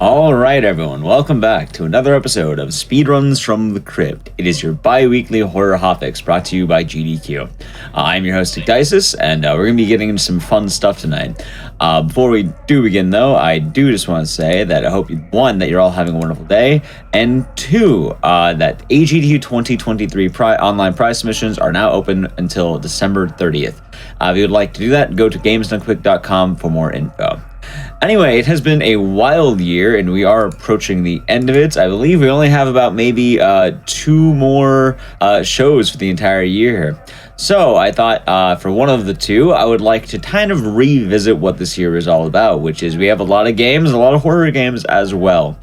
All right, everyone, welcome back to another episode of Speedruns From the Crypt. It is your bi-weekly horror hotfix brought to you by GDQ. I'm your host, SIGNALIS, and we're going to be getting into some fun stuff tonight. Before we do begin, though, I do just want to say that I hope, one, that you're all having a wonderful day, and two, that AGDQ 2023 online prize submissions are now open until December 30th. If you would like to do that, go to gamesdonequick.com for more info. Anyway, it has been a wild year, and we are approaching the end of it. I believe we only have about maybe 2 more shows for the entire year. So I thought for one of the two, I would like to kind of revisit what this year is all about, which is we have a lot of games, a lot of horror games as well.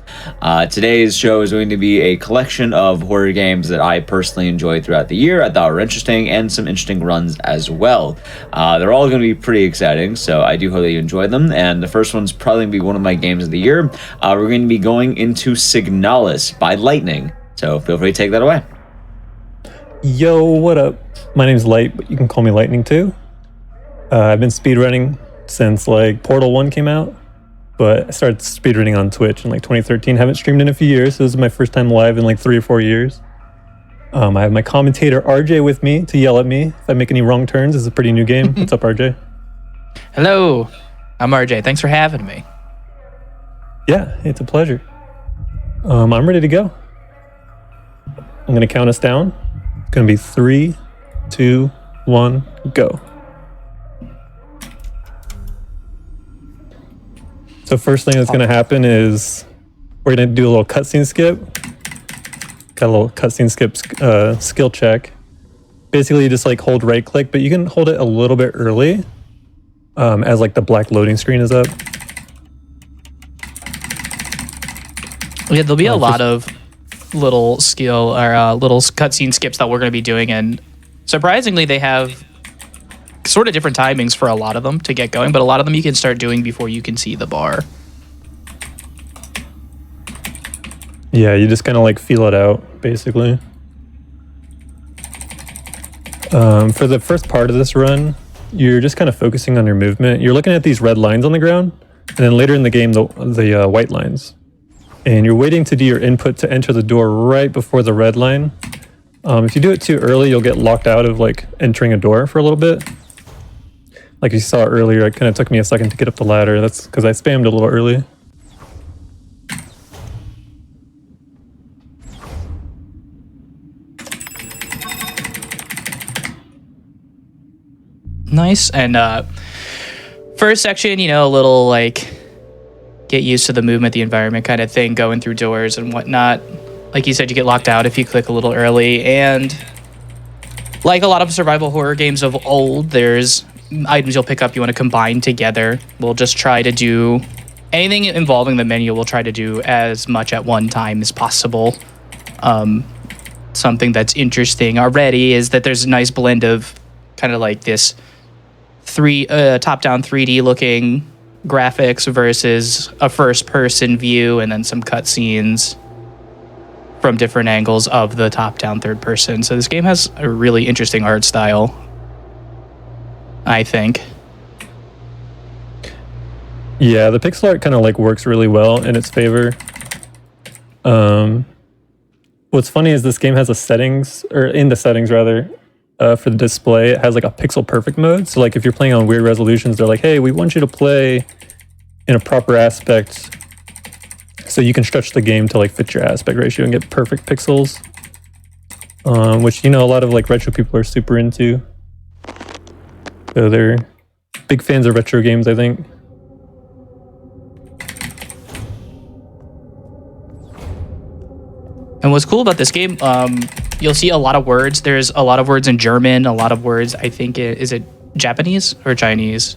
Today's show is going to be a collection of horror games that I personally enjoyed throughout the year. I thought were interesting, and some interesting runs as well. They're all going to be pretty exciting, so I do hope that you enjoy them. And the first one's probably going to be one of my games of the year. We're going to be going into SIGNALIS by Lightning, so feel free to take that away. Yo, what up? My name's Light, but you can call me Lightning too. I've been speedrunning since like Portal 1 came out, but I started speedrunning on Twitch in like 2013. Haven't streamed in a few years, so this is my first time live in like 3 or 4 years. I have my commentator RJ with me to yell at me if I make any wrong turns. This is a pretty new game. What's up, RJ? Hello, I'm RJ. Thanks for having me. Yeah, it's a pleasure. I'm ready to go. I'm going to count us down. It's going to be 3, 2, 1, go. So first thing that's going to happen is we're going to do a little cutscene skip. Got a little cutscene skip skill check. Basically, you just like hold right click, but you can hold it a little bit early as like the black loading screen is up. Yeah, there'll be a lot of little skill or little cutscene skips that we're going to be doing, and surprisingly, they have sort of different timings for a lot of them to get going, but a lot of them you can start doing before you can see the bar. Yeah, you just kind of like feel it out, basically. For the first part of this run, you're just kind of focusing on your movement. You're looking at these red lines on the ground, and then later in the game, the white lines. And you're waiting to do your input to enter the door right before the red line. If you do it too early, you'll get locked out of like entering a door for a little bit. Like you saw earlier, it kind of took me a second to get up the ladder. That's because I spammed a little early. Nice. And first section, you know, a little like get used to the movement, the environment kind of thing, going through doors and whatnot. Like you said, you get locked out if you click a little early. And like a lot of survival horror games of old, there's items you'll pick up you want to combine together. We'll just try to do anything involving the menu. We'll try to do as much at one time as possible. Something that's interesting already is that there's a nice blend of kind of like this top-down 3D looking graphics versus a first-person view, and then some cutscenes from different angles of the top-down third person. So this game has a really interesting art style, I think. Yeah, the pixel art kind of like works really well in its favor. What's funny is this game has a settings, or in the settings rather, for the display, it has like a pixel perfect mode. So like if you're playing on weird resolutions, they're like, hey, we want you to play in a proper aspect so you can stretch the game to like fit your aspect ratio and get perfect pixels. Which, you know, a lot of like retro people are super into. So they're big fans of retro games, I think. And what's cool about this game, you'll see a lot of words. There's a lot of words in German, a lot of words, I think, is it Japanese or Chinese?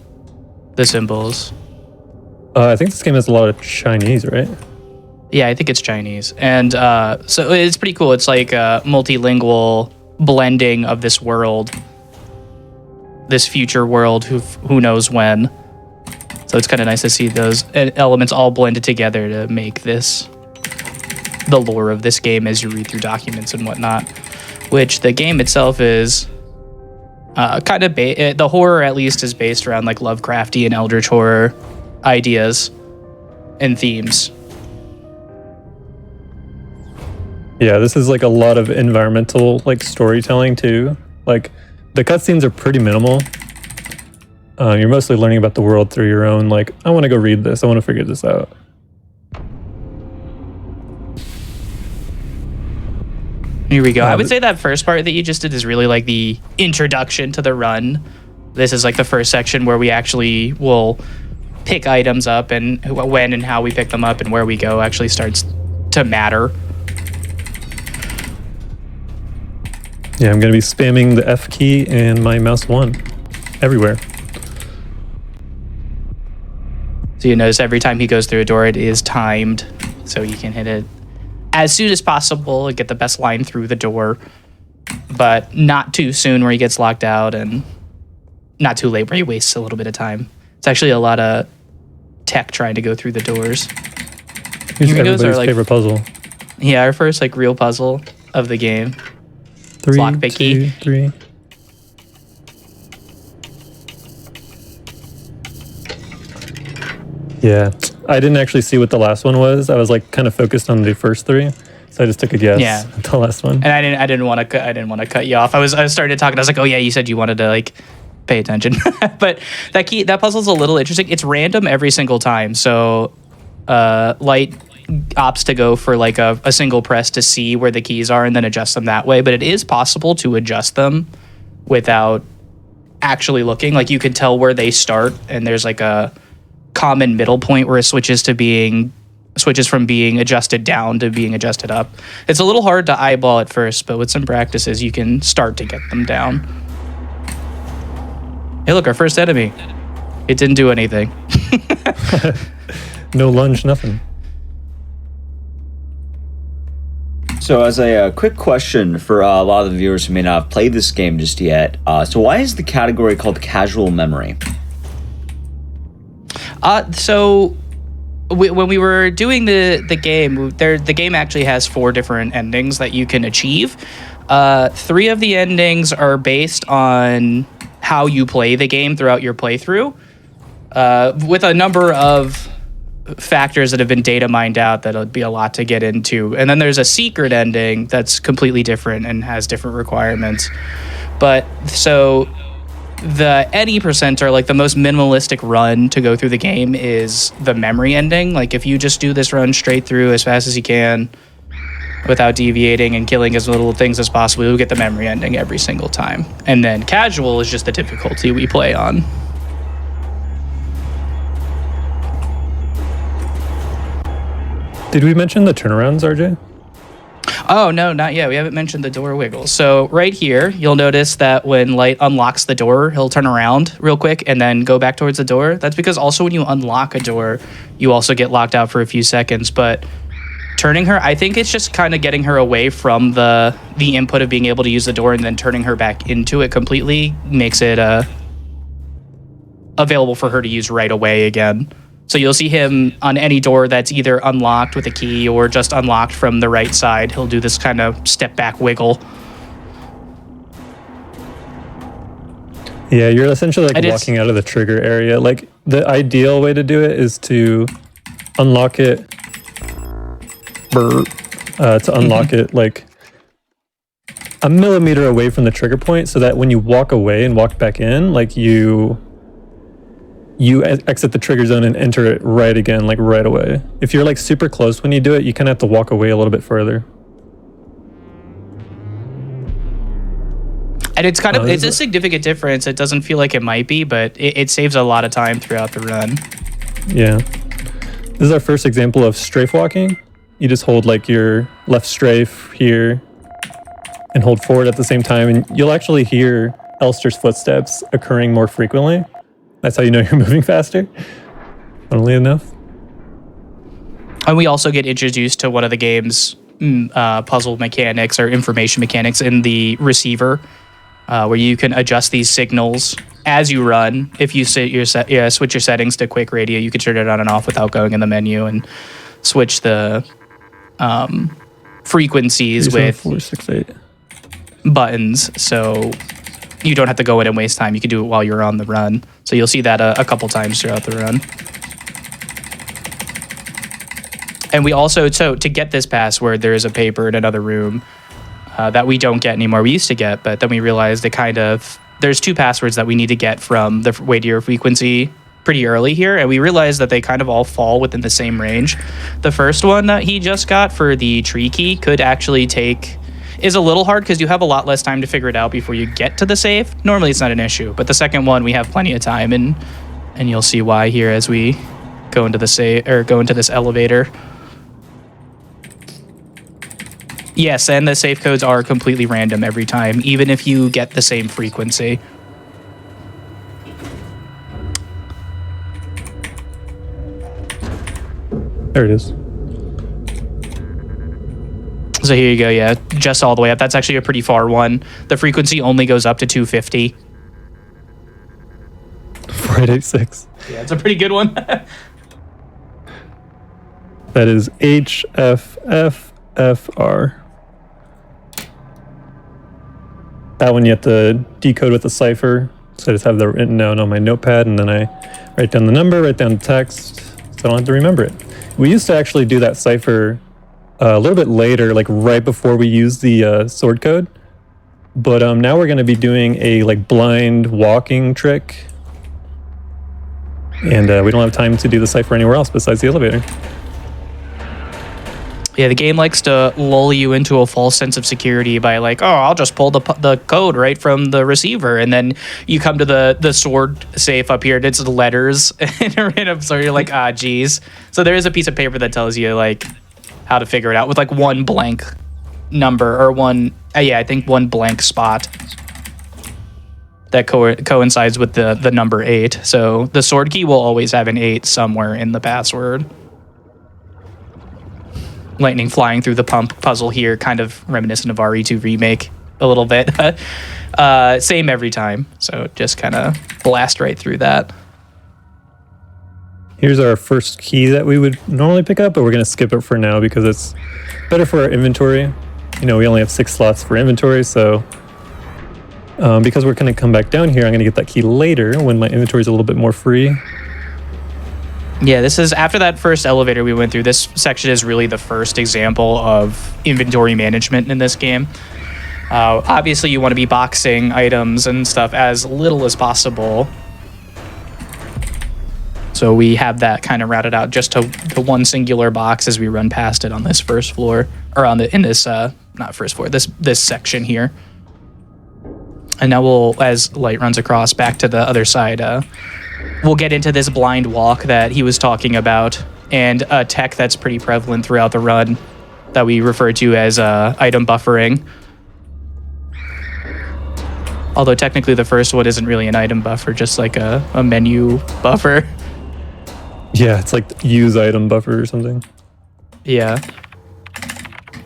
The symbols. I think this game has a lot of Chinese, right? Yeah, I think it's Chinese. And so it's pretty cool. It's like a multilingual blending of this world, this future world, who knows when. So it's kind of nice to see those elements all blended together to make this the lore of this game as you read through documents and whatnot, which the game itself is kind of the horror at least is based around like Lovecraftian eldritch horror ideas and themes. Yeah, this is like a lot of environmental like storytelling too. Like the cutscenes are pretty minimal. You're mostly learning about the world through your own, like, I want to go read this, I want to figure this out. Here we go. I would say that first part that you just did is really like the introduction to the run. This is like the first section where we actually will pick items up, and when and how we pick them up and where we go actually starts to matter. Yeah, I'm going to be spamming the F key and my mouse 1 everywhere. So you notice every time he goes through a door, it is timed, so you can hit it as soon as possible and get the best line through the door, but not too soon where he gets locked out, and not too late where he wastes a little bit of time. It's actually a lot of tech trying to go through the doors. Here's everybody's favorite puzzle. Yeah, our first like real puzzle of the game. 3, Lockpick 2, 3. Yeah, I didn't actually see what the last one was. I was like kind of focused on the first 3, so I just took a guess. Yeah, at the last one. And I didn't want to cut you off. I started talking. I was like, oh yeah, you said you wanted to like pay attention, but that puzzle's a little interesting. It's random every single time. So, Light opts to go for like a single press to see where the keys are and then adjust them that way. But it is possible to adjust them without actually looking. Like you can tell where they start, and there's like a common middle point where it switches from being adjusted down to being adjusted up. It's a little hard to eyeball at first, but with some practices you can start to get them down. Hey look, our first enemy. It didn't do anything. No lunge, nothing. So as a quick question for a lot of the viewers who may not have played this game just yet, so why is the category called casual memory? So when we were doing the game, the game actually has 4 different endings that you can achieve. 3 of the endings are based on how you play the game throughout your playthrough, with a number of factors that have been data mined out that'll be a lot to get into. And then there's a secret ending that's completely different and has different requirements. But so the any percent, or like the most minimalistic run to go through the game, is the memory ending. Like if you just do this run straight through as fast as you can without deviating and killing as little things as possible, you'll get the memory ending every single time. And then casual is just the difficulty we play on. Did we mention the turnarounds, RJ? Oh, no, not yet. We haven't mentioned the door wiggle. So right here, you'll notice that when Light unlocks the door, he'll turn around real quick and then go back towards the door. That's because also when you unlock a door, you also get locked out for a few seconds. But turning her, I think it's just kind of getting her away from the input of being able to use the door, and then turning her back into it completely makes it available for her to use right away again. So you'll see him on any door that's either unlocked with a key or just unlocked from the right side. He'll do this kind of step back wiggle. Yeah, you're essentially like walking out of the trigger area. Like the ideal way to do it is to unlock it, it like a millimeter away from the trigger point, so that when you walk away and walk back in, like you exit the trigger zone and enter it right again, like right away. If you're like super close when you do it, you kind of have to walk away a little bit further. And it's kind of, it's a significant difference. It doesn't feel like it might be, but it saves a lot of time throughout the run. Yeah. This is our first example of strafe walking. You just hold like your left strafe here and hold forward at the same time, and you'll actually hear Elster's footsteps occurring more frequently. That's how you know you're moving faster, funnily enough. And we also get introduced to one of the game's puzzle mechanics or information mechanics in the receiver, where you can adjust these signals as you run. If you switch your settings to quick radio, you can turn it on and off without going in the menu, and switch the frequencies 3, 7, with 4, 6, 8 buttons, so you don't have to go in and waste time. You can do it while you're on the run. So you'll see that a couple times throughout the run. And we also, so to get this password, there is a paper in another room that we don't get anymore. We used to get, but then we realized there's 2 passwords that we need to get from the weightier frequency pretty early here, and we realized that they kind of all fall within the same range. The first one that he just got for the tree key is a little hard because you have a lot less time to figure it out before you get to the safe. Normally it's not an issue, but the second one we have plenty of time, and you'll see why here as we go into the safe or go into this elevator. Yes, and the safe codes are completely random every time, even if you get the same frequency. There it is. So here you go, yeah, just all the way up. That's actually a pretty far one. The frequency only goes up to 250. 4886. Yeah, it's a pretty good one. That is HFFFR. That one you have to decode with a cipher. So I just have that written down on my notepad, and then I write down the number, write down the text, so I don't have to remember it. We used to actually do that cipher a little bit later, like right before we use the sword code. But now we're going to be doing a like blind walking trick. And we don't have time to do the cipher anywhere else besides the elevator. Yeah, the game likes to lull you into a false sense of security by like, oh, I'll just pull the code right from the receiver, and then you come to the sword safe up here, and it's the letters in a random. So you're like, geez. So there is a piece of paper that tells you like how to figure it out with like one blank number or one blank spot that coincides with the number 8. So the sword key will always have an 8 somewhere in the password. Lightning flying through the pump puzzle here, kind of reminiscent of RE2 Remake a little bit. Same every time, so just kind of blast right through that. Here's our first key that we would normally pick up, but we're going to skip it for now because it's better for our inventory. You know, we only have 6 slots for inventory, so because we're going to come back down here, I'm going to get that key later when my inventory is a little bit more free. Yeah, this is after that first elevator we went through. This section is really the first example of inventory management in this game. Obviously, you want to be boxing items and stuff as little as possible. So we have that kind of routed out just to one singular box as we run past it on this first floor, or not first floor, this section here. And now we'll, as light runs across back to the other side, we'll get into this blind walk that he was talking about, and a tech that's pretty prevalent throughout the run that we refer to as item buffering. Although technically the first one isn't really an item buffer, just like a menu buffer. Yeah, it's like use item buffer or something. Yeah.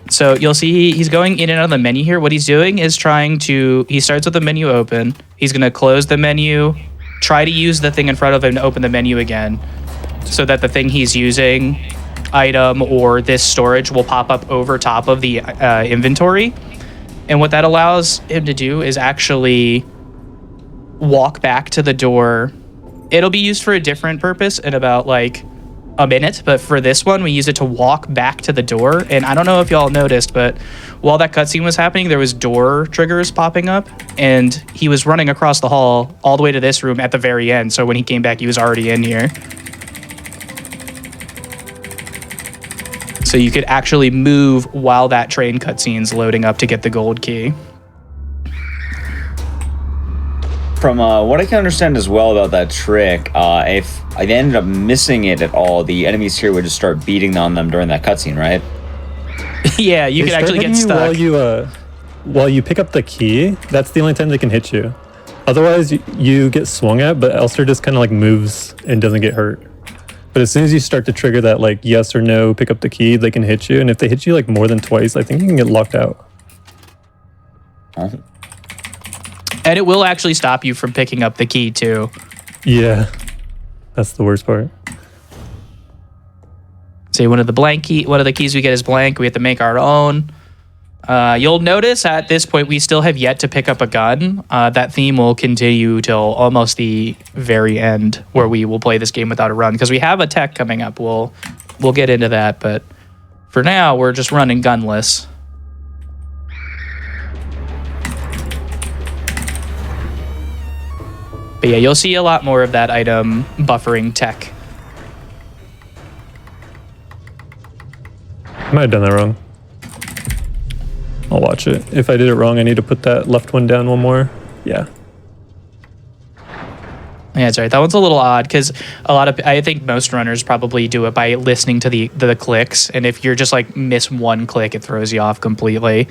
So you'll see he's going in and out of the menu here. What he's doing is he starts with the menu open. He's going to close the menu, try to use the thing in front of him to open the menu again, so that the thing he's using, item or this storage, will pop up over top of the inventory. And what that allows him to do is actually walk back to the door. It'll be used for a different purpose in about like a minute, but for this one, we use it to walk back to the door. And I don't know if y'all noticed, but while that cutscene was happening, there was door triggers popping up, and he was running across the hall all the way to this room at the very end. So when he came back, he was already in here. So you could actually move while that train cutscene's loading up to get the gold key. From what I can understand as well about that trick, if I ended up missing it at all, the enemies here would just start beating on them during that cutscene, right? Yeah, you could actually get stuck. While you pick up the key, that's the only time they can hit you. Otherwise, you get swung at, but Elster just kind of like moves and doesn't get hurt. But as soon as you start to trigger that like yes or no, pick up the key, they can hit you. And if they hit you like more than twice, I think you can get locked out. Oh. And it will actually stop you from picking up the key too. Yeah, that's the worst part. So one of the keys we get is blank. We have to make our own. You'll notice at this point we still have yet to pick up a gun. That theme will continue till almost the very end, where we will play this game without a run, because we have a tech coming up. We'll get into that, but For now, we're just running gunless. But yeah, you'll see a lot more of that item buffering tech. I might have done that wrong. I'll watch it. If I did it wrong, I need to put that left one down one more. Yeah. Yeah, that's right. That one's a little odd because I think most runners probably do it by listening to the clicks. And if you're just like miss one click, it throws you off completely.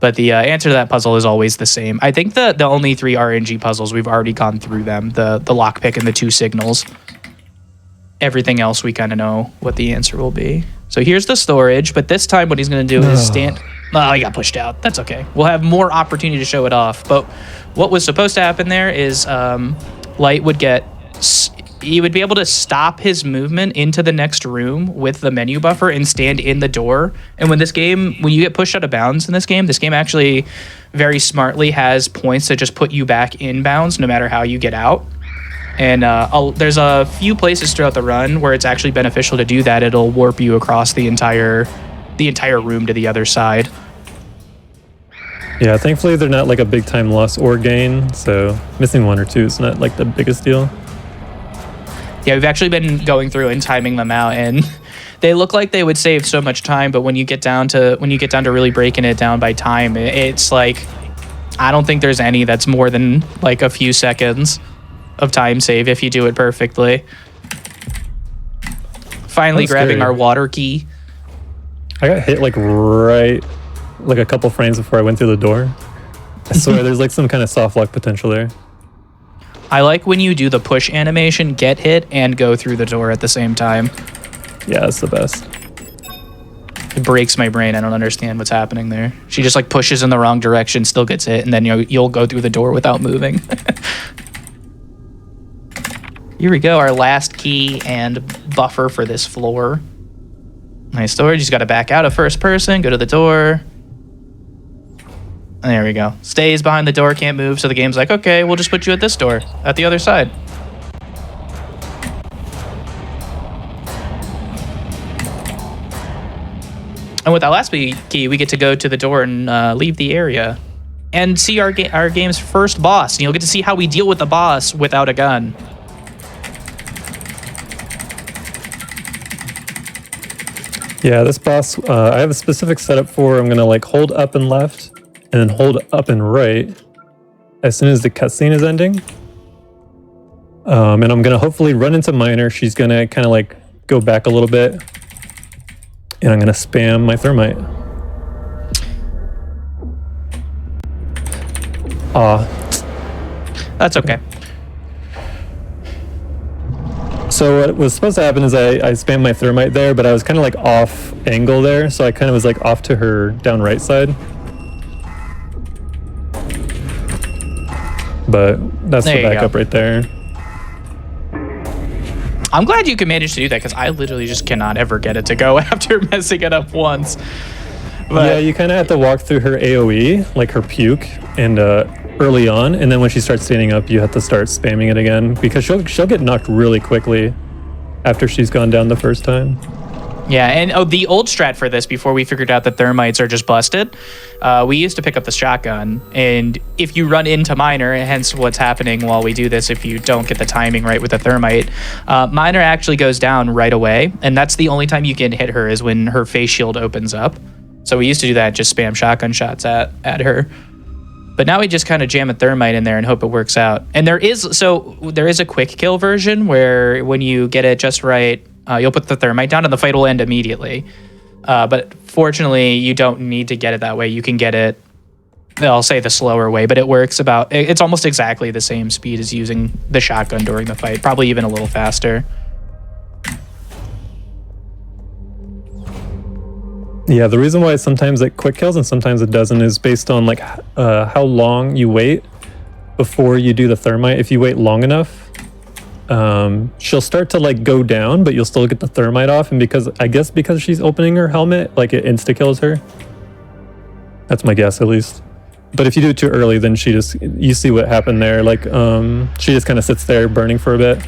But the answer to that puzzle is always the same. I think the only 3 RNG puzzles, we've already gone through them. The lockpick and the 2 signals. Everything else, we kind of know what the answer will be. So here's the storage, but this time what he's going to do is stand... Oh, he got pushed out. That's okay. We'll have more opportunity to show it off. But what was supposed to happen there is Light would get... He would be able to stop his movement into the next room with the menu buffer and stand in the door. And when you get pushed out of bounds in this game actually very smartly has points that just put you back in bounds no matter how you get out. And there's a few places throughout the run where it's actually beneficial to do that. It'll warp you across the entire room to the other side. Yeah, thankfully they're not like a big time loss or gain, so missing 1 or 2 is not like the biggest deal. Yeah, we've actually been going through and timing them out, and they look like they would save so much time, but when you get down to really breaking it down by time, it's like I don't think there's any that's more than like a few seconds of time save if you do it perfectly. Finally grabbing our water key. I got hit like right like a couple frames before I went through the door. I swear there's like some kind of soft lock potential there. I like when you do the push animation, get hit, and go through the door at the same time. Yeah, that's the best. It breaks my brain. I don't understand what's happening there. She just like pushes in the wrong direction, still gets hit, and then you'll go through the door without moving. Here we go, our last key and buffer for this floor. Nice storage. You just got to back out of first person, go to the door. There we go. Stays behind the door, can't move, so the game's like, okay, we'll just put you at this door, at the other side. And with that last key, we get to go to the door and leave the area. And see our game's first boss. And you'll get to see how we deal with the boss without a gun. Yeah, this boss, I have a specific setup for. I'm going to like hold up and left. And then hold up and right as soon as the cutscene is ending. And I'm going to hopefully run into Miner. She's going to kind of like go back a little bit. And I'm going to spam my thermite. That's okay. So what was supposed to happen is I spammed my thermite there, but I was kind of like off angle there. So I kind of was like off to her down right side. But that's the backup right there. I'm glad you can manage to do that because I literally just cannot ever get it to go after messing it up once. But yeah, you kind of have to walk through her AoE, like her puke, and early on, and then when she starts standing up, you have to start spamming it again because she'll get knocked really quickly after she's gone down the first time. Yeah, and the old strat for this, before we figured out that thermites are just busted, we used to pick up the shotgun, and if you run into Miner, hence what's happening while we do this, if you don't get the timing right with the thermite, Miner actually goes down right away, and that's the only time you can hit her is when her face shield opens up. So we used to do that, just spam shotgun shots at her. But now we just kind of jam a thermite in there and hope it works out. And there is a quick kill version where when you get it just right, you'll put the thermite down and the fight will end immediately. But fortunately, you don't need to get it that way. You can get it, I'll say the slower way, but it works it's almost exactly the same speed as using the shotgun during the fight, probably even a little faster. Yeah, the reason why sometimes it quick kills and sometimes it doesn't is based on like how long you wait before you do the thermite. If you wait long enough, she'll start to like go down, but you'll still get the thermite off. And because she's opening her helmet, like it insta kills her. That's my guess, at least. But if you do it too early, then you see what happened there. Like she just kind of sits there burning for a bit.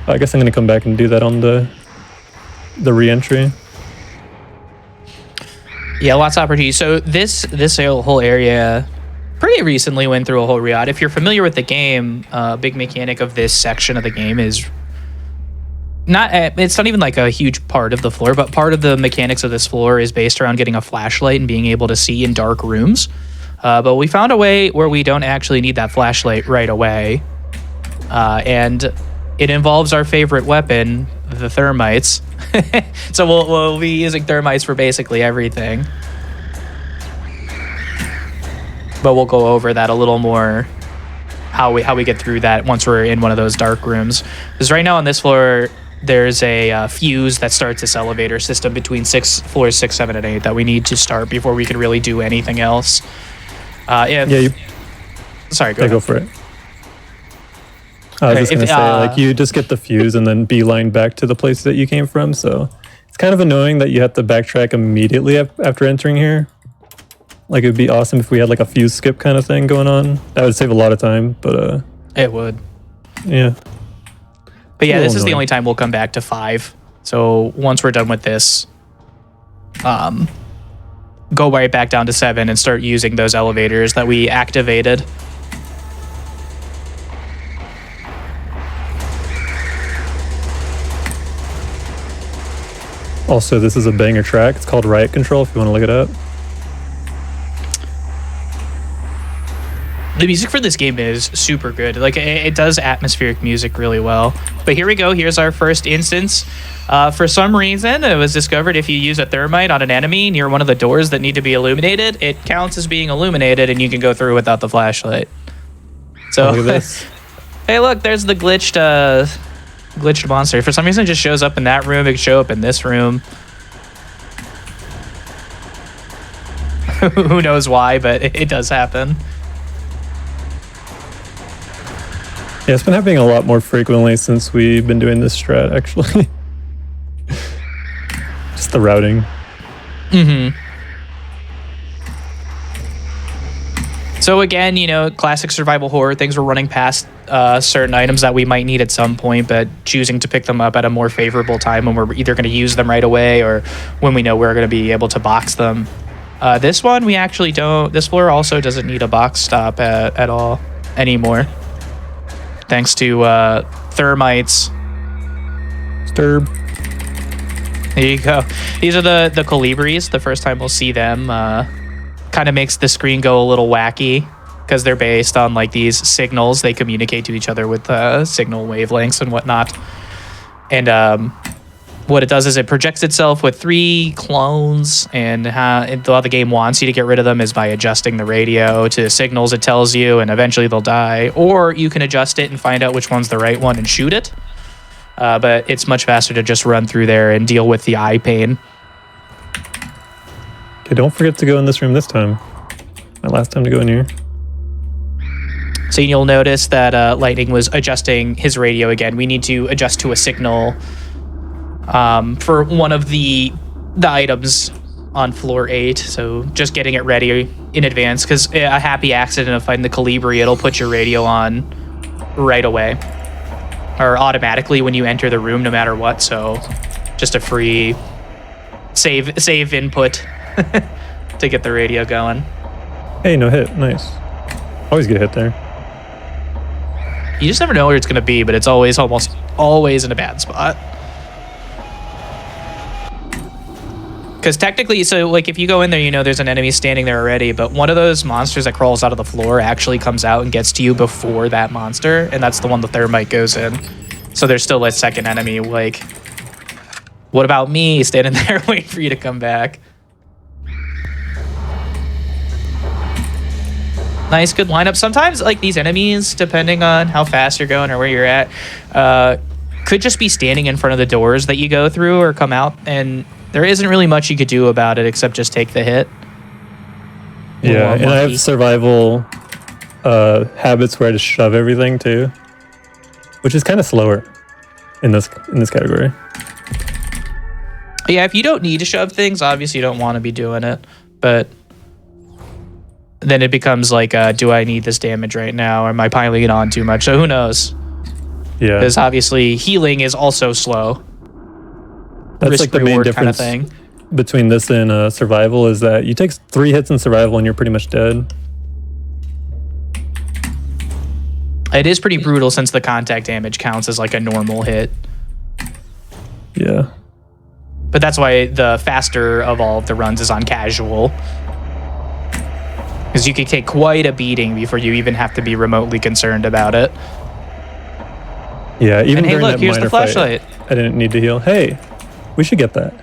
I guess I'm gonna come back and do that on the re-entry. Yeah, lots of opportunities. So this whole area pretty recently went through a whole re-out. If you're familiar with the game, a big mechanic of this section of the game is it's not even like a huge part of the floor, but part of the mechanics of this floor is based around getting a flashlight and being able to see in dark rooms. But we found a way where we don't actually need that flashlight right away. And it involves our favorite weapon, the thermites. So we'll be using thermites for basically everything. But we'll go over that a little more, how we get through that once we're in one of those dark rooms. Because right now on this floor, there's a fuse that starts this elevator system between floors 6, 7, and 8 that we need to start before we can really do anything else. Sorry, go ahead. Go for it. I was just going to say, like, you just get the fuse and then beeline back to the place that you came from, so it's kind of annoying that you have to backtrack immediately after entering here. Like, it would be awesome if we had, like, a fuse skip kind of thing going on. That would save a lot of time, but... It would. Yeah. But yeah, this is the only time we'll come back to 5. So once we're done with this, go right back down to 7 and start using those elevators that we activated. Also, this is a banger track. It's called Riot Control if you want to look it up. The music for this game is super good. Like, it does atmospheric music really well. But here we go. Here's our first instance. For some reason, it was discovered if you use a thermite on an enemy near one of the doors that need to be illuminated, it counts as being illuminated and you can go through without the flashlight. So, look at this. Hey, look, there's the glitched monster. For some reason, it just shows up in that room. It could show up in this room. Who knows why, but it does happen. Yeah, it's been happening a lot more frequently since we've been doing this strat, actually. Just the routing. Mm-hmm. So again, classic survival horror things. We're running past certain items that we might need at some point, but choosing to pick them up at a more favorable time when we're either going to use them right away or when we know we're going to be able to box them. This one, we actually don't. This floor also doesn't need a box stop at all anymore. Thanks to thermites. Sturb. There you go. These are the colibris. The first time we'll see them, kind of makes the screen go a little wacky because they're based on like these signals. They communicate to each other with signal wavelengths and whatnot. And what it does is it projects itself with 3 clones, and how the game wants you to get rid of them is by adjusting the radio to signals it tells you, and eventually they'll die. Or you can adjust it and find out which one's the right one and shoot it. But it's much faster to just run through there and deal with the eye pain. Okay, don't forget to go in this room this time. My last time to go in here. So you'll notice that Lightning was adjusting his radio again. We need to adjust to a signal for one of the items on floor 8. So just getting it ready in advance, because a happy accident of finding the colibri, it'll put your radio on right away or automatically when you enter the room, no matter what. So just a free save input to get the radio going. Hey, no hit. Nice. Always get a hit there. You just never know where it's going to be, but it's almost always in a bad spot. Because technically, so like if you go in there, there's an enemy standing there already, but one of those monsters that crawls out of the floor actually comes out and gets to you before that monster, and that's the one the thermite goes in. So there's still a second enemy. Like, what about me standing there waiting for you to come back? Nice, good lineup. Sometimes, like, these enemies, depending on how fast you're going or where you're at, could just be standing in front of the doors that you go through or come out, and there isn't really much you could do about it except just take the hit. Yeah, and I have survival habits where I just shove everything too, which is kind of slower in this category. Yeah, if you don't need to shove things, obviously you don't want to be doing it, but then it becomes like, do I need this damage right now, or am I piling it on too much? So who knows? Yeah, because obviously healing is also slow. That's like the main difference. Kind of thing. between this and survival is that you take 3 hits in survival and you're pretty much dead. It is pretty brutal since the contact damage counts as like a normal hit. Yeah. But that's why the faster of all of the runs is on casual. Because you can take quite a beating before you even have to be remotely concerned about it. Yeah, even and hey, during look, that here's minor the flashlight. fight, I didn't need to heal. Hey, we should get that.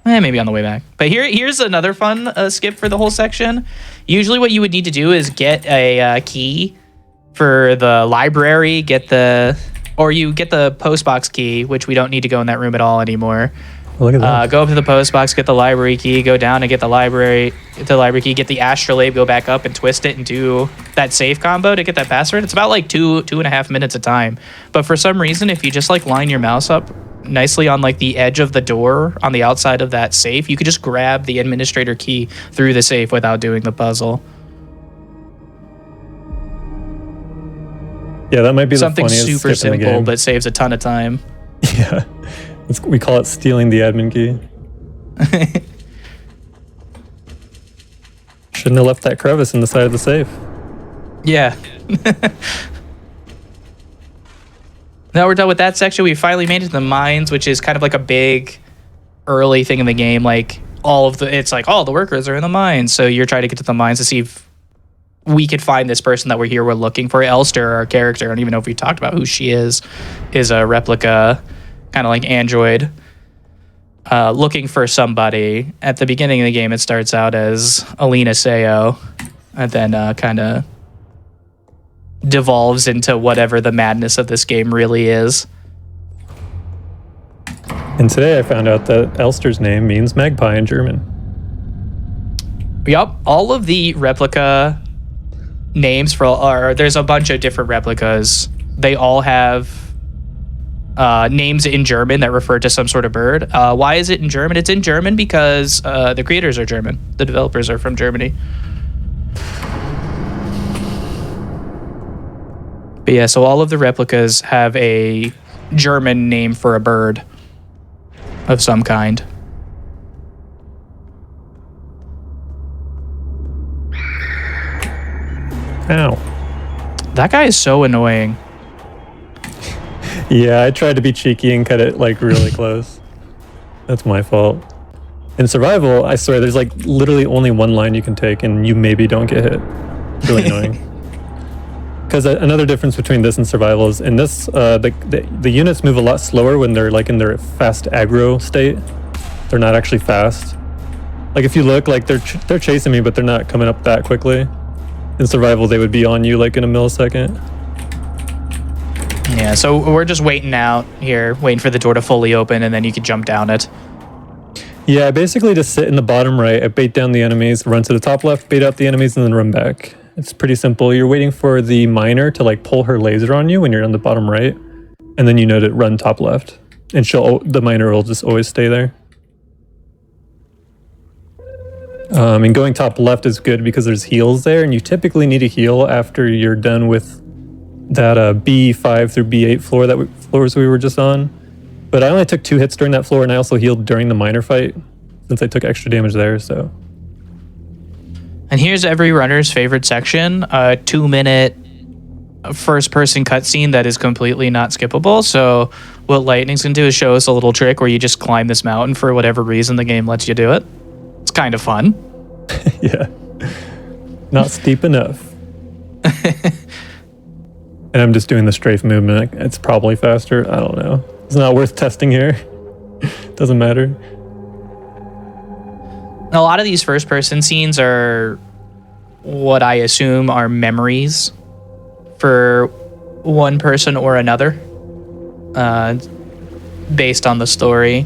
Maybe on the way back. But here's another fun skip for the whole section. Usually what you would need to do is get a key for the library, or you get the postbox key, which we don't need to go in that room at all anymore. Look at that. Go up to the postbox, get the library key, go down and get the library key, get the astrolabe, go back up and twist it and do that save combo to get that password. It's about like 2.5 minutes of time. But for some reason, if you just like line your mouse up nicely on like the edge of the door on the outside of that safe, you could just grab the administrator key through the safe without doing the puzzle. Yeah, that might be something the funniest super skip in the simple, game. but saves a ton of time. Yeah, we call it stealing the admin key. Shouldn't have left that crevice in the side of the safe. Yeah. Now we're done with that section. We finally made it to the mines, which is kind of like a big early thing in the game. Like it's like all the workers are in the mines, so you're trying to get to the mines to see if we could find this person that we're looking for. Elster, our character, I don't even know if we talked about who she is a replica, kind of like android, looking for somebody. At the beginning of the game, it starts out as Alina Seo, and then kind of devolves into whatever the madness of this game really is. And today I found out that Elster's name means magpie in German. Yup, all of the replica names there's a bunch of different replicas. They all have names in German that refer to some sort of bird. Why is it in German? It's in German because the creators are German. The developers are from Germany. But yeah, so all of the replicas have a German name for a bird of some kind. Ow. That guy is so annoying. Yeah, I tried to be cheeky and cut it like really close. That's my fault. In survival, I swear there's like literally only one line you can take and you maybe don't get hit. It's really annoying. Because another difference between this and survival is in this, the units move a lot slower when they're like in their fast aggro state. They're not actually fast. Like if you look, like they're chasing me, but they're not coming up that quickly. In survival, they would be on you like in a millisecond. Yeah, so we're just waiting out here, waiting for the door to fully open, and then you can jump down it. Yeah, basically just sit in the bottom right, I bait down the enemies, run to the top left, bait out the enemies, and then run back. It's pretty simple. You're waiting for the miner to like pull her laser on you when you're on the bottom right, and then you know to run top left, and the miner will just always stay there. And going top left is good because there's heals there, and you typically need a heal after you're done with that B5 through B8 floors we were just on. But I only took 2 hits during that floor, and I also healed during the miner fight since I took extra damage there. So. And here's every runner's favorite section: a 2-minute first-person cutscene that is completely not skippable. So what Lightning's gonna do is show us a little trick where you just climb this mountain for whatever reason the game lets you do it. It's kind of fun. Yeah. Not steep enough. And I'm just doing the strafe movement. It's probably faster. I don't know. It's not worth testing here. Doesn't matter. A lot of these first-person scenes are what I assume are memories for one person or another, based on the story.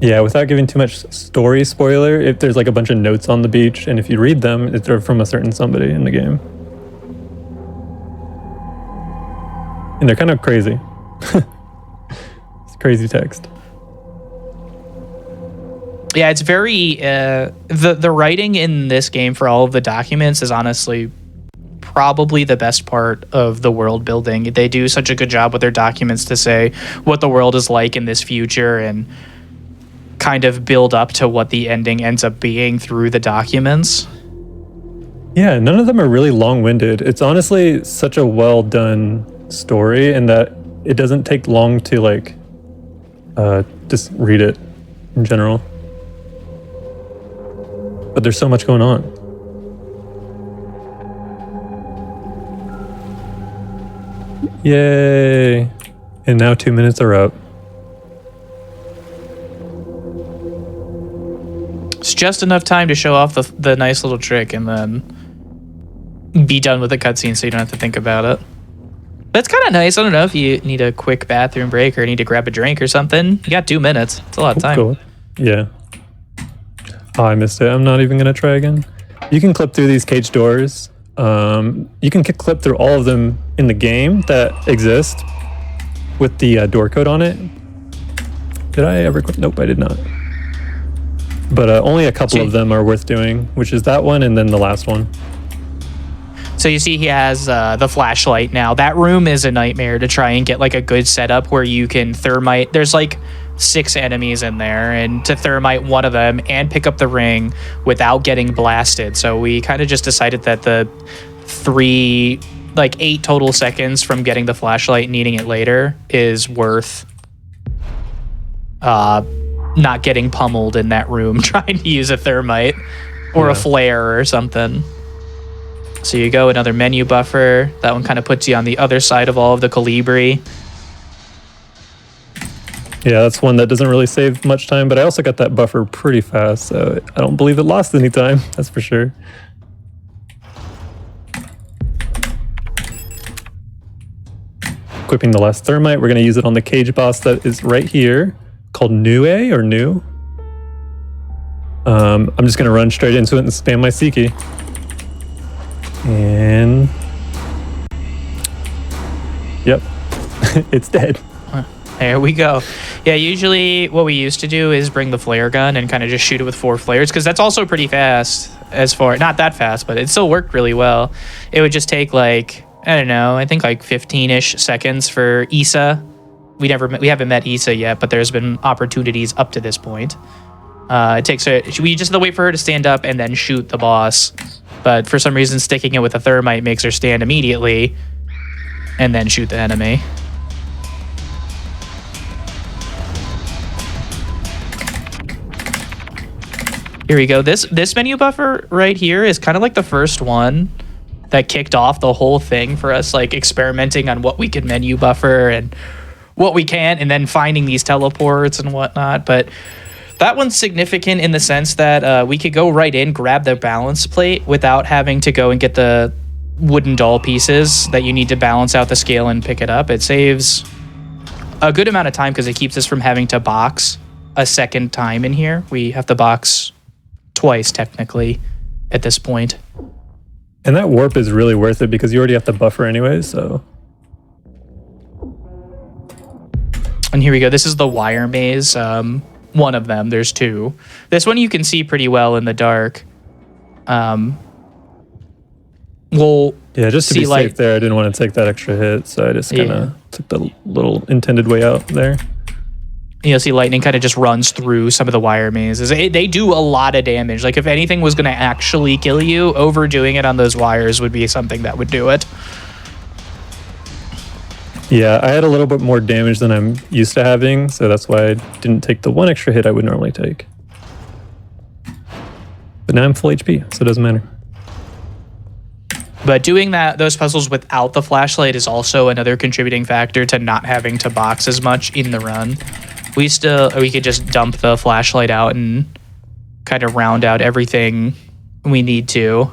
Yeah, without giving too much story spoiler, if there's like a bunch of notes on the beach, and if you read them, they're from a certain somebody in the game. And they're kind of crazy. It's crazy text. Yeah, it's very the writing in this game for all of the documents is honestly probably the best part of the world building. They do such a good job with their documents to say what the world is like in this future, and kind of build up to what the ending ends up being through the documents. Yeah, none of them are really long-winded. It's honestly such a well-done story in that it doesn't take long to like just read it in general. But there's so much going on. Yay! And now 2 minutes are up. It's just enough time to show off the nice little trick and then be done with the cutscene so you don't have to think about it. That's kind of nice. I don't know if you need a quick bathroom break or need to grab a drink or something. You got 2 minutes. It's a lot of time. Cool. Yeah. Oh, I missed it. I'm not even going to try again. You can clip through these cage doors. You can clip through all of them in the game that exist with the door code on it. Did I ever clip? Nope, I did not. But only a couple of them are worth doing, which is that one and then the last one. So you see he has the flashlight now. That room is a nightmare to try and get like a good setup where you can thermite. There's like 6 enemies in there, and to thermite one of them and pick up the ring without getting blasted. So we kind of just decided that the 8 total seconds from getting the flashlight and needing it later is worth not getting pummeled in that room trying to use a thermite or a flare or something. So you go another menu buffer. That one kind of puts you on the other side of all of the Colibri. Yeah, that's one that doesn't really save much time, but I also got that buffer pretty fast, so I don't believe it lost any time, that's for sure. Equipping the last thermite, we're going to use it on the cage boss that is right here, called Nue or New. I'm just going to run straight into it and spam my C key. And yep, it's dead. There we go. Yeah, usually what we used to do is bring the flare gun and kind of just shoot it with 4 flares, because that's also pretty fast as far, not that fast, but it still worked really well. It would just take like, I don't know, I think like 15-ish seconds for Issa. We haven't met Issa yet, but there's been opportunities up to this point. We just have to wait for her to stand up and then shoot the boss. But for some reason, sticking it with a thermite makes her stand immediately and then shoot the enemy. Here we go. This menu buffer right here is kind of like the first one that kicked off the whole thing for us, like experimenting on what we could menu buffer and what we can't, and then finding these teleports and whatnot. But that one's significant in the sense that we could go right in, grab the balance plate without having to go and get the wooden doll pieces that you need to balance out the scale and pick it up. It saves a good amount of time because it keeps us from having to box a second time in here. We have to box twice technically at this point. And that warp is really worth it because you already have to buffer anyway, so. And here we go. This is the wire maze. One of them. There's 2. This one you can see pretty well in the dark. We'll just to be safe there, I didn't want to take that extra hit, so I just kind of took the little intended way out there. You'll see lightning kind of just runs through some of the wire mazes. They do a lot of damage. Like if anything was going to actually kill you, overdoing it on those wires would be something that would do it. Yeah, I had a little bit more damage than I'm used to having, so that's why I didn't take the 1 extra hit I would normally take. But now I'm full HP, so it doesn't matter. But doing those puzzles without the flashlight is also another contributing factor to not having to box as much in the run. We could just dump the flashlight out and kind of round out everything we need to.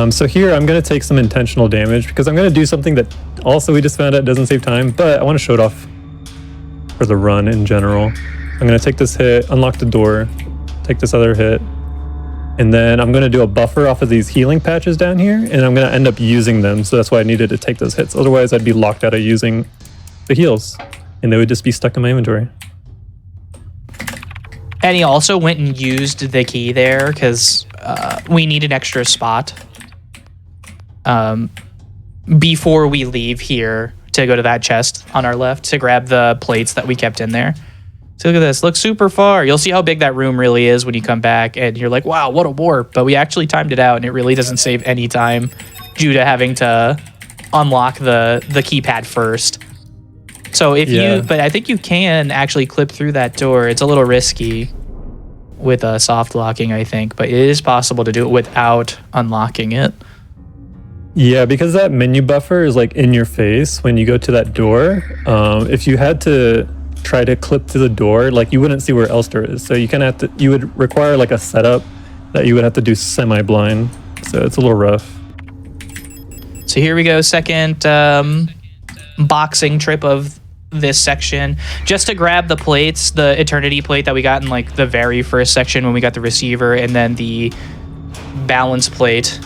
So here I'm going to take some intentional damage because I'm going to do something that also we just found out doesn't save time, but I want to show it off for the run in general. I'm going to take this hit, unlock the door, take this other hit, and then I'm going to do a buffer off of these healing patches down here, and I'm going to end up using them, so that's why I needed to take those hits. Otherwise, I'd be locked out of using the heals, and they would just be stuck in my inventory. And he also went and used the key there because we need an extra spot before we leave here to go to that chest on our left to grab the plates that we kept in there. So look at this. Look super far. You'll see how big that room really is when you come back, and you're like, wow, what a warp. But we actually timed it out, and it really doesn't save any time due to having to unlock the keypad first. So but I think you can actually clip through that door. It's a little risky with soft locking, I think, but it is possible to do it without unlocking it. Yeah, because that menu buffer is like in your face when you go to that door. If you had to try to clip through the door, like you wouldn't see where Elster is. So you would require like a setup that you would have to do semi-blind. So it's a little rough. So here we go, second boxing trip of this section. Just to grab the plates, the Eternity plate that we got in like the very first section when we got the receiver, and then the balance plate.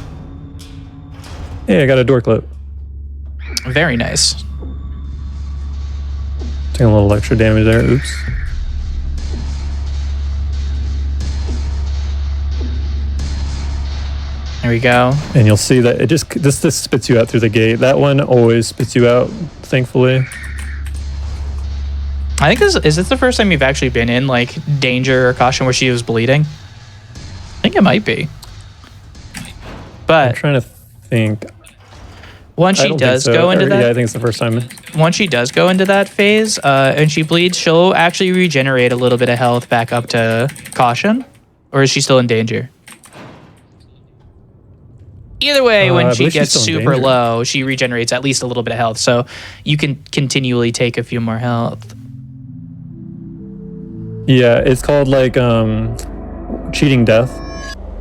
Hey, I got a door clip. Very nice. Taking a little extra damage there. Oops. There we go. And you'll see that it this spits you out through the gate. That one always spits you out, thankfully. I think is this the first time you've actually been in like danger or caution where she was bleeding? I think it might be. But I'm trying to think. Once she does go into that, yeah, I think it's the first time. Once she does go into that phase, and she bleeds, she'll actually regenerate a little bit of health back up to caution, or is she still in danger? Either way, when she gets super low, she regenerates at least a little bit of health, so you can continually take a few more health. Yeah, it's called like cheating death.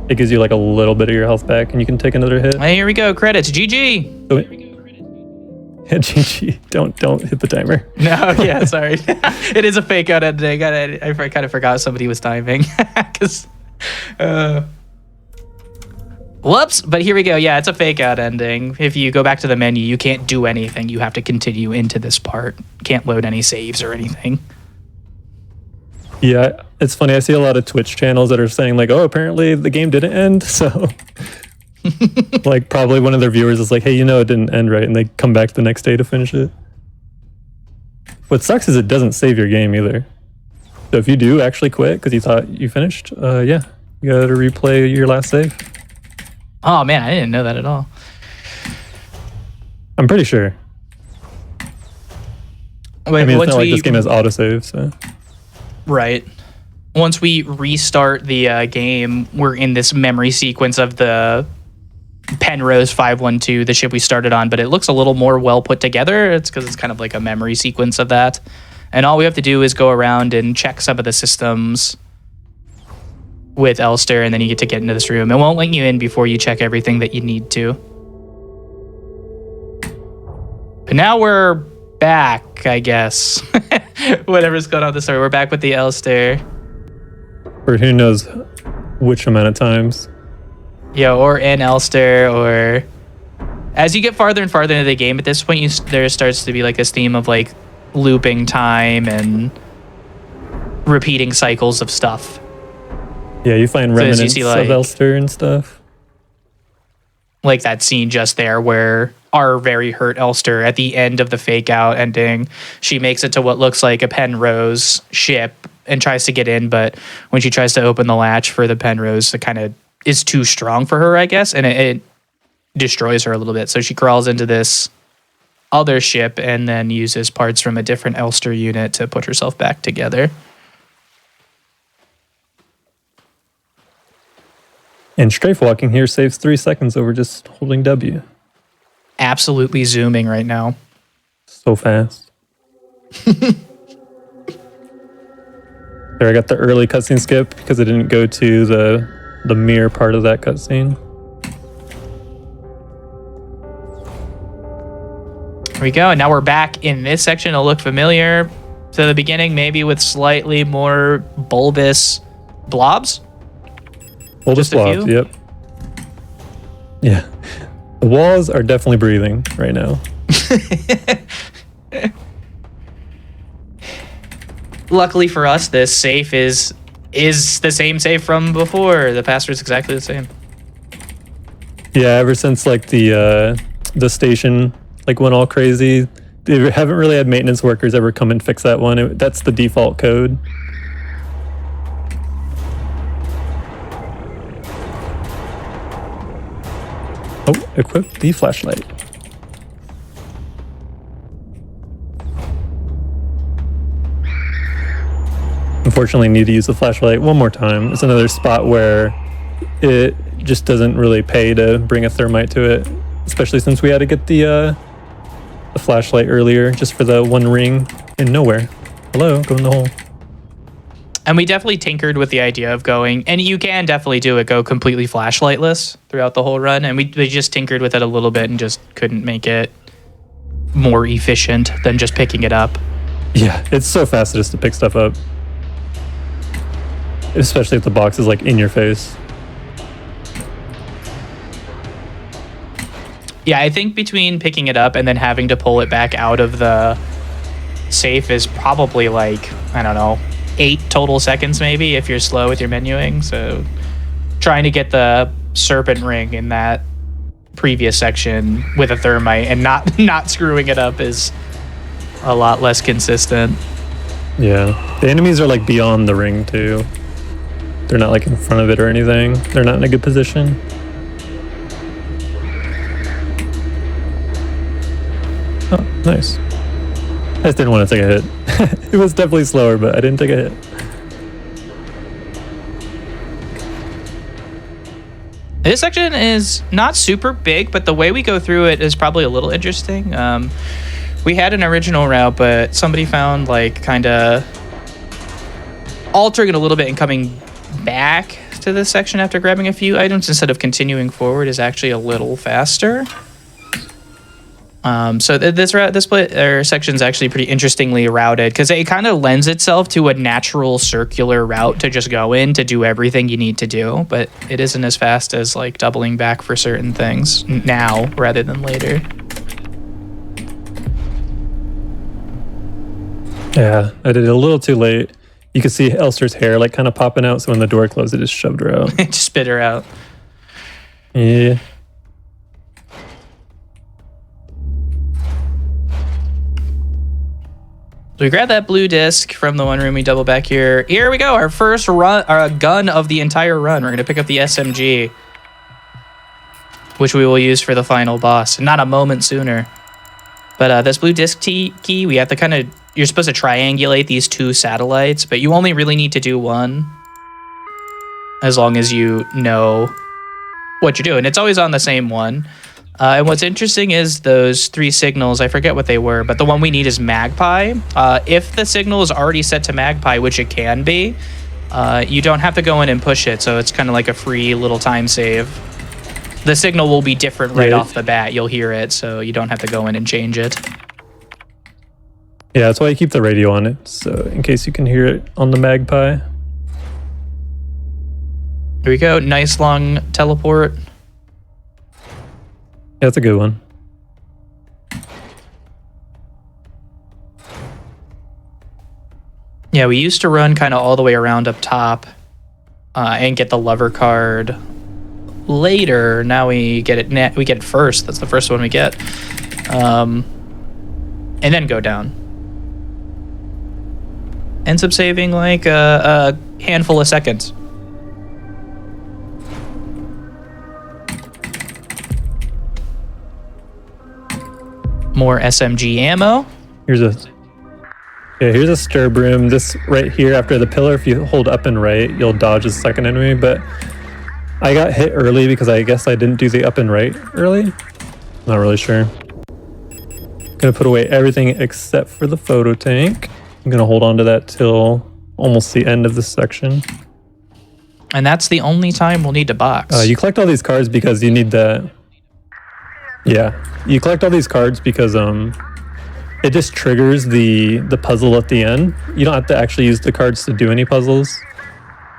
It gives you like a little bit of your health back, and you can take another hit. Hey, here we go. Credits. GG. Oh, yeah, GG. Don't hit the timer. No, yeah, sorry. It is a fake out ending. I kind of forgot somebody was timing. Whoops. But here we go. Yeah, it's a fake out ending. If you go back to the menu, you can't do anything. You have to continue into this part. Can't load any saves or anything. Yeah, it's funny. I see a lot of Twitch channels that are saying like, oh, apparently the game didn't end. So like probably one of their viewers is like, hey, it didn't end right. And they come back the next day to finish it. What sucks is it doesn't save your game either. So if you do actually quit because you thought you finished, yeah, you got to replay your last save. Oh, man, I didn't know that at all. I'm pretty sure. Wait, I mean, it's not like this game has autosave, so... Right. Once we restart the game, we're in this memory sequence of the Penrose 512, the ship we started on, but it looks a little more well put together. It's because it's kind of like a memory sequence of that. And all we have to do is go around and check some of the systems with Elster, and then you get into this room. It won't let you in before you check everything that you need to. But now we're back, I guess. Whatever's going on with the story. We're back with the Elster. For who knows which amount of times. Yeah, or in Elster, or... As you get farther and farther into the game, at this point, there starts to be like this theme of like looping time and repeating cycles of stuff. Yeah, you find remnants of Elster and stuff. Like that scene just there where our very hurt Elster at the end of the fake out ending, she makes it to what looks like a Penrose ship and tries to get in, but when she tries to open the latch for the Penrose, it kind of is too strong for her, I guess, and it destroys her a little bit. So she crawls into this other ship and then uses parts from a different Elster unit to put herself back together. And strafe walking here saves 3 seconds over just holding W. Absolutely zooming right now. So fast. There, I got the early cutscene skip because I didn't go to the mirror part of that cutscene. Here we go, and now we're back in this section. It'll look familiar to the beginning, maybe with slightly more bulbous blobs. Bulbous blobs, yep. Yeah. The walls are definitely breathing right now. Luckily for us, this safe is the same safe from before. The password's exactly the same. Yeah, ever since like the station like went all crazy, they haven't really had maintenance workers ever come and fix that one. That's the default code. Oh, equip the flashlight. Unfortunately, need to use the flashlight one more time. It's another spot where it just doesn't really pay to bring a thermite to it, especially since we had to get the flashlight earlier just for the one ring in nowhere. Hello, go in the hole. And we definitely tinkered with the idea of going, and you can definitely do it, go completely flashlightless throughout the whole run. And we just tinkered with it a little bit and just couldn't make it more efficient than just picking it up. Yeah, it's so fast just to pick stuff up. Especially if the box is like in your face. Yeah, I think between picking it up and then having to pull it back out of the safe is probably like, I don't know, 8 total seconds maybe if you're slow with your menuing. So trying to get the serpent ring in that previous section with a thermite and not screwing it up is a lot less consistent. Yeah, the enemies are like beyond the ring too. They're not like in front of it or anything. They're not in a good position. Oh, nice. I just didn't want to take a hit. It was definitely slower, but I didn't take a hit. This section is not super big, but the way we go through it is probably a little interesting. We had an original route, but somebody found like kind of altering it a little bit and coming back to this section after grabbing a few items instead of continuing forward is actually a little faster. So this section is actually pretty interestingly routed because it kind of lends itself to a natural circular route to just go in to do everything you need to do, but it isn't as fast as like doubling back for certain things now rather than later. Yeah, I did it a little too late. You could see Elster's hair like kind of popping out, so when the door closed, it just shoved her out. Just spit her out. Yeah. So we grab that blue disc from the one room, we double back here. Here we go, our first gun of the entire run. We're gonna pick up the SMG, which we will use for the final boss, not a moment sooner. But this blue disc key, we have to kind of, you're supposed to triangulate these 2 satellites, but you only really need to do one as long as you know what you're doing. It's always on the same one. And what's interesting is those 3 signals, I forget what they were, but the one we need is Magpie. If the signal is already set to Magpie, which it can be, you don't have to go in and push it, so it's kind of like a free little time save. The signal will be different right off the bat. You'll hear it, so you don't have to go in and change it. Yeah, that's why you keep the radio on it, so in case you can hear it on the Magpie. Here we go. Nice long teleport. Yeah, that's a good one. Yeah, we used to run kind of all the way around up top and get the lover card later. Now we get it. We get it first. That's the first one we get, and then go down. Ends up saving like a handful of seconds. More SMG ammo. Here's a stir broom. This right here after the pillar, if you hold up and right, you'll dodge the second enemy, but I got hit early because I guess I didn't do the up and right early. Not really sure. Gonna put away everything except for the photo tank. I'm gonna hold on to that till almost the end of this section. And that's the only time we'll need to box. You collect all these cards because you need that. Yeah, you collect all these cards because it just triggers the puzzle at the end. You don't have to actually use the cards to do any puzzles,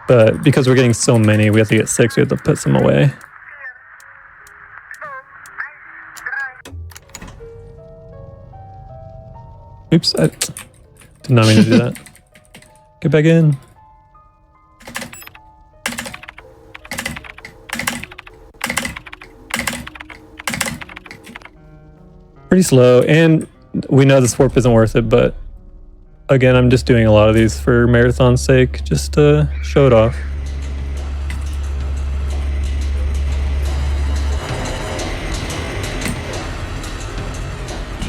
but because we're getting so many, we have to get 6. We have to put some away. Oops, I did not mean to do that. Get back in. Pretty slow, and we know this warp isn't worth it, but again, I'm just doing a lot of these for marathon's sake, just to show it off.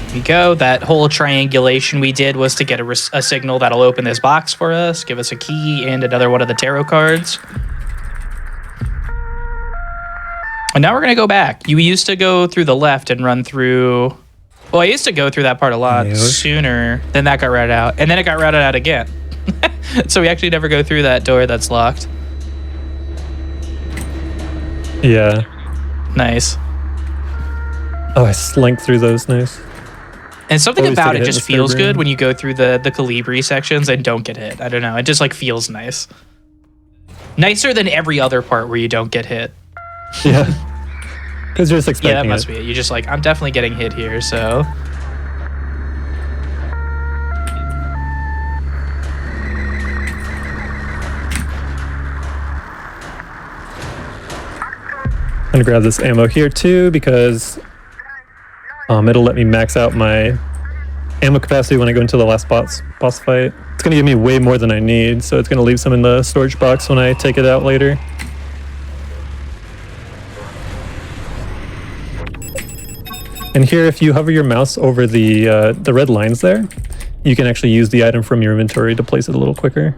Here we go. That whole triangulation we did was to get a signal that'll open this box for us, give us a key and another one of the tarot cards. And now we're going to go back. You used to go through the left and run through... Well, I used to go through that part a lot sooner. Then that got routed out. And then it got routed out again. So we actually never go through that door that's locked. Yeah. Nice. Oh, I slink through those. Nice. And something Always about take a it hit just in the feels third good room. when you go through the Calibri sections and don't get hit. I don't know. It just like feels nice. Nicer than every other part where you don't get hit. Yeah. Because you're just expecting Yeah, that must it. be it. You're just like, I'm definitely getting hit here, so... I'm gonna grab this ammo here too because it'll let me max out my ammo capacity when I go into the last boss fight. It's gonna give me way more than I need, so it's gonna leave some in the storage box when I take it out later. And here, if you hover your mouse over the red lines there, you can actually use the item from your inventory to place it a little quicker.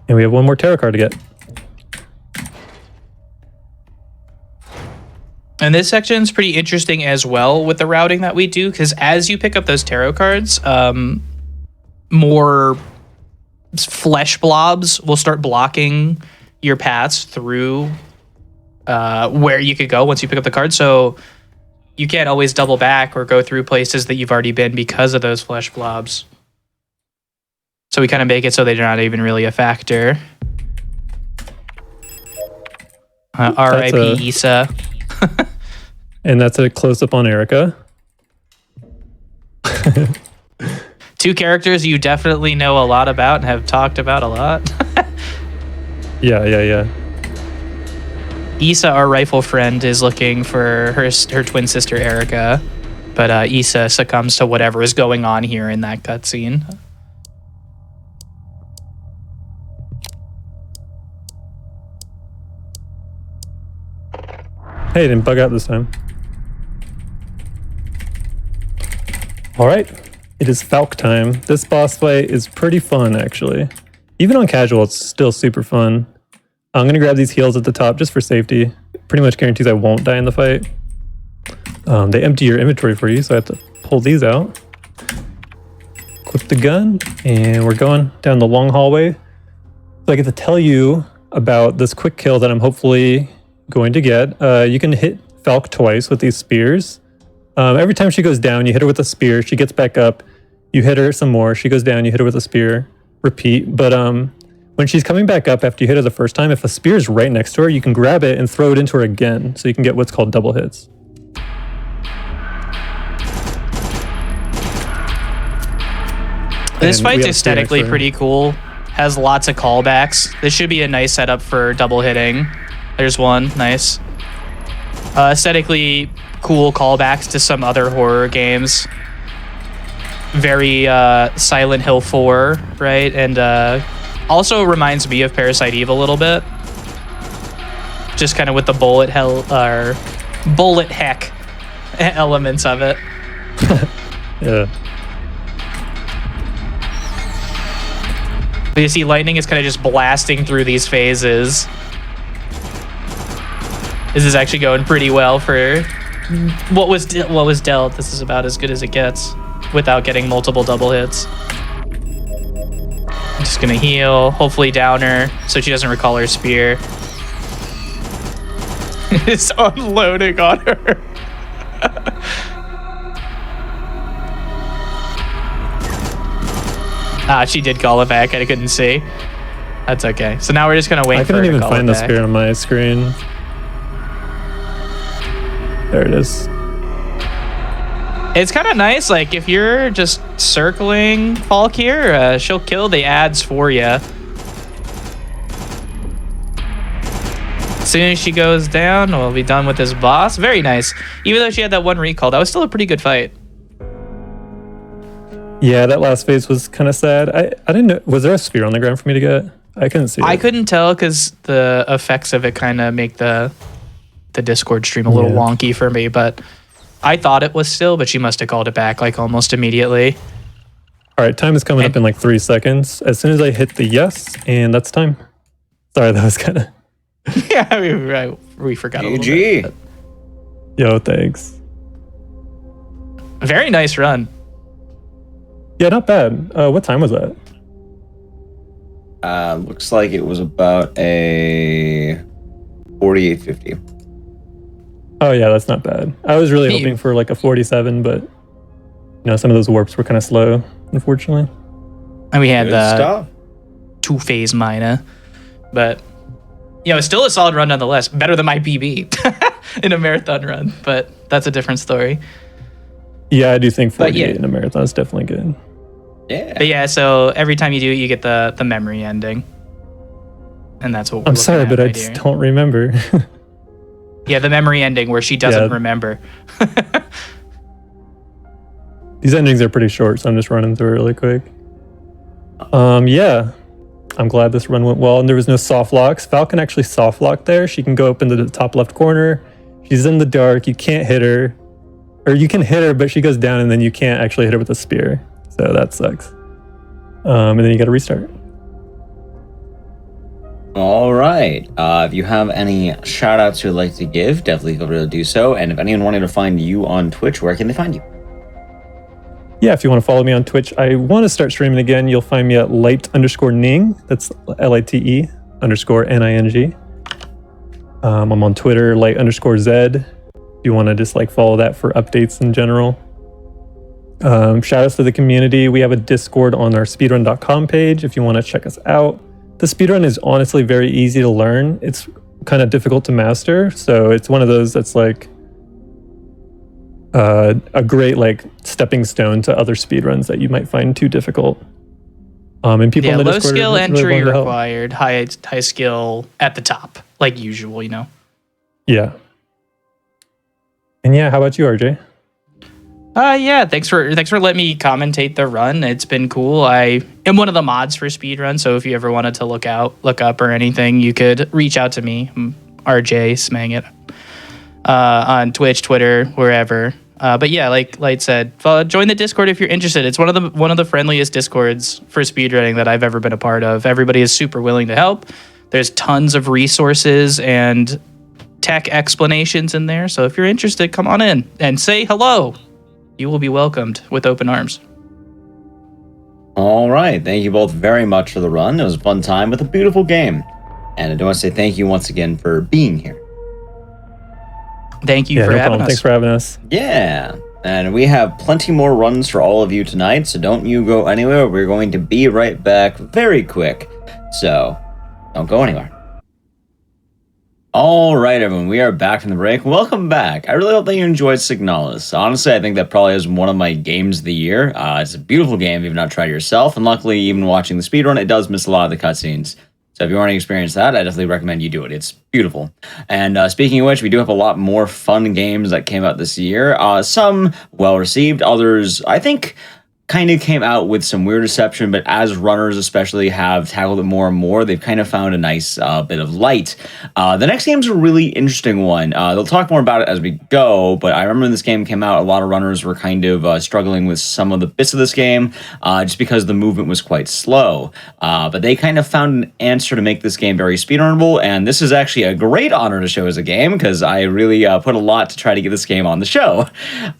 And we have one more tarot card to get. And this section's pretty interesting as well with the routing that we do, because as you pick up those tarot cards, more flesh blobs will start blocking your paths through where you could go once you pick up the card. So you can't always double back or go through places that you've already been because of those flesh blobs. So we kind of make it so they're not even really a factor. R.I.P. Issa. And that's a close-up on Erica. Two characters you definitely know a lot about and have talked about a lot. Yeah. Issa, our rifle friend, is looking for her twin sister Erica, but Issa succumbs to whatever is going on here in that cutscene. Hey, it didn't bug out this time. All right, it is Falk time. This boss fight is pretty fun, actually. Even on casual, it's still super fun. I'm gonna grab these heals at the top just for safety. Pretty much guarantees I won't die in the fight. They empty your inventory for you, so I have to pull these out. Equip the gun, and we're going down the long hallway. So I get to tell you about this quick kill that I'm hopefully going to get. You can hit Falk twice with these spears. Every time she goes down, you hit her with a spear. She gets back up. You hit her some more. She goes down. You hit her with a spear. Repeat. But when she's coming back up after you hit her the first time, if a spear is right next to her, you can grab it and throw it into her again. So you can get what's called double hits. This And we fight's have aesthetically spear. pretty cool. Has lots of callbacks. This should be a nice setup for double hitting. There's one. Nice. Aesthetically cool callbacks to some other horror games. Very Silent Hill 4, right? And also reminds me of Parasite Eve a little bit. Just kind of with the bullet heck elements of it. Yeah. But you see lightning is kind of just blasting through these phases. This is actually going pretty well for what was dealt. This is about as good as it gets without getting multiple double hits. I'm just gonna heal, hopefully down her so she doesn't recall her spear. It's unloading on her. She did call it back. I couldn't see. That's okay. So now we're just gonna wait I for her couldn't to even call find it the back. spear on my screen. There it is. It's kind of nice, like, if you're just circling Falk here, she'll kill the ads for you. As soon as she goes down, we'll be done with this boss. Very nice. Even though she had that one recall, that was still a pretty good fight. Yeah, that last phase was kind of sad. I didn't know. Was there a sphere on the ground for me to get? I couldn't see it. I couldn't tell because the effects of it kind of make the Discord stream a little wonky for me, but I thought it was still, but she must have called it back like almost immediately. All right, time is coming up in like 3 seconds. As soon as I hit the yes, and that's time. Sorry, that was kind of... Yeah, we forgot a little bit. Yo, thanks. Very nice run. Yeah, not bad. What time was that? Looks like it was about a 48:50. Oh yeah, that's not bad. I was really hoping for like a 47, but some of those warps were kind of slow, unfortunately. And we had 2-phase mina, but it's still a solid run nonetheless. Better than my PB in a marathon run, but that's a different story. Yeah, I do think 48 in a marathon is definitely good. Yeah. But yeah, so every time you do it, you get the memory ending. And that's what we're I'm sorry, but I just don't remember. Yeah, the memory ending where she doesn't remember. These endings are pretty short, so I'm just running through it really quick. Yeah. I'm glad this run went well, and there was no soft locks. Falcon actually soft locked there. She can go up into the top left corner. She's in the dark. You can't hit her. Or you can hit her, but she goes down, and then you can't actually hit her with a spear. So that sucks. And then you got to restart. All right. If you have any shout outs you'd like to give, definitely feel free to do so. And if anyone wanted to find you on Twitch, where can they find you? Yeah, if you want to follow me on Twitch, I want to start streaming again. You'll find me at light_ning. That's LITE_NING. I'm on Twitter, light_Z. If you want to just follow that for updates in general. Shout outs to the community. We have a Discord on our speedrun.com page if you want to check us out. The speedrun is honestly very easy to learn. It's kind of difficult to master, so it's one of those that's a great stepping stone to other speedruns that you might find too difficult. And people in the low Discord skill really entry willing to help. required, high skill at the top, like usual, Yeah. And yeah, how about you, RJ? Yeah, thanks for letting me commentate the run. It's been cool. I am one of the mods for Speedrun, so if you ever wanted to look up or anything, you could reach out to me, RJ Smang it, on Twitch, Twitter, wherever. But yeah, like Light said, join the Discord if you're interested. It's one of the friendliest Discords for speedrunning that I've ever been a part of. Everybody is super willing to help. There's tons of resources and tech explanations in there. So if you're interested, come on in and say hello. You will be welcomed with open arms. All right. Thank you both very much for the run. It was a fun time with a beautiful game. And I do want to say thank you once again for being here. Thank you for having us. Thanks for having us. Yeah. And we have plenty more runs for all of you tonight, so don't you go anywhere. We're going to be right back very quick. So don't go anywhere. All right, everyone, we are back from the break. Welcome back. I really hope that you enjoyed Signalis. Honestly, I think that probably is one of my games of the year. It's a beautiful game if you've not tried it yourself, and luckily, even watching the speedrun, it does miss a lot of the cutscenes. So if you want to experience that, I definitely recommend you do it. It's beautiful. And speaking of which, we do have a lot more fun games that came out this year. Some well-received, others, I think, kind of came out with some weird reception, but as runners especially have tackled it more and more, they've kind of found a nice bit of light. The next game's a really interesting one. They'll talk more about it as we go, but I remember when this game came out, a lot of runners were kind of struggling with some of the bits of this game just because the movement was quite slow. But they kind of found an answer to make this game very speedrunnable, and this is actually a great honor to show as a game because I really put a lot to try to get this game on the show.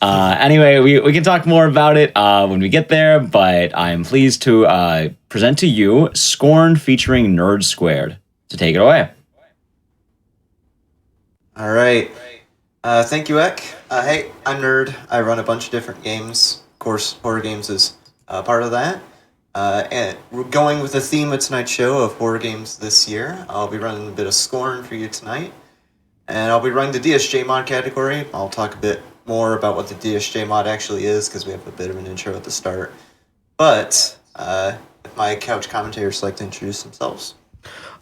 Anyway, we can talk more about it when we get there, but I'm pleased to present to you Scorn featuring Nerd Squared. So take it away. All right. Thank you, Ek. Hey, I'm Nerd. I run a bunch of different games. Of course, horror games is part of that. And we're going with the theme of tonight's show of horror games this year. I'll be running a bit of Scorn for you tonight. And I'll be running the DSJ mod category. I'll talk a bit more about what the DSJ mod actually is because we have a bit of an intro at the start. But if my couch commentators like to introduce themselves.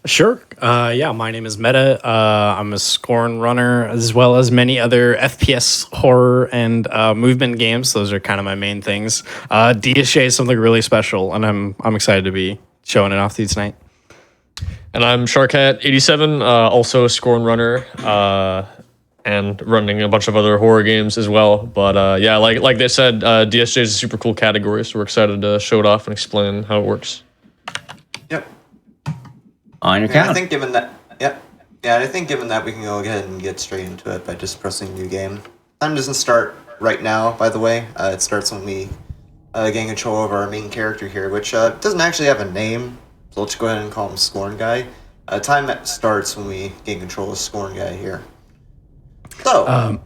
Sure. Yeah, my name is Meta. I'm a Scorn runner, as well as many other FPS horror and movement games. Those are kind of my main things. DSJ is something really special, and I'm excited to be showing it off to you tonight. And I'm Sharkat87, also a Scorn runner, and running a bunch of other horror games as well. But yeah, like they said, DSJ is a super cool category, so we're excited to show it off and explain how it works. Yep. On your Yeah, count. I think given that, yep. Yeah, I think given that we can go ahead and get straight into it by just pressing new game. Time doesn't start right now, by the way. It starts when we gain control of our main character here, which doesn't actually have a name. So let's go ahead and call him Scorn Guy. Time starts when we gain control of Scorn Guy here. So,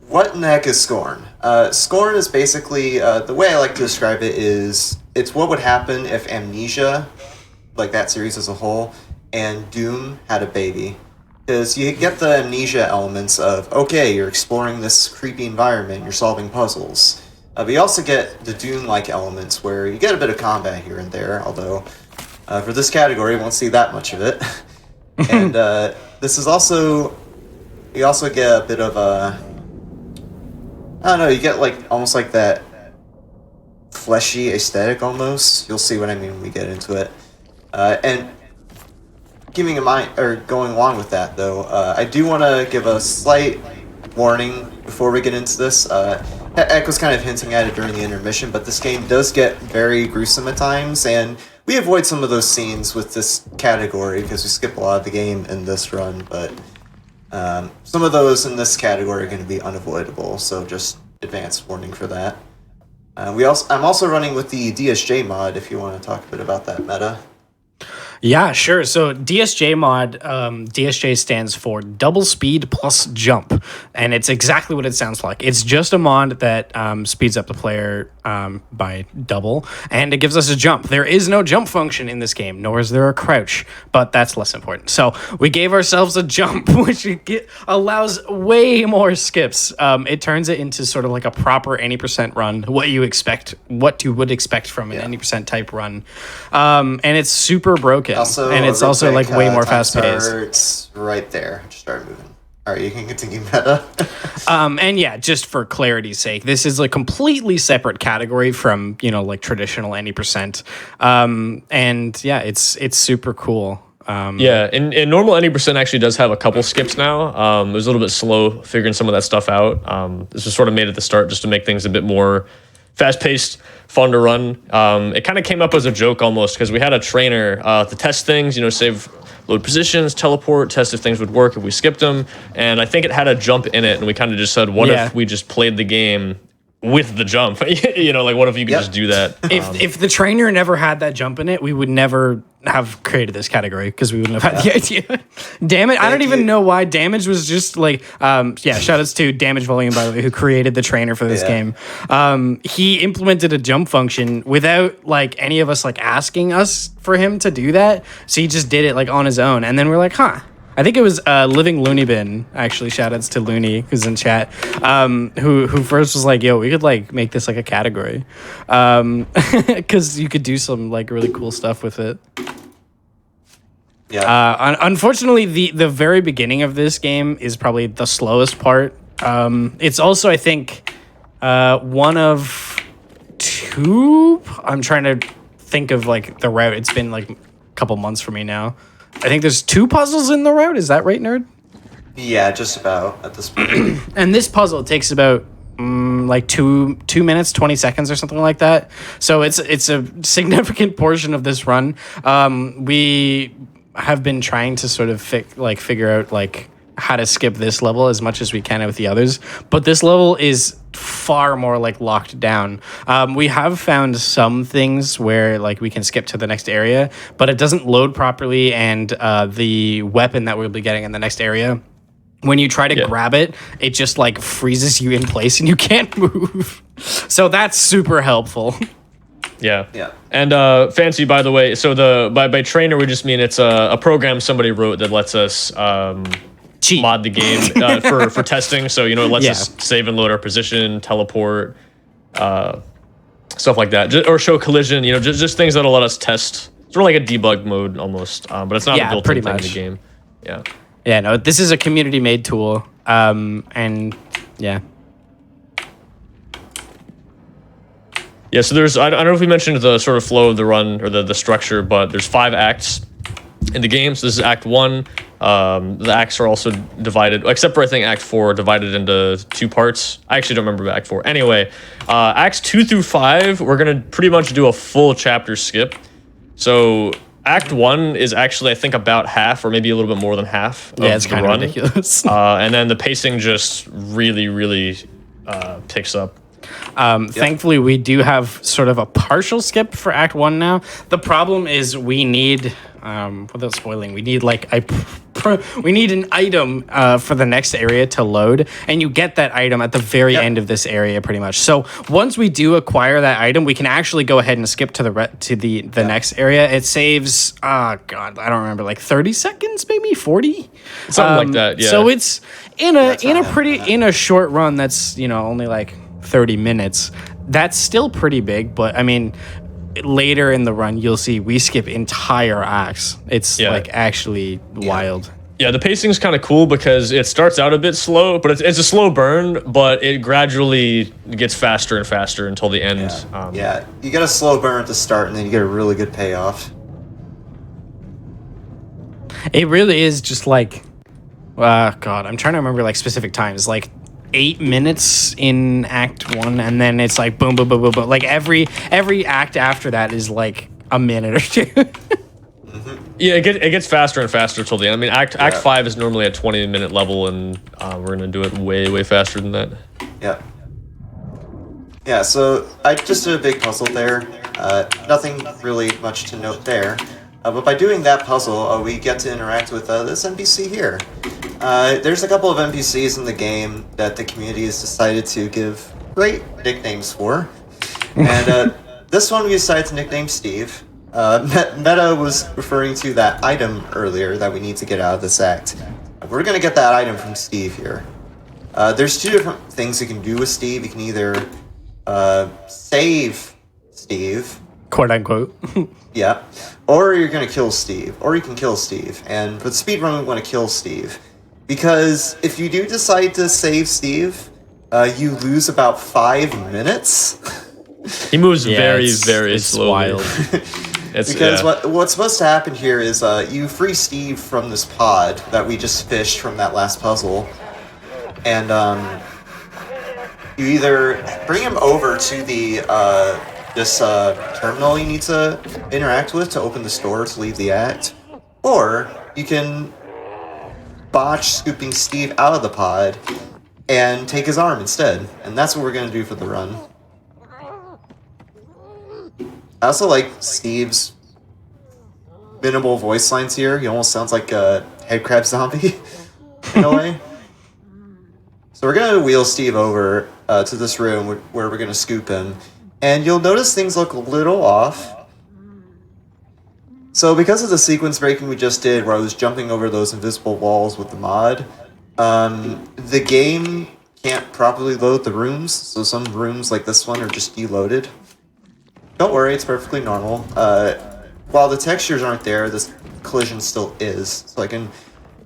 what in the heck is Scorn? Scorn is basically, the way I like to describe it is, it's what would happen if Amnesia, like that series as a whole, and Doom had a baby. Because you get the Amnesia elements of, okay, you're exploring this creepy environment, you're solving puzzles. But you also get the Doom-like elements where you get a bit of combat here and there, although for this category, you won't see that much of it. And this is also... You also get a bit of a... I don't know, you get like almost like that fleshy aesthetic almost. You'll see what I mean when we get into it. And keeping in mind, or going along with that though, I do want to give a slight warning before we get into this. Eck was kind of hinting at it during the intermission, but this game does get very gruesome at times, and we avoid some of those scenes with this category because we skip a lot of the game in this run, but some of those in this category are going to be unavoidable, so just advance warning for that. I'm also running with the DSJ mod if you want to talk a bit about that meta. Yeah, sure. So DSJ mod, DSJ stands for double speed plus jump, and it's exactly what it sounds like. It's just a mod that speeds up the player by double, and it gives us a jump. There is no jump function in this game, nor is there a crouch, but that's less important. So we gave ourselves a jump, which allows way more skips. It turns it into sort of like a proper any percent run, what you would expect from an any percent type run, and it's super broken. Also, and it's also like way more fast paced. It's right there. Just start moving. All right, you can continue meta. And yeah, just for clarity's sake, this is a completely separate category from like traditional any percent. And yeah, it's super cool. Yeah, and normal any percent actually does have a couple skips now. It was a little bit slow figuring some of that stuff out. This was sort of made at the start just to make things a bit more fast-paced, fun to run. It kind of came up as a joke almost because we had a trainer to test things, save load positions, teleport, test if things would work if we skipped them. And I think it had a jump in it, and we kind of just said, what if we just played the game with the jump? Like, what if you could just do that? If the trainer never had that jump in it, we would never have created this category because we wouldn't have had the idea. Damn it. I don't even know why. Damage was just like, shout outs to Damage Volume, by the way, who created the trainer for this game. He implemented a jump function without like any of us like asking us for him to do that. So he just did it like on his own. And then we're like, I think it was Living Looney Bin, actually. Shoutouts to Looney, who's in chat, who first was like, yo, we could like make this like a category. Because you could do some like really cool stuff with it. Yeah. Unfortunately, the very beginning of this game is probably the slowest part. It's also, I think, one of two. I'm trying to think of like the route. It's been like a couple months for me now. I think there's 2 puzzles in the route. Is that right, nerd? Yeah, just about at this point. And this puzzle takes about like 2 minutes, 20 seconds or something like that. So it's a significant portion of this run. We have been trying to sort of figure out like how to skip this level as much as we can with the others, but this level is far more like locked down. We have found some things where like we can skip to the next area, but it doesn't load properly, and the weapon that we'll be getting in the next area, when you try to grab it, it just like freezes you in place and you can't move. So that's super helpful. Yeah. Yeah. And fancy, by the way, so by trainer we just mean it's a program somebody wrote that lets us Cheat. mod the game for testing. So it lets us save and load our position, teleport, stuff like that, or show collision. Just things that'll let us test sort of like a debug mode almost, but it's not a built-in pretty thing in much. the game. Yeah. Yeah, no, this is a community-made tool, and yeah. Yeah, so I don't know if we mentioned the sort of flow of the run or the structure, but there's 5 acts in the game. So this is Act 1. The acts are also divided, except for I think Act 4, divided into 2 parts. I actually don't remember Act 4. Anyway, Acts 2 through 5, we're going to pretty much do a full chapter skip. So Act 1 is actually, I think, about half or maybe a little bit more than half of It's the kind run. of ridiculous. And then the pacing just really, really picks up. Thankfully, we do have sort of a partial skip for Act 1 now. The problem is we need, without spoiling, we need like we need an item for the next area to load, and you get that item at the very end of this area, pretty much. So once we do acquire that item, we can actually go ahead and skip to the next area. It saves, God, I don't remember, like 30 seconds, maybe 40, Something like that. Yeah. So it's in a short run that's only like 30 minutes. That's still pretty big, but I mean, later in the run you'll see we skip entire acts. It's like actually wild. Yeah, the pacing's kind of cool because it starts out a bit slow, but it's a slow burn, but it gradually gets faster and faster until the end. You get a slow burn at the start, and then you get a really good payoff. It really is just like, God, I'm trying to remember like specific times, like 8 minutes in Act 1, and then it's like boom, boom, boom, boom, boom. Like every act after that is like a minute or 2. Yeah, it gets faster and faster till the end. I mean, Act 5 is normally a 20-minute level, and we're gonna do it way faster than that. Yeah, so I just did a big puzzle there. Nothing really much to note there. But by doing that puzzle, we get to interact with this NPC here. There's a couple of NPCs in the game that the community has decided to give great nicknames for. And this one we decided to nickname Steve. Meta was referring to that item earlier that we need to get out of this act. We're going to get that item from Steve here. There's 2 different things you can do with Steve. You can either save Steve, Quote unquote. yeah, or you're going to kill Steve, or you can kill Steve. And for the speedrun, we want to kill Steve. Because if you do decide to save Steve, you lose about 5 minutes. He moves very slowly. It's wild. Because what's supposed to happen here is you free Steve from this pod that we just fished from that last puzzle. And you either bring him over to the this terminal you need to interact with to open the store to leave the act, or you can botch scooping Steve out of the pod and take his arm instead. And that's what we're going to do for the run. I also like Steve's minimal voice lines here. He almost sounds like a headcrab zombie in a way. So we're going to wheel Steve over to this room where we're going to scoop him. And you'll notice things look a little off. So because of the sequence breaking we just did, where I was jumping over those invisible walls with the mod, the game can't properly load the rooms. So some rooms like this one are just deloaded. Don't worry, it's perfectly normal. While the textures aren't there, this collision still is. So I can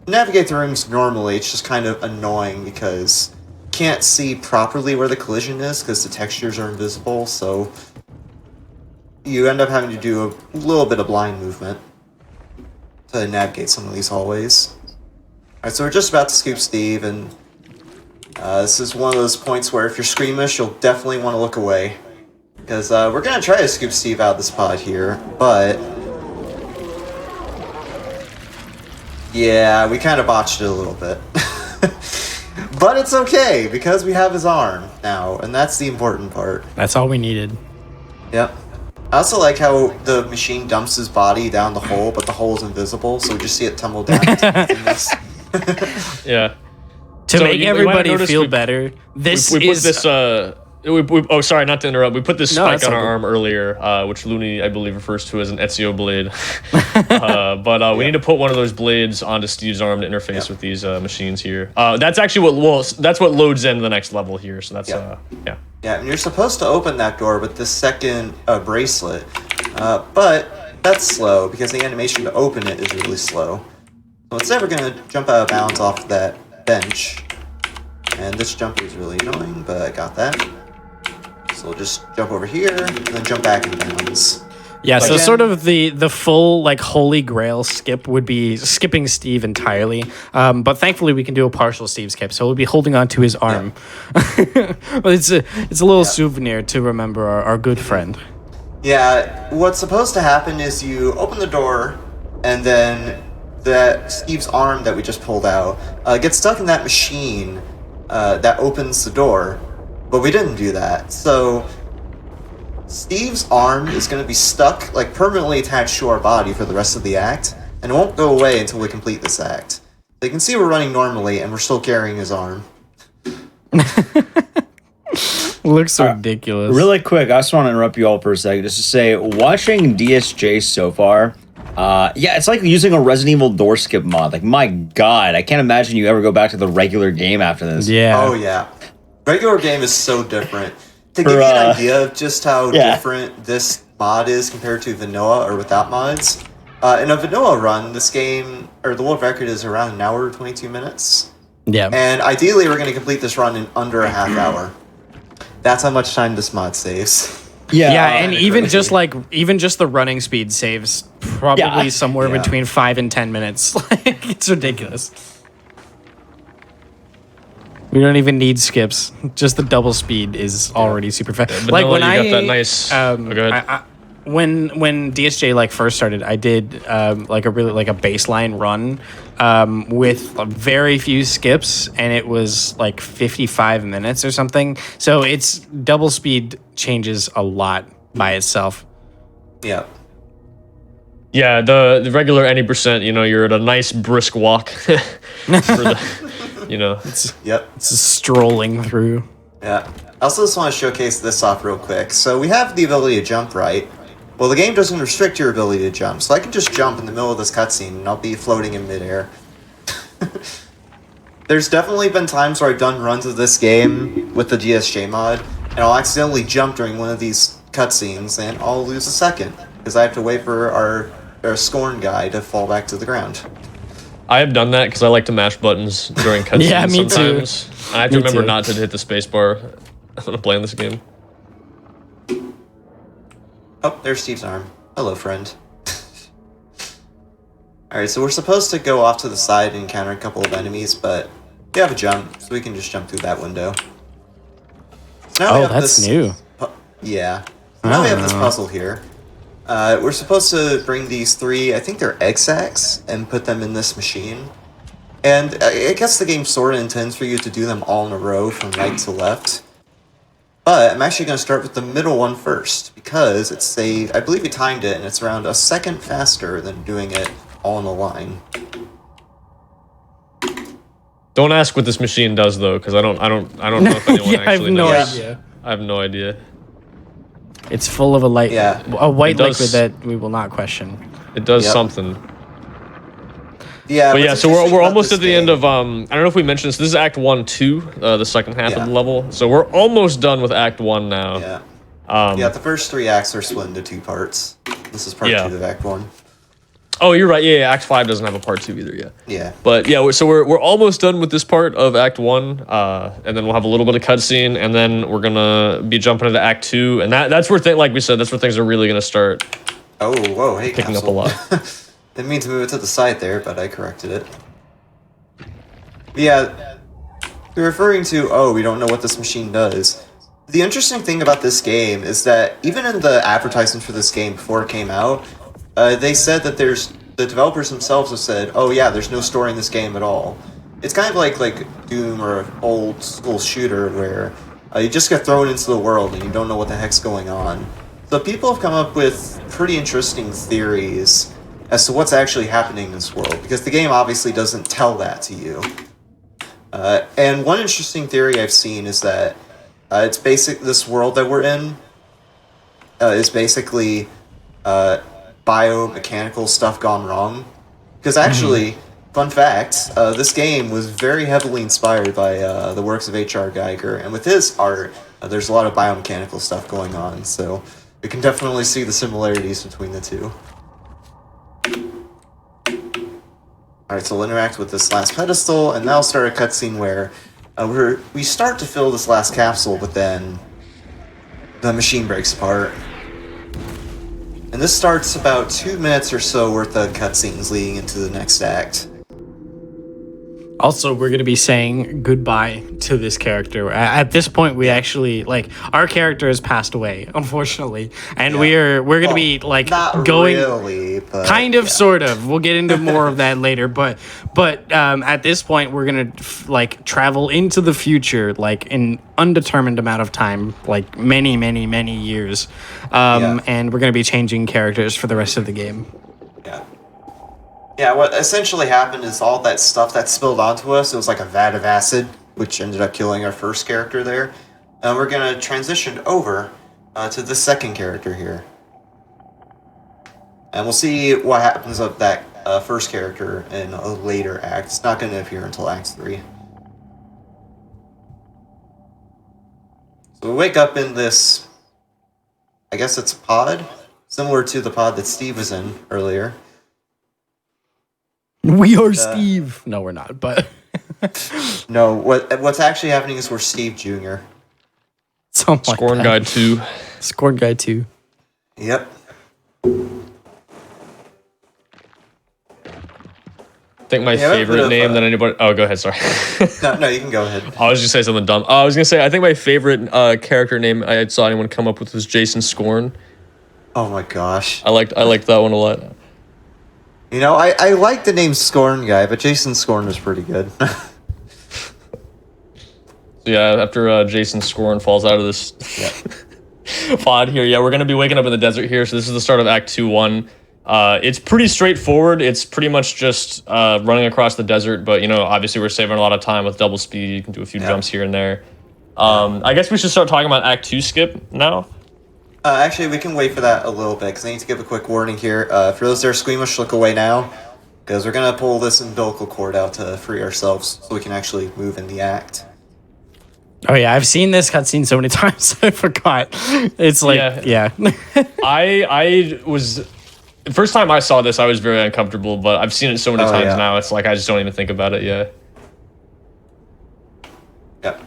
navigate the rooms normally. It's just kind of annoying because you can't see properly where the collision is because the textures are invisible. So you end up having to do a little bit of blind movement to navigate some of these hallways. Alright, so we're just about to scoop Steve, and this is one of those points where if you're squeamish, you'll definitely want to look away. Because we're going to try to scoop Steve out of this pod here, but yeah, we kind of botched it a little bit. But it's okay, because we have his arm now, and that's the important part. That's all we needed. Yep. I also like how the machine dumps his body down the hole, but the hole is invisible, so we just see it tumble down into nothingness. Yeah. To So make you might everybody have noticed feel we- better, this We put is this. Oh, sorry, not to interrupt. We put this No, spike that's on our okay. arm earlier, which Looney, I believe, refers to as an Ezio blade. But we need to put one of those blades onto Steve's arm to interface with these machines here. That's actually that's what loads into the next level here. So that's yeah. Yeah, and you're supposed to open that door with the second bracelet, but that's slow because the animation to open it is really slow. So instead we're going to jump out of bounds off that bench. And this jump is really annoying, but I got that. So we'll just jump over here, and then jump back in bounds. Yeah, so Again- sort of the full like holy grail skip would be skipping Steve entirely. But thankfully we can do a partial Steve skip, so we'll be holding on to his arm. But it's a little souvenir to remember our good friend. Yeah, what's supposed to happen is you open the door, and then that Steve's arm that we just pulled out gets stuck in that machine that opens the door, but we didn't do that. So Steve's arm is going to be stuck, like permanently attached to our body for the rest of the act, and it won't go away until we complete this act. So you can see we're running normally, and we're still carrying his arm. Looks ridiculous. Really quick, I just want to interrupt you all for a second just to say, watching DSJ so far, yeah, it's like using a Resident Evil door skip mod. Like, my God, I can't imagine you ever go back to the regular game after this. Yeah. Oh, yeah. Regular game is so different. To give you an idea of just how different this mod is compared to vanilla or without mods, in a vanilla run, this game, or the world record is around an hour, 22 minutes. Yeah. And ideally, we're going to complete this run in under a half hour. That's how much time this mod saves. Yeah, and even just the running speed saves probably somewhere between 5 and 10 minutes. Like, it's ridiculous. We don't even need skips. Just the double speed is already super fast. But Like no, when you I got that nice. Oh, go ahead. when DSJ like first started, I did like a baseline run with very few skips, and it was like 55 minutes or something. So it's double speed changes a lot by itself. Yeah. Yeah, the regular any percent, you're at a nice brisk walk. For the, Yep. It's strolling through. Yeah. I also just want to showcase this off real quick. So we have the ability to jump, right? Well, the game doesn't restrict your ability to jump, so I can just jump in the middle of this cutscene and I'll be floating in midair. There's definitely been times where I've done runs of this game with the DSJ mod, and I'll accidentally jump during one of these cutscenes, and I'll lose a second, because I have to wait for our Scorn guy to fall back to the ground. I have done that because I like to mash buttons during cutscenes Yeah, me too. sometimes. I have to Me remember too. not to hit the space bar when I'm playing this game. Oh, there's Steve's arm. Hello, friend. Alright, so we're supposed to go off to the side and encounter a couple of enemies, but we have a jump, so we can just jump through that window. So now we have That's this new. Yeah. So now we have this puzzle here. We're supposed to bring these 3, I think they're egg sacs, and put them in this machine. And I guess the game sort of intends for you to do them all in a row from right to left. But I'm actually going to start with the middle one first, because it's I believe we timed it, and it's around a second faster than doing it all in a line. Don't ask what this machine does though, because I don't know if anyone Yeah, I have actually no knows. idea. I have no idea. It's full of a white It does- liquid that we will not question. It does Yep. something. Yeah, But yeah, what's so interesting we're about almost this at the end game- of I don't know if we mentioned this. This is Act 1, 2, the second half Yeah. of the level. So we're almost done with Act 1 now. Yeah. Yeah, the first 3 acts are split into 2 parts. This is part 2 of Act 1. Oh, you're right. Yeah, Act 5 doesn't have a part 2 either. Yeah. Yeah. But yeah, we're almost done with this part of Act 1, and then we'll have a little bit of cutscene, and then we're gonna be jumping into Act 2, and that's where like we said, that's where things are really gonna start Oh, whoa, hey, picking up a Castle. lot. Didn't mean to move it to the side there, but I corrected it. Yeah, you're referring to, we don't know what this machine does. The interesting thing about this game is that even in the advertisement for this game before it came out, they said that the developers themselves have said, oh yeah, there's no story in this game at all. It's kind of like Doom or an old school shooter where you just get thrown into the world and you don't know what the heck's going on. So people have come up with pretty interesting theories as to what's actually happening in this world, because the game obviously doesn't tell that to you. And one interesting theory I've seen is that it's this world that we're in is basically biomechanical stuff gone wrong. Because actually, fun fact, this game was very heavily inspired by the works of H.R. Geiger, and with his art, there's a lot of biomechanical stuff going on, so we can definitely see the similarities between the two. All right, so we'll interact with this last pedestal, and that'll start a cutscene where we start to fill this last capsule, but then the machine breaks apart. And this starts about 2 minutes or so worth of cutscenes leading into the next act. Also, we're going to be saying goodbye to this character. At this point, we actually, like, our character has passed away, unfortunately. And we're going to be, like, not going... really, but... Kind of, sort of. We'll get into more of that later. But at this point, we're going to, like, travel into the future, like, in undetermined amount of time, like, many, many, many years. And we're going to be changing characters for the rest of the game. Yeah. Yeah, what essentially happened is all that stuff that spilled onto us, it was like a vat of acid, which ended up killing our first character there. And we're going to transition over to the second character here. And we'll see what happens of that first character in a later act. It's not going to appear until Act 3. So we wake up in this, I guess it's a pod, similar to the pod that Steve was in earlier. We are Steve. No, we're not, but... No, what's actually happening is we're Steve Jr. Scorn Guide 2. Scorn Guide 2. Yep. I think my favorite name that anybody... Oh, go ahead, sorry. No, you can go ahead. I was just say something dumb. I was going to say, I think my favorite character name I saw anyone come up with was Jason Scorn. Oh my gosh. I liked that one a lot. You know, I like the name Scorn Guy, but Jason Scorn was pretty good. So yeah, after Jason Scorn falls out of this pod here, we're going to be waking up in the desert here. So this is the start of Act 2-1. It's pretty straightforward. It's pretty much just running across the desert, but, you know, obviously we're saving a lot of time with double speed. You can do a few jumps here and there. I guess we should start talking about Act 2 skip now. Actually, we can wait for that a little bit, because I need to give a quick warning here. For those that are squeamish, look away now, because we're going to pull this umbilical cord out to free ourselves, so we can actually move in the act. Oh yeah, I've seen this cutscene so many times, I forgot. It's like, yeah. I was... The first time I saw this, I was very uncomfortable, but I've seen it so many times now, it's like I just don't even think about it, Yep.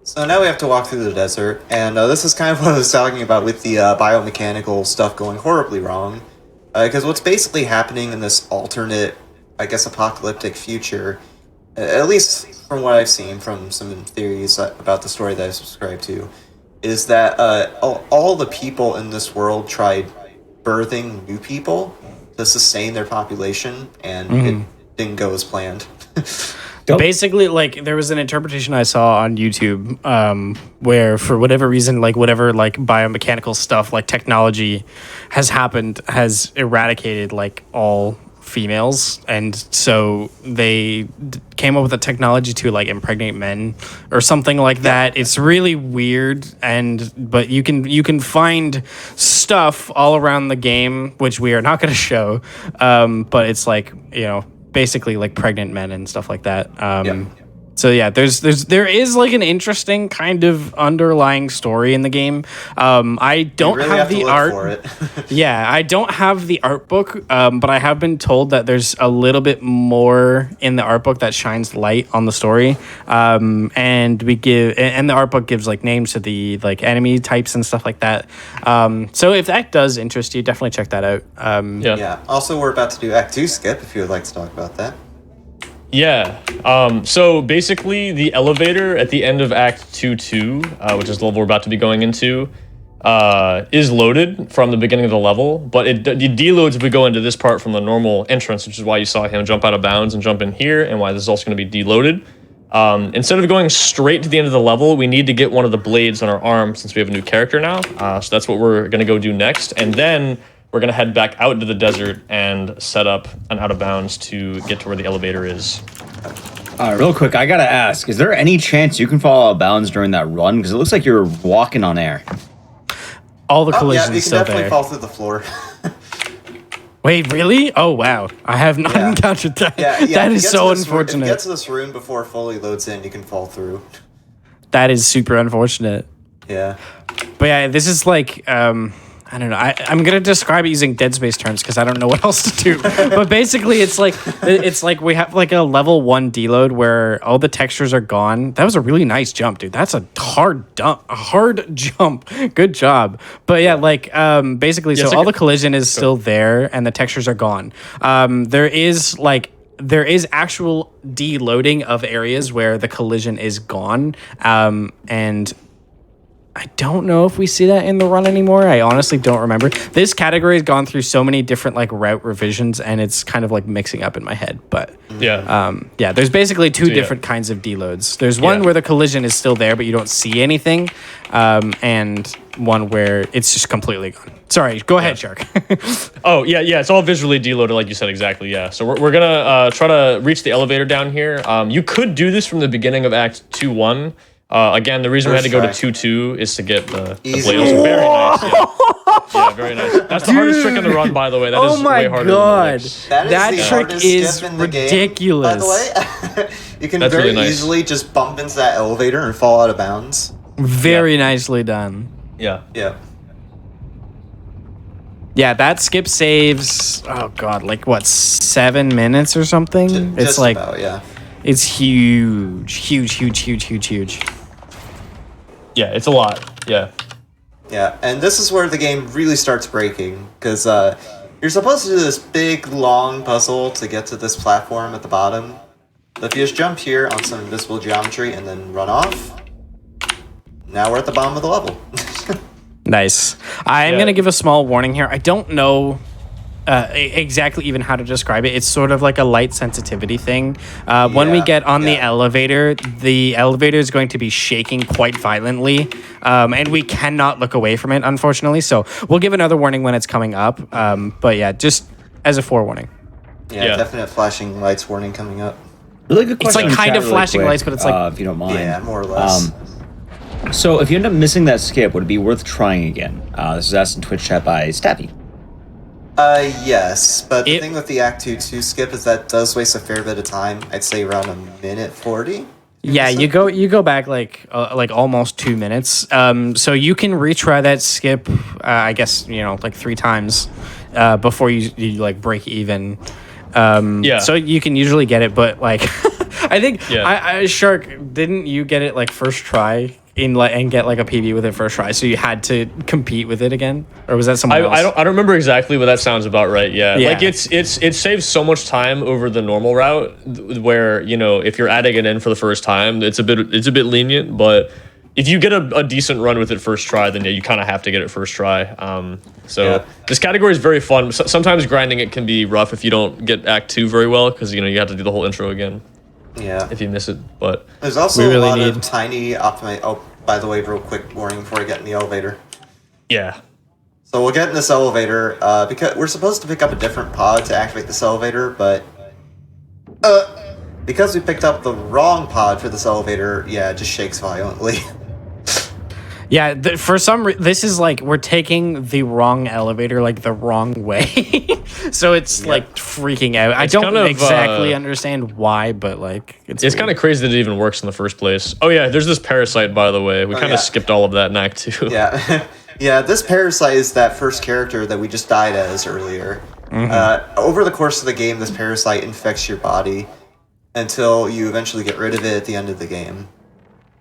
So now we have to walk through the desert, and this is kind of what I was talking about with the biomechanical stuff going horribly wrong. Because what's basically happening in this alternate, I guess, apocalyptic future, at least from what I've seen from some theories about the story that I subscribe to, is that all the people in this world tried birthing new people to sustain their population, and it didn't go as planned. Basically, like, there was an interpretation I saw on YouTube where, for whatever reason, like, whatever, like, biomechanical stuff, like, technology has eradicated, like, all females, and so they came up with a technology to, like, impregnate men or something like that. It's really weird, but you can find stuff all around the game, which we are not going to show, but it's like, you know, basically like pregnant men and stuff like that. So yeah, there is like an interesting kind of underlying story in the game. I don't have the art for it. I don't have the art book, but I have been told that there's a little bit more in the art book that shines light on the story. And the art book gives like names to the like enemy types and stuff like that. So if that does interest you, definitely check that out. Also, we're about to do Act 2 skip if you would like to talk about that. So basically the elevator at the end of Act 2-2, which is the level we're about to be going into, is loaded from the beginning of the level, but it deloads if we go into this part from the normal entrance, which is why you saw him jump out of bounds and jump in here, and why this is also going to be deloaded. Instead of going straight to the end of the level, we need to get one of the blades on our arm since we have a new character now. So that's what we're going to go do next, and then we're going to head back out into the desert and set up an out of bounds to get to where the elevator is. Real quick, I gotta ask, is there any chance you can fall out of bounds during that run? Because it looks like you're walking on air. All the collisions you can still definitely there. fall through the floor. Wait, really? Oh, wow. I have not encountered that. That is so unfortunate. If you get to this room before it fully loads in, you can fall through. That is super unfortunate. Yeah. But yeah, this is like... I don't know. I'm gonna describe it using Dead Space terms because I don't know what else to do. But basically, it's like we have like a level 1 deload where all the textures are gone. That was a really nice jump, dude. That's a hard jump. Good job. But yeah, like basically, so all the collision is still there and the textures are gone. There is actual deloading of areas where the collision is gone, and I don't know if we see that in the run anymore. I honestly don't remember. This category has gone through so many different like route revisions, and it's kind of like mixing up in my head. But there's basically two different kinds of deloads. There's one where the collision is still there, but you don't see anything, and one where it's just completely gone. Sorry, go ahead, Shark. It's all visually deloaded, like you said, exactly. Yeah, so we're gonna try to reach the elevator down here. You could do this from the beginning of Act 2-1. Again, the reason we had to go to 2-2 is to get the blades. Very nice. Yeah, very nice. That's the hardest trick in the run, by the way. That is way harder than the that trick is ridiculous. Game, by the way. You can very easily just bump into that elevator and fall out of bounds. Very nicely done. Yeah. Yeah, that skip saves, oh god, like what, 7 minutes or something? Just like about, yeah. It's huge. Yeah, it's a lot. Yeah. Yeah, and this is where the game really starts breaking, because you're supposed to do this big, long puzzle to get to this platform at the bottom. But if you just jump here on some invisible geometry and then run off, now we're at the bottom of the level. Nice. I'm going to give a small warning here. I don't know exactly even how to describe it. It's sort of like a light sensitivity thing. When we get on the elevator is going to be shaking quite violently, and we cannot look away from it, unfortunately. So we'll give another warning when it's coming up. But yeah, just as a forewarning. Yeah, definite flashing lights warning coming up. Really good question. It's like kind of flashing lights, but it's like if you don't mind. Yeah, more or less. So if you end up missing that skip, would it be worth trying again? This is asked in Twitch chat by Staffy. Yes, but the thing with the Act 2 skip is that does waste a fair bit of time. I'd say around 1:40. Yeah, you go back like almost 2 minutes. So you can retry that skip. I guess like 3 times before you like break even. So you can usually get it, but like I think Shark, didn't you get it like first try and get like a PB with it first try? So you had to compete with it again, or was that someone else? I don't remember exactly, but that sounds about right. Yeah. Like it saves so much time over the normal route where if you're adding it in for the first time, it's a bit lenient, but if you get a decent run with it first try, then you kind of have to get it first try. This category is very fun. Sometimes grinding it can be rough if you don't get Act 2 very well, because you have to do the whole intro again. Yeah. If you miss it, but there's also a lot of tiny optimize. Oh, by the way, real quick warning before I get in the elevator. Yeah. So we'll get in this elevator because we're supposed to pick up a different pod to activate this elevator, but because we picked up the wrong pod for this elevator, it just shakes violently. Yeah, for some reason, this is like we're taking the wrong elevator like the wrong way. So it's like freaking out. I don't exactly understand why, but like it's kind of crazy that it even works in the first place. Oh yeah, there's this parasite, by the way. We kind of skipped all of that in Act 2. Yeah. Yeah, this parasite is that first character that we just died as earlier. Mm-hmm. Over the course of the game, this parasite infects your body until you eventually get rid of it at the end of the game.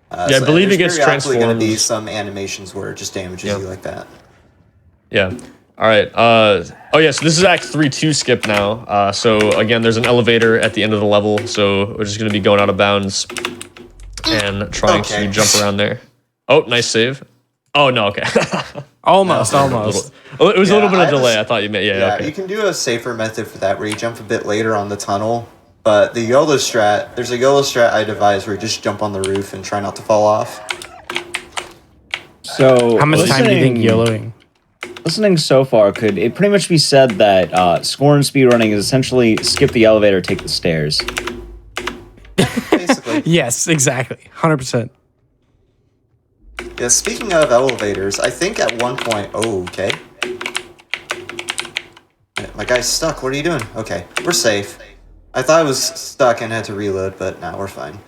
I believe it gets transformed. There's going to be some animations where it just damages you like that. Yeah. All right. So this is Act 3-2 skip now. So again, there's an elevator at the end of the level, so we're just going to be going out of bounds and trying to jump around there. Oh, nice save. Oh no, okay. almost. It was a little bit of delay. I thought you meant okay. You can do a safer method for that where you jump a bit later on the tunnel. But the YOLO strat, there's a YOLO strat I devised where you just jump on the roof and try not to fall off. So how much time do you think YOLOing? Listening so far, could it pretty much be said that Scorn speedrunning is essentially skip the elevator, take the stairs? Basically. Yes, exactly. 100%. Yeah, speaking of elevators, I think at one point... Oh, okay. My guy's stuck. What are you doing? Okay, we're safe. I thought I was stuck and had to reload, but now we're fine.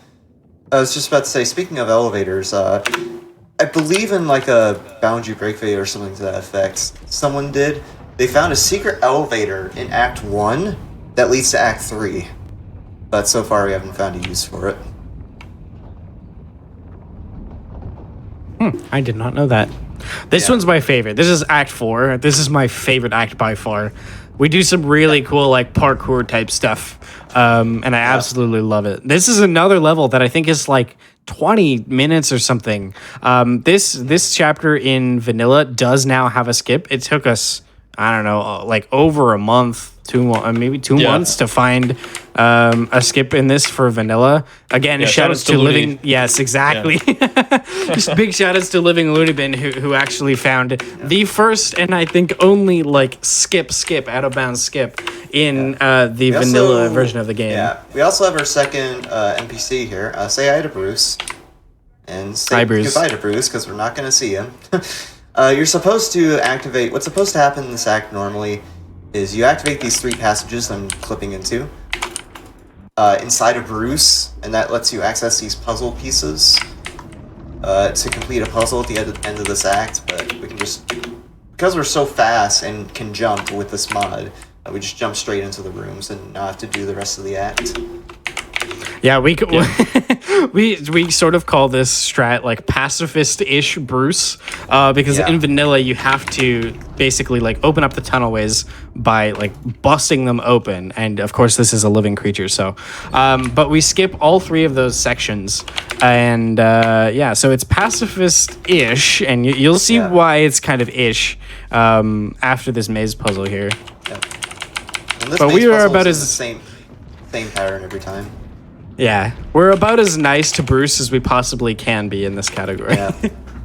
I was just about to say, speaking of elevators, I believe in like a boundary break video or something to that effect. Someone did. They found a secret elevator in Act 1 that leads to Act 3. But so far we haven't found a use for it. I did not know that. This one's my favorite. This is Act 4. This is my favorite act by far. We do some really cool like parkour type stuff. And I absolutely love it. This is another level that I think is like 20 minutes or something. This chapter in vanilla does now have a skip. It took us, I don't know, like over a month, maybe 2 months to find a skip in this for vanilla. Again, shout outs to Living. Yes, exactly. Yeah. Just big shout outs to Living Looney Bin who actually found the first and I think only like skip out of bounds skip in the vanilla version of the game. Yeah, we also have our second NPC here. Say hi to Bruce. And say goodbye to Bruce because we're not going to see him. You're supposed to activate. What's supposed to happen in this act normally is you activate these 3 passages I'm clipping into inside of Bruce, and that lets you access these puzzle pieces to complete a puzzle at the end of this act. But we can just, because we're so fast and can jump with this mod, we just jump straight into the rooms and not have to do the rest of the act. Yeah, we sort of call this strat like pacifist-ish Bruce, because in vanilla you have to basically like open up the tunnelways by like busting them open, and of course this is a living creature. So, but we skip all 3 of those sections, and so it's pacifist-ish, and you'll see why it's kind of ish after this maze puzzle here. Yeah. And this but we are about as the same pattern every time. Yeah, we're about as nice to Bruce as we possibly can be in this category. Yeah.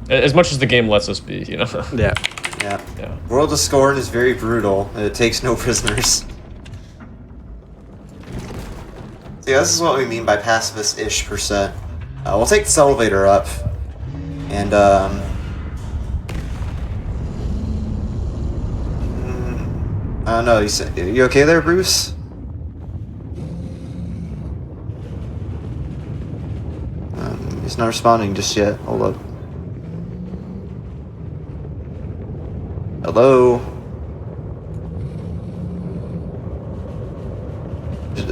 As much as the game lets us be, you know. Yeah. World of Scorn is very brutal, and it takes no prisoners. So yeah, this is what we mean by pacifist-ish %. We'll take this elevator up, and I don't know. You okay there, Bruce? He's not responding just yet. Hold up. Hello?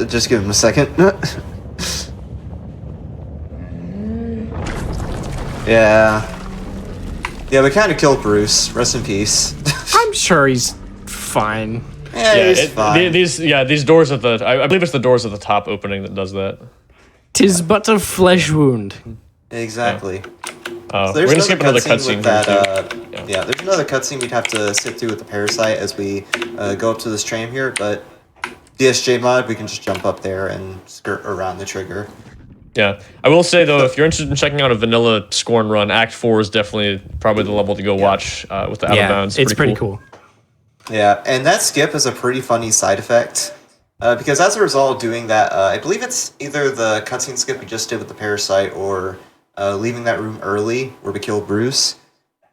Just give him a second. Yeah, we kind of killed Bruce. Rest in peace. I'm sure he's fine. He's fine. These doors at the I believe it's the doors at the top opening that does that. 'Tis but a flesh wound. Exactly. So we're gonna skip another cutscene here. There's another cutscene we'd have to sit through with the parasite as we go up to this tram here, but DSJ mod, we can just jump up there and skirt around the trigger. Yeah, I will say though, if you're interested in checking out a vanilla Scorn run, Act 4 is definitely probably the level to go watch with the out of bounds. It's pretty cool. Yeah, and that skip is a pretty funny side effect. Because as a result of doing that, I believe it's either the cutscene skip we just did with the parasite or leaving that room early where we killed Bruce.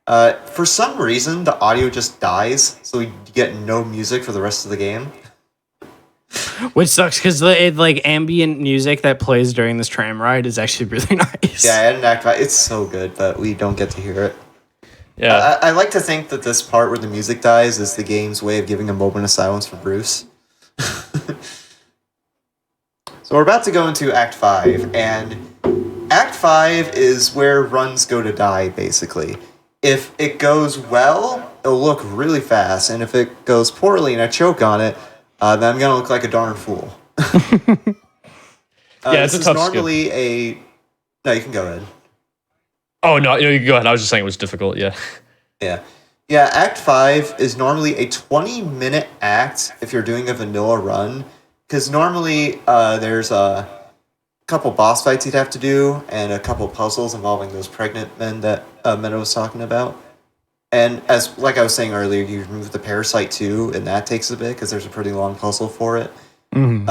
For some reason, the audio just dies, so we get no music for the rest of the game. Which sucks because the like ambient music that plays during this tram ride is actually really nice. Yeah, I didn't act right. It's so good, but we don't get to hear it. Yeah, I like to think that this part where the music dies is the game's way of giving a moment of silence for Bruce. So we're about to go into Act 5, and Act 5 is where runs go to die, basically. If it goes well, it'll look really fast, and if it goes poorly and I choke on it, then I'm gonna look like a darn fool. It's a tough normally skip. No, you can go ahead. Oh no, you can go ahead. I was just saying it was difficult. Yeah. Yeah, Act 5 is normally a 20-minute act if you're doing a vanilla run, because normally there's a couple boss fights you'd have to do and a couple puzzles involving those pregnant men that Meta was talking about. And like I was saying earlier, you remove the parasite too, and that takes a bit because there's a pretty long puzzle for it. Mm-hmm.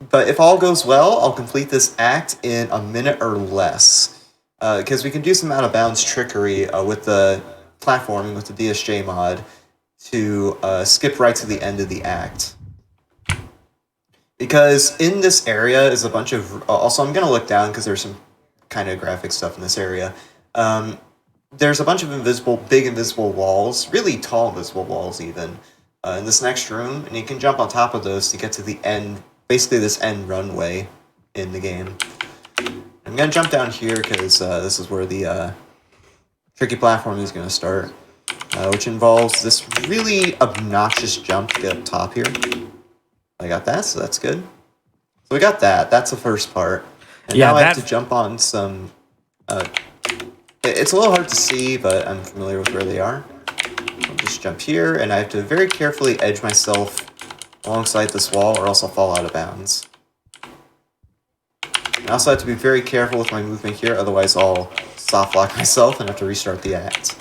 But if all goes well, I'll complete this act in a minute or less, because we can do some out of bounds trickery with the platforming with the DSJ mod to skip right to the end of the act. Because in this area is a bunch of... Also, I'm going to look down because there's some kind of graphic stuff in this area. there's a bunch of big invisible walls, really tall invisible walls even, in this next room, and you can jump on top of those to get to the end, basically this end runway in the game. I'm going to jump down here because this is where the tricky platform is going to start, which involves this really obnoxious jump to get up top here. I got that, so that's good. So we got that. That's the first part. And now I have to jump on some... it's a little hard to see, but I'm familiar with where they are. I'll just jump here, and I have to very carefully edge myself alongside this wall, or else I'll fall out of bounds. I also have to be very careful with my movement here, otherwise I'll soft lock myself and have to restart the act.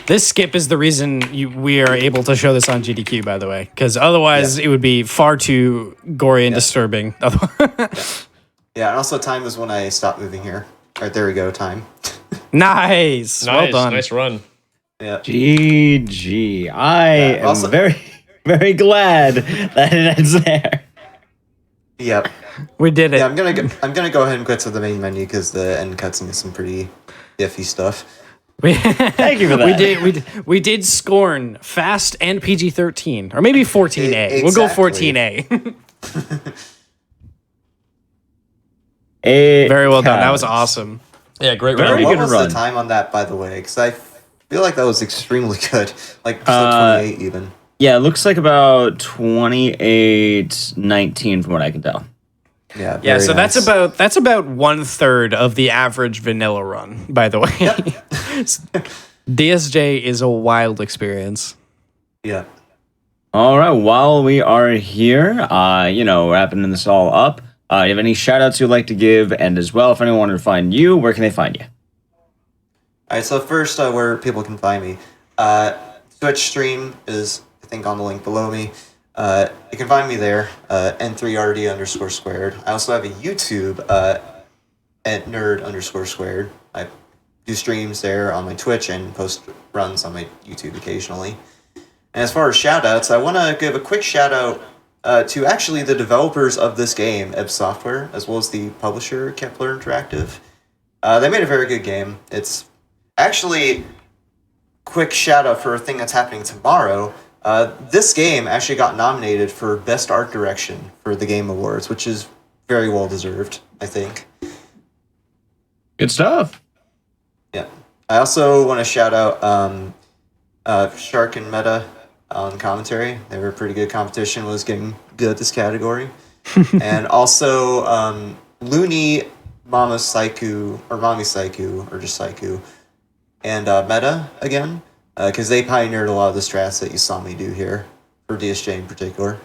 This skip is the reason we are able to show this on GDQ, by the way, because otherwise it would be far too gory and disturbing. Yeah, and also time is when I stop moving here. All right, there we go, time. Nice. Well done. Nice run. Yeah. GG. I am very, very glad that it ends there. Yep. We did it. Yeah, I'm gonna go ahead and quit to the main menu because the end cutscene is some pretty iffy stuff. Thank you for that. We did Scorn fast and PG-13, or maybe 14A. We'll go 14A. Very well done. That was awesome. Yeah, great run. Very What good was run. the time on that, by the way? Because I feel like that was extremely good. Like 28 even. Yeah, it looks like about 28:19 from what I can tell. Yeah. Yeah, very so nice. that's about 1/3 of the average vanilla run, by the way. DSJ is a wild experience. Yeah. All right, while we are here, wrapping this all up, do you have any shout outs you'd like to give? And as well, if anyone wanted to find you, where can they find you? All right. So first, where people can find me, Twitch stream is I think on the link below me. You can find me there, N3RD_squared. I also have a YouTube at nerd_squared. I do streams there on my Twitch and post runs on my YouTube occasionally. And as far as shoutouts, I want to give a quick shout out to actually the developers of this game, Ebb Software, as well as the publisher, Kepler Interactive. They made a very good game. It's actually quick shout out for a thing that's happening tomorrow. This game actually got nominated for Best Art Direction for the Game Awards, which is very well deserved, I think. Good stuff. Yeah. I also want to shout out Shark and Meta on commentary. They were a pretty good competition, was getting good at this category. And also Looney, Mama Saiku, or Mommy Saiku, or just Saiku, and Meta again. Because they pioneered a lot of the strats that you saw me do here, for DSJ in particular.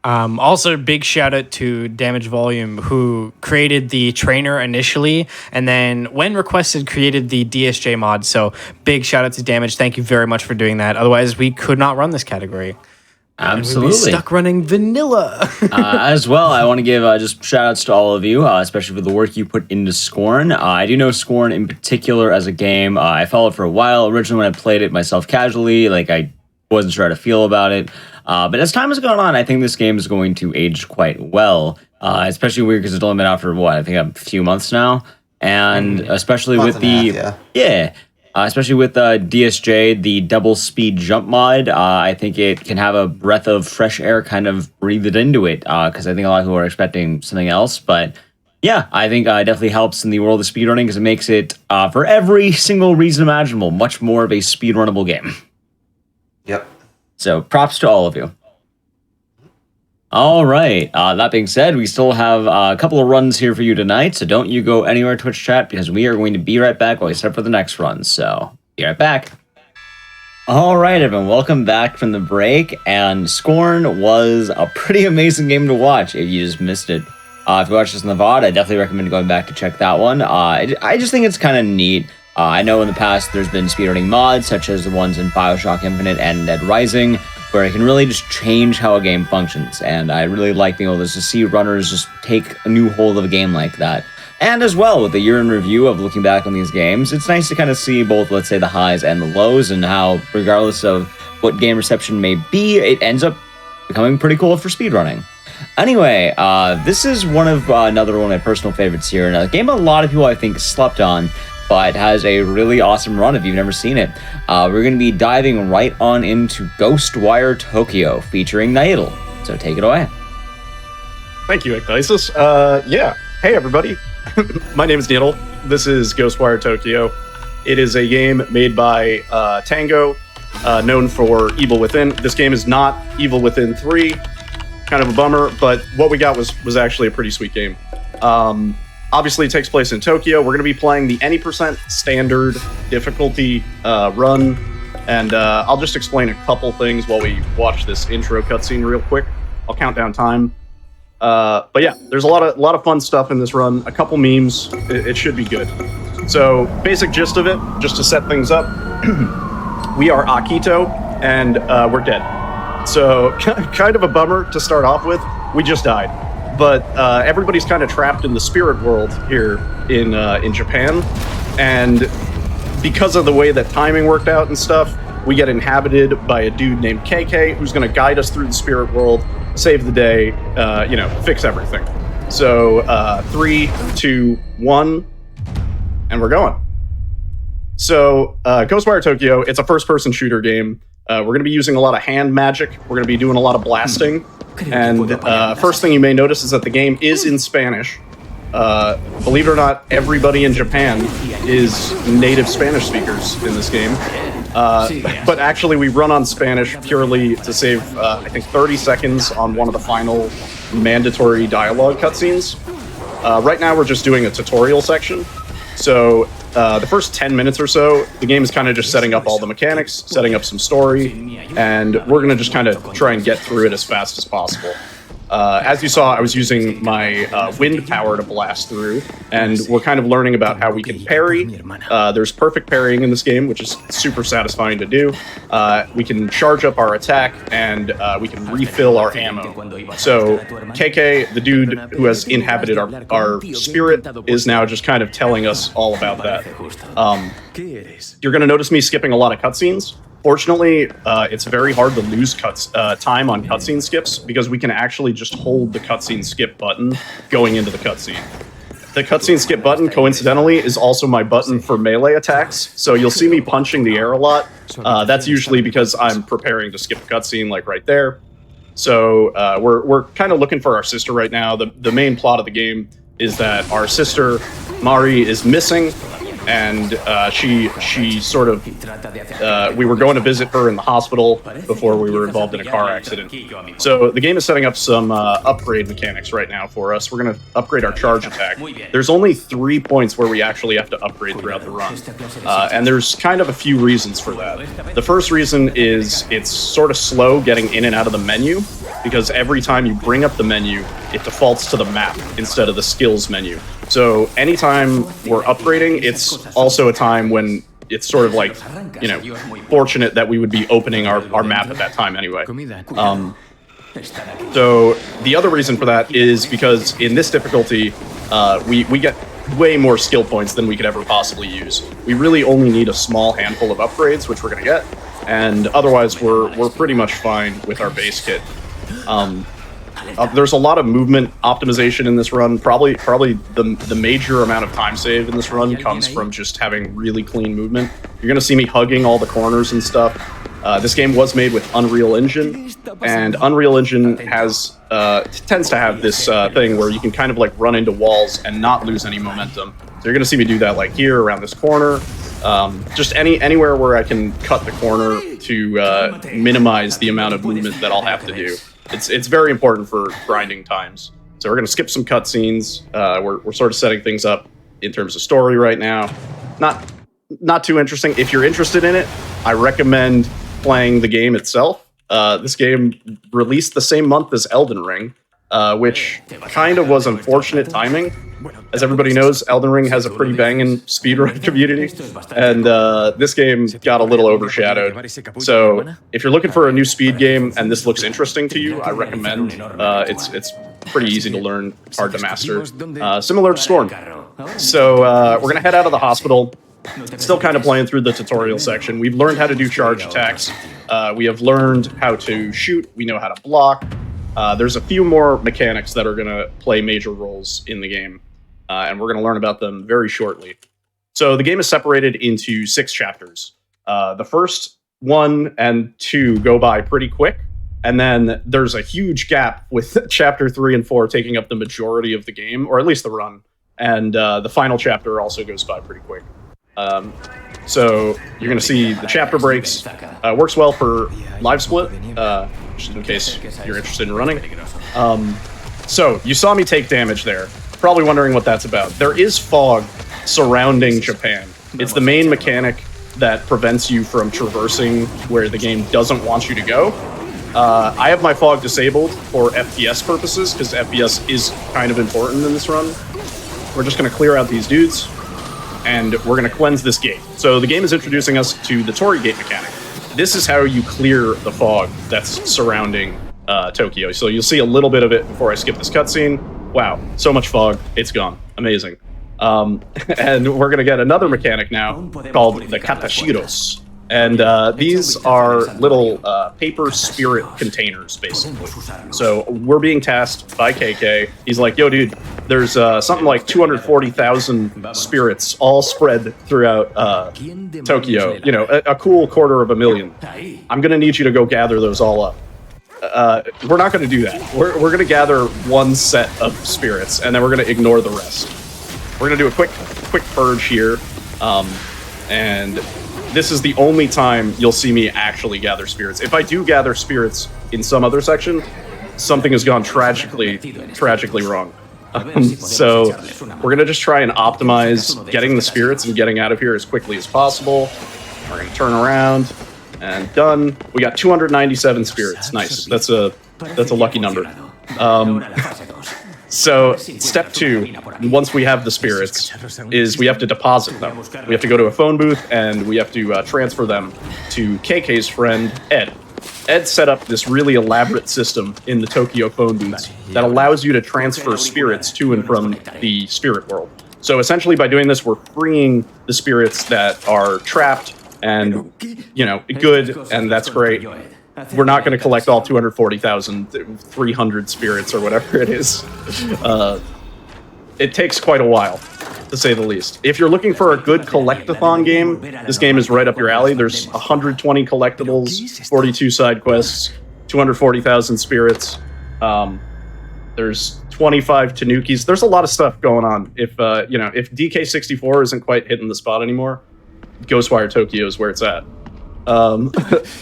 Also, big shout out to Damage Volume, who created the trainer initially, and then when requested, created the DSJ mod. So big shout out to Damage. Thank you very much for doing that. Otherwise, we could not run this category. Absolutely. We'd be stuck running vanilla. As well, I want to give just shout outs to all of you, especially for the work you put into Scorn. I do know Scorn in particular as a game. I followed for a while. Originally, when I played it myself casually, I wasn't sure how to feel about it. But as time has gone on, I think this game is going to age quite well. Especially weird because it's only been out for, I think a few months now. And especially with especially with DSJ, the double speed jump mod, I think it can have a breath of fresh air kind of breathed into it, because I think a lot of people are expecting something else. But yeah, I think it definitely helps in the world of speedrunning because it makes it, for every single reason imaginable, much more of a speedrunnable game. Yep. So props to all of you. All right. That being said, we still have a couple of runs here for you tonight, so don't you go anywhere, Twitch chat, because we are going to be right back while we set up for the next run. So be right back. All right, everyone. Welcome back from the break. And Scorn was a pretty amazing game to watch if you just missed it. If you watched this in the VOD, I definitely recommend going back to check that one. I just think it's kind of neat. I know in the past there's been speedrunning mods, such as the ones in BioShock Infinite and Dead Rising, where it can really just change how a game functions. And I really like being able to see runners just take a new hold of a game like that. And as well, with a year in review of looking back on these games, it's nice to kind of see both, let's say, the highs and the lows, and how, regardless of what game reception may be, it ends up becoming pretty cool for speedrunning. Anyway, this is another one of my personal favorites here, and a game a lot of people, I think, slept on. but has a really awesome run if you've never seen it. We're going to be diving right on into Ghostwire Tokyo, featuring Naidel. So take it away. Thank you, Ecdysis. Yeah. Hey, everybody. My name is Naidel. This is Ghostwire Tokyo. It is a game made by Tango, known for Evil Within. This game is not Evil Within 3. Kind of a bummer, but what we got was actually a pretty sweet game. Obviously, it takes place in Tokyo. We're going to be playing the any % standard difficulty run, and I'll just explain a couple things while we watch this intro cutscene real quick. I'll count down time. But yeah, there's a lot of fun stuff in this run. A couple memes. It should be good. So, basic gist of it, just to set things up, we are Akito, and we're dead. So, kind of a bummer to start off with. We just died. But everybody's kind of trapped in the spirit world here in Japan, and because of the way that timing worked out and stuff, we get inhabited by a dude named KK who's going to guide us through the spirit world, save the day, fix everything. So 3, 2, 1, and we're going. So Ghostwire Tokyo, it's a first-person shooter game. We're going to be using a lot of hand magic. We're going to be doing a lot of blasting. And first thing you may notice is that the game is in Spanish. Believe it or not, everybody in Japan is native Spanish speakers in this game. But actually, we run on Spanish purely to save, I think, 30 seconds on one of the final mandatory dialogue cutscenes. Right now, we're just doing a tutorial section. So the first 10 minutes or so, the game is kind of just setting up all the mechanics, setting up some story, and we're going to just kind of try and get through it as fast as possible. As you saw, I was using my wind power to blast through, and we're kind of learning about how we can parry. There's perfect parrying in this game, which is super satisfying to do. We can charge up our attack, and we can refill our ammo. So KK, the dude who has inhabited our spirit, is now just kind of telling us all about that. You're going to notice me skipping a lot of cutscenes. Fortunately, it's very hard to lose time on cutscene skips because we can actually just hold the cutscene skip button going into the cutscene. The cutscene skip button, coincidentally, is also my button for melee attacks, so you'll see me punching the air a lot. That's usually because I'm preparing to skip a cutscene, like right there. So we're kind of looking for our sister right now. The main plot of the game is that our sister, Mari, is missing. And she sort of, we were going to visit her in the hospital before we were involved in a car accident. So the game is setting up some upgrade mechanics right now for us. We're going to upgrade our charge attack. There's only 3 points where we actually have to upgrade throughout the run. And there's kind of a few reasons for that. The first reason is it's sort of slow getting in and out of the menu, because every time you bring up the menu, it defaults to the map instead of the skills menu. So anytime we're upgrading, it's also a time when it's sort of like, fortunate that we would be opening our map at that time anyway. So the other reason for that is because in this difficulty, we get way more skill points than we could ever possibly use. We really only need a small handful of upgrades, which we're going to get, and otherwise we're pretty much fine with our base kit. There's a lot of movement optimization in this run. Probably the major amount of time saved in this run comes from just having really clean movement. You're going to see me hugging all the corners and stuff. This game was made with Unreal Engine, and Unreal Engine tends to have this thing where you can kind of like run into walls and not lose any momentum. So you're going to see me do that like here around this corner. Just anywhere where I can cut the corner to minimize the amount of movement that I'll have to do. It's very important for grinding times. So we're going to skip some cutscenes. We're sort of setting things up in terms of story right now. Not too interesting. If you're interested in it, I recommend playing the game itself. This game released the same month as Elden Ring, which kind of was unfortunate timing. As everybody knows, Elden Ring has a pretty banging speedrun community, and this game got a little overshadowed. So if you're looking for a new speed game and this looks interesting to you, I recommend. It's pretty easy to learn, hard to master, similar to Scorn. So we're going to head out of the hospital. Still kind of playing through the tutorial section. We've learned how to do charge attacks. We have learned how to shoot. We know how to block. There's a few more mechanics that are going to play major roles in the game, and we're going to learn about them very shortly. So the game is separated into 6 chapters. The first 1 and 2 go by pretty quick, and then there's a huge gap with chapter 3 and 4 taking up the majority of the game, or at least the run. And the final chapter also goes by pretty quick. So you're going to see the chapter breaks. Works well for live split, just in case you're interested in running. So you saw me take damage there. Probably wondering what that's about. There is fog surrounding Japan. It's the main mechanic that prevents you from traversing where the game doesn't want you to go. I have my fog disabled for FPS purposes, because FPS is kind of important in this run. We're just going to clear out these dudes, and we're going to cleanse this gate. So the game is introducing us to the Torii Gate mechanic. This is how you clear the fog that's surrounding Tokyo. So you'll see a little bit of it before I skip this cutscene. Wow, so much fog. It's gone. Amazing. And we're going to get another mechanic now called the Katashiros. And these are little paper spirit containers, basically. So we're being tasked by KK. He's like, yo, dude, there's something like 240,000 spirits all spread throughout Tokyo. You know, a cool 250,000. I'm going to need you to go gather those all up. We're not going to do that. We're going to gather one set of spirits, and then we're going to ignore the rest. We're going to do a quick purge here, and this is the only time you'll see me actually gather spirits. If I do gather spirits in some other section, something has gone tragically wrong. So we're going to just try and optimize getting the spirits and getting out of here as quickly as possible. We're going to turn around. And done. We got 297 spirits. Nice. That's a lucky number. So step 2, once we have the spirits, is we have to deposit them. We have to go to a phone booth and we have to transfer them to KK's friend Ed. Ed set up this really elaborate system in the Tokyo phone booths that allows you to transfer spirits to and from the spirit world. So essentially, by doing this, we're freeing the spirits that are trapped and, you know, good, and that's great. We're not going to collect all 240,300 spirits or whatever it is. It takes quite a while, to say the least. If you're looking for a good collectathon game, this game is right up your alley. There's 120 collectibles, 42 side quests, 240,000 spirits. There's 25 tanukis. There's a lot of stuff going on. If if DK64 isn't quite hitting the spot anymore, Ghostwire Tokyo is where it's at.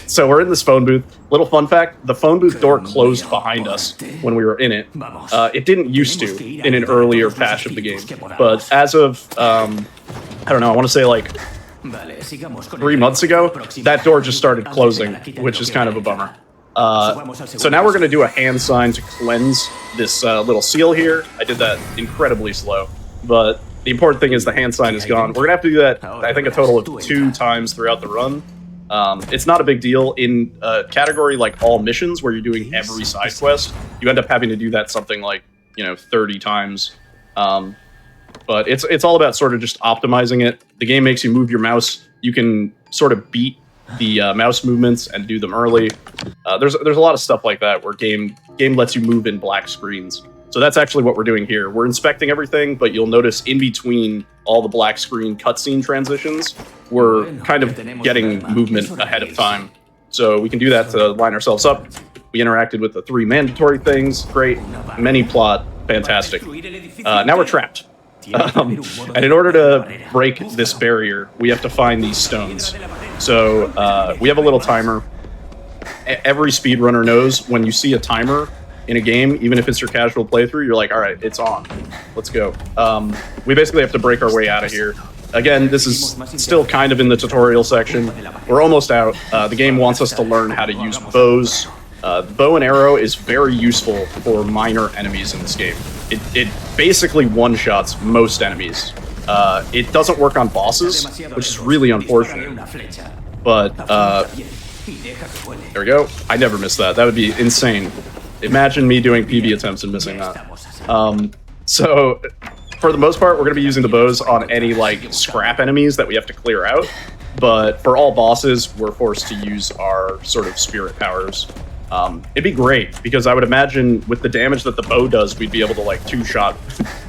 So we're in this phone booth. Little fun fact, the phone booth door closed behind us when we were in it. It didn't used to in an earlier patch of the game. But as of, I don't know, I want to say like 3 months ago, that door just started closing, which is kind of a bummer. So now we're going to do a hand sign to cleanse this little seal here. I did that incredibly slow, but the important thing is the hand sign is gone. We're going to have to do that, I think, a total of 2 times throughout the run. It's not a big deal. In a category like all missions, where you're doing every side quest, you end up having to do that something like, 30 times. But it's all about sort of just optimizing it. The game makes you move your mouse. You can sort of beat the mouse movements and do them early. There's a lot of stuff like that where game lets you move in black screens. So that's actually what we're doing here. We're inspecting everything, but you'll notice in between all the black screen cutscene transitions, we're kind of getting movement ahead of time. So we can do that to line ourselves up. We interacted with the 3 mandatory things. Great. Many plot. Fantastic. Now we're trapped. And in order to break this barrier, we have to find these stones. So we have a little timer. Every speedrunner knows when you see a timer in a game, even if it's your casual playthrough, you're like, all right, it's on. Let's go. We basically have to break our way out of here. Again, this is still kind of in the tutorial section. We're almost out. The game wants us to learn how to use bows. Bow and arrow is very useful for minor enemies in this game. It basically one-shots most enemies. It doesn't work on bosses, which is really unfortunate. But there we go. I never missed that. That would be insane. Imagine me doing PB attempts and missing that. So for the most part, we're going to be using the bows on any scrap enemies that we have to clear out. But for all bosses, we're forced to use our sort of spirit powers. It'd be great, because I would imagine with the damage that the bow does, we'd be able to 2-shot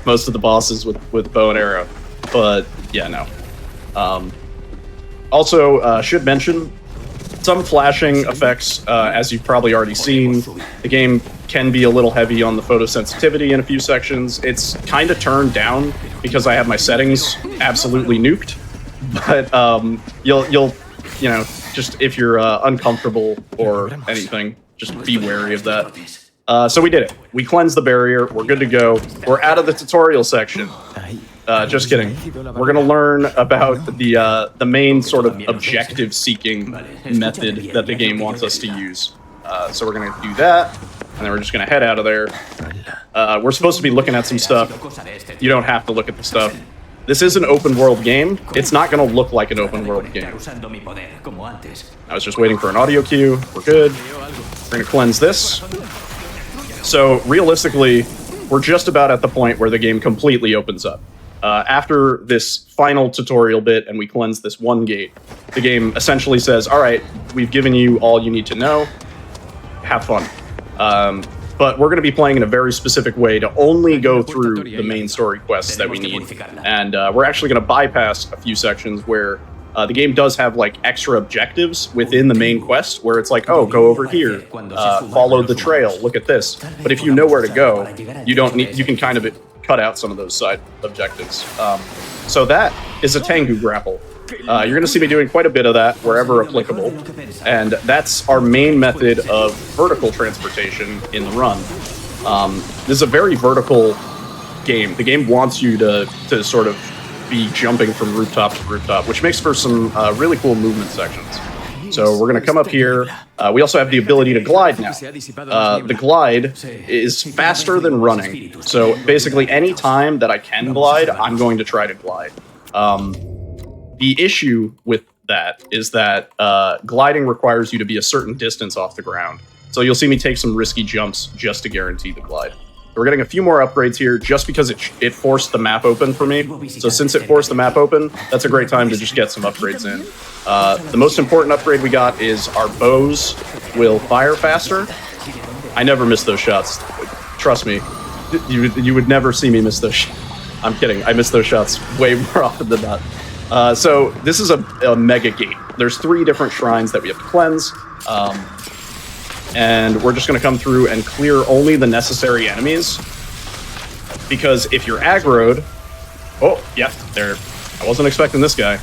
most of the bosses with bow and arrow. But yeah, no. Also, should mention some flashing effects, as you've probably already seen. The game can be a little heavy on the photosensitivity in a few sections. It's kind of turned down because I have my settings absolutely nuked. But you'll just if you're uncomfortable or anything, just be wary of that. So we did it. We cleansed the barrier. We're good to go. We're out of the tutorial section. Just kidding. We're going to learn about the main sort of objective-seeking method that the game wants us to use. So we're going to do that, and then we're just going to head out of there. We're supposed to be looking at some stuff. You don't have to look at the stuff. This is an open-world game. It's not going to look like an open-world game. I was just waiting for an audio cue. We're good. We're going to cleanse this. So, realistically, we're just about at the point where the game completely opens up. After this final tutorial bit and we cleanse this one gate, the game essentially says, all right, we've given you all you need to know. Have fun. But we're going to be playing in a very specific way to only go through the main story quests that we need. And we're actually going to bypass a few sections where the game does have like extra objectives within the main quest where it's like, oh, go over here, follow the trail, look at this. But if you know where to go, you can kind of cut out some of those side objectives. So that is a Tengu grapple. You're going to see me doing quite a bit of that wherever applicable, and that's our main method of vertical transportation in the run. This is a very vertical game. The game wants you to sort of be jumping from rooftop to rooftop, which makes for some really cool movement sections. So we're going to come up here. We also have the ability to glide now. The glide is faster than running. So basically any time that I can glide, I'm going to try to glide. The issue with that is that gliding requires you to be a certain distance off the ground. So you'll see me take some risky jumps just to guarantee the glide. We're getting a few more upgrades here just because it forced the map open for me. So since it forced the map open, that's a great time to just get some upgrades in. The most important upgrade we got is our bows will fire faster. I never miss those shots. Trust me, you would never see me miss those shots. I'm kidding. I miss those shots way more often than not. So this is a mega gate. There's 3 different shrines that we have to cleanse. And we're just going to come through and clear only the necessary enemies. Because if you're aggroed... Oh, yeah, there. I wasn't expecting this guy.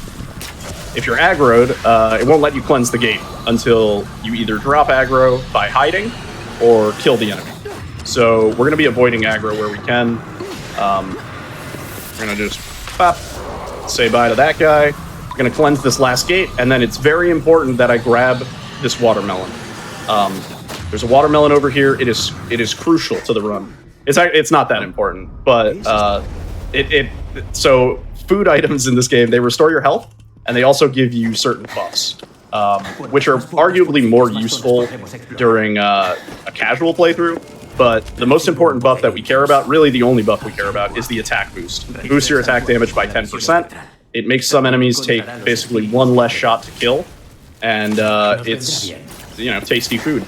If you're aggroed, it won't let you cleanse the gate until you either drop aggro by hiding or kill the enemy. So we're going to be avoiding aggro where we can. We're going to just pop, say bye to that guy. We're going to cleanse this last gate, and then it's very important that I grab this watermelon. There's a watermelon over here. It is crucial to the run. It's not that important, but so food items in this game, they restore your health, and they also give you certain buffs, which are arguably more useful during a casual playthrough. But the most important buff that we care about, really the only buff we care about, is the attack boost. It boosts your attack damage by 10%. It makes some enemies take basically 1 less shot to kill, and it's tasty food.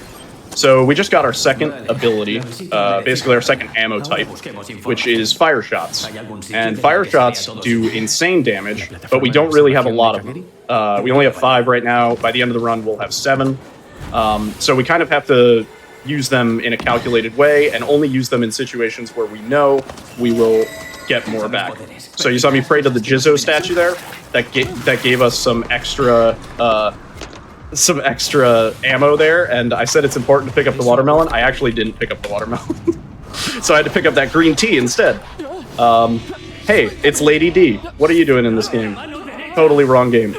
So we just got our second ability, basically our second ammo type, which is fire shots. And fire shots do insane damage, but we don't really have a lot of them. We only have 5 right now. By the end of the run, we'll have 7. So we kind of have to use them in a calculated way and only use them in situations where we know we will get more back. So you saw me pray to the Jizzo statue there. That gave us some extra ammo there, and I said it's important to pick up the watermelon. I actually didn't pick up the watermelon. So I had to pick up that green tea instead. Hey, it's Lady D. What are you doing in this game? Totally wrong game.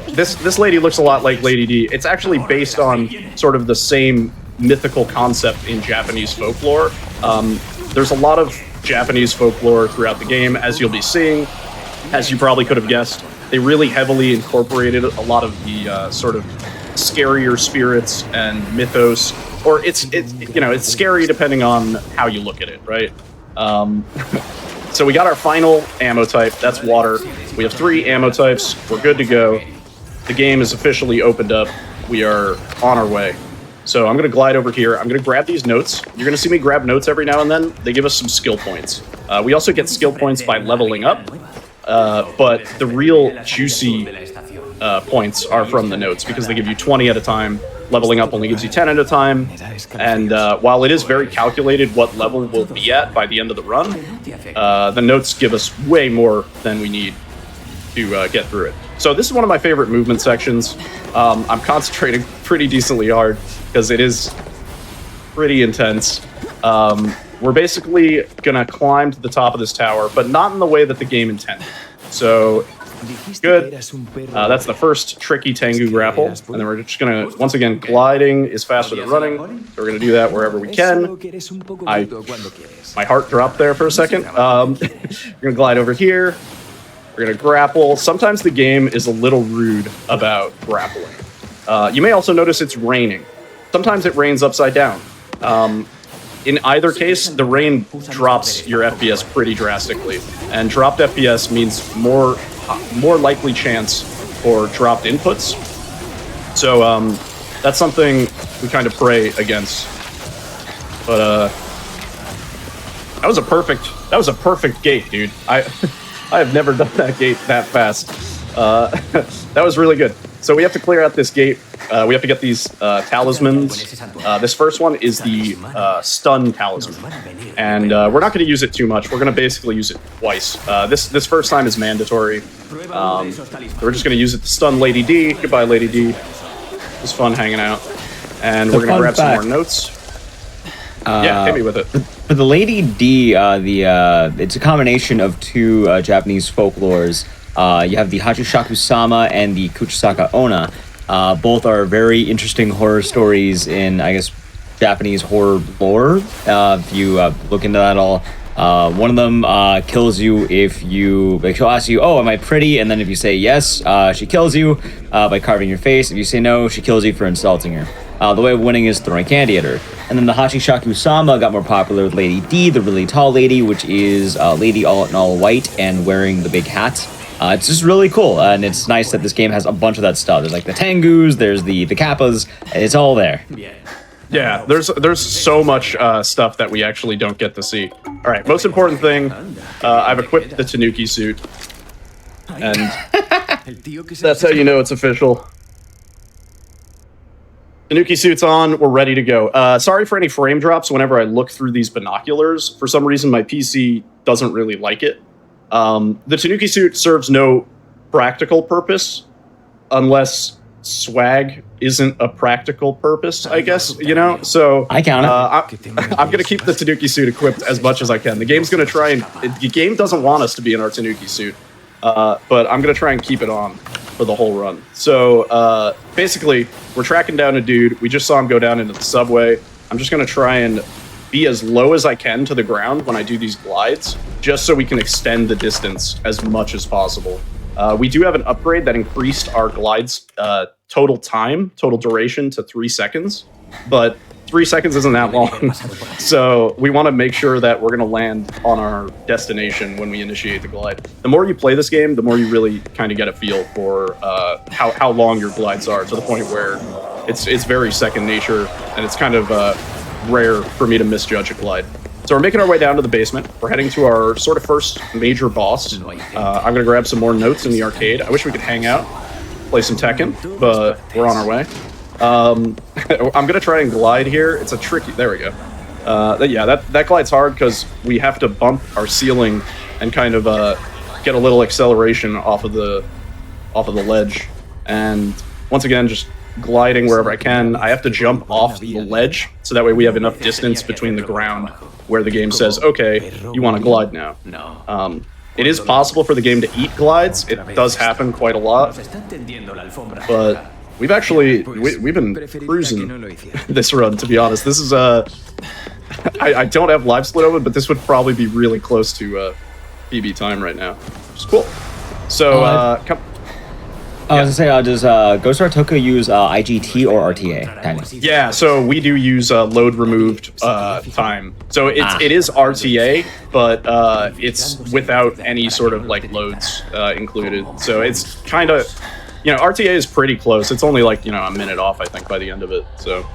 This lady looks a lot like Lady D. It's actually based on sort of the same mythical concept in Japanese folklore. There's a lot of Japanese folklore throughout the game, as you'll be seeing, as you probably could have guessed. They really heavily incorporated a lot of the sort of scarier spirits and mythos, or it's scary depending on how you look at it, right? So we got our final ammo type. That's water. We have 3 ammo types. We're good to go. The game is officially opened up. We are on our way. So I'm going to glide over here. I'm going to grab these notes. You're going to see me grab notes every now and then. They give us some skill points. We also get skill points by leveling up. but the real juicy points are from the notes because they give you 20 at a time. Leveling up only gives you 10 at a time. And while it is very calculated what level we'll be at by the end of the run, the notes give us way more than we need to get through it. So this is one of my favorite movement sections. I'm concentrating pretty decently hard because it is pretty intense. We're basically going to climb to the top of this tower, but not in the way that the game intended. So, good. That's the first tricky Tengu grapple. And then we're just going to, once again, gliding is faster than running. So we're going to do that wherever we can. My heart dropped there for a second. We're going to glide over here. We're going to grapple. Sometimes the game is a little rude about grappling. You may also notice it's raining. Sometimes it rains upside down. In either case, the rain drops your FPS pretty drastically, and dropped FPS means more likely chance for dropped inputs. So that's something we kind of pray against. But that was a perfect gate, dude. I have never done that gate that fast. That was really good. So we have to clear out this gate. We have to get these talismans. This first one is the stun talisman. And we're not going to use it too much. We're going to basically use it twice. This first time is mandatory. We're just going to use it to stun Lady D. Goodbye, Lady D. It was fun hanging out. And we're going to grab some more notes. Yeah, hit me with it. For the Lady D, it's a combination of two Japanese folklores. You have the Hachishaku-sama and the Kuchisaka Onna. Both are very interesting horror stories in, I guess, Japanese horror lore. If you look into that at all, one of them kills you if you... Like, she'll ask you, oh, am I pretty? And then if you say yes, she kills you by carving your face. If you say no, she kills you for insulting her. The way of winning is throwing candy at her. And then the Hachishaku-sama got more popular with Lady D, the really tall lady, which is lady all in all white and wearing the big hat. It's just really cool, and it's nice that this game has a bunch of that stuff. There's like the Tengus, there's the Kappas, and it's all there. Yeah, there's so much stuff that we actually don't get to see. All right, most important thing, I've equipped the Tanuki suit, and that's how you know it's official. Tanuki suit's on, we're ready to go. Sorry for any frame drops whenever I look through these binoculars. For some reason, my PC doesn't really like it. The Tanuki suit serves no practical purpose unless swag isn't a practical purpose, I guess, you know? So I count it. I'm going to keep the Tanuki suit equipped as much as I can. The game's going to try and... The game doesn't want us to be in our Tanuki suit, but I'm going to try and keep it on for the whole run. So basically, we're tracking down a dude. We just saw him go down into the subway. I'm just going to try and be as low as I can to the ground when I do these glides, just so we can extend the distance as much as possible. We do have an upgrade that increased our glides total duration to 3 seconds, but 3 seconds isn't that long. So we want to make sure that we're going to land on our destination when we initiate the glide. The more you play this game, the more you really kind of get a feel for how long your glides are, to the point where it's very second nature, and it's kind of rare for me to misjudge a glide. So we're making our way down to the basement. We're heading to our sort of first major boss. I'm going to grab some more notes in the arcade. I wish we could hang out, play some Tekken, but we're on our way. I'm going to try and glide here. It's a tricky... There we go. Yeah, that glide's hard because we have to bump our ceiling and kind of get a little acceleration off of the ledge. And once again, just gliding wherever I can. I have to jump off the ledge, so that way we have enough distance between the ground where the game says, okay, you want to glide now. It is possible for the game to eat glides. It does happen quite a lot. But we've been cruising this run, to be honest. This is I don't have live split open, but this would probably be really close to PB time right now, which is cool. So come. I was gonna say, does Ghostwire Tokyo use IGT or RTA timing? Yeah, so we do use load removed time. So it is RTA, but it's without any sort of like loads included. So it's kind of, RTA is pretty close. It's only like, a minute off, I think, by the end of it. So.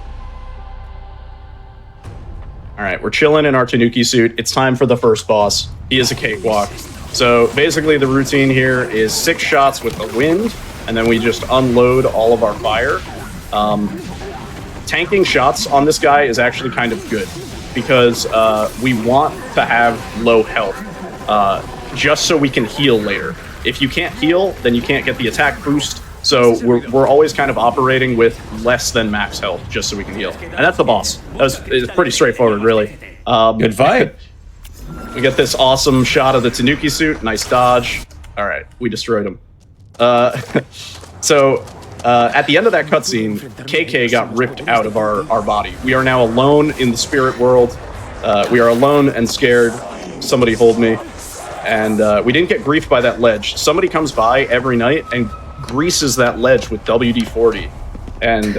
All right, we're chilling in our Tanuki suit. It's time for the first boss. He is a cakewalk. So basically the routine here is 6 shots with the wind, and then we just unload all of our fire. Tanking shots on this guy is actually kind of good because we want to have low health just so we can heal later. If you can't heal, then you can't get the attack boost. So we're always kind of operating with less than max health just so we can heal. And that's the boss. It's pretty straightforward, really. Good fight. We get this awesome shot of the Tanuki suit. Nice dodge. All right, we destroyed him. So at the end of that cutscene, KK got ripped out of our body. We are now alone in the spirit world. We are alone and scared. Somebody hold me. And we didn't get griefed by that ledge. Somebody comes by every night and greases that ledge with WD-40. And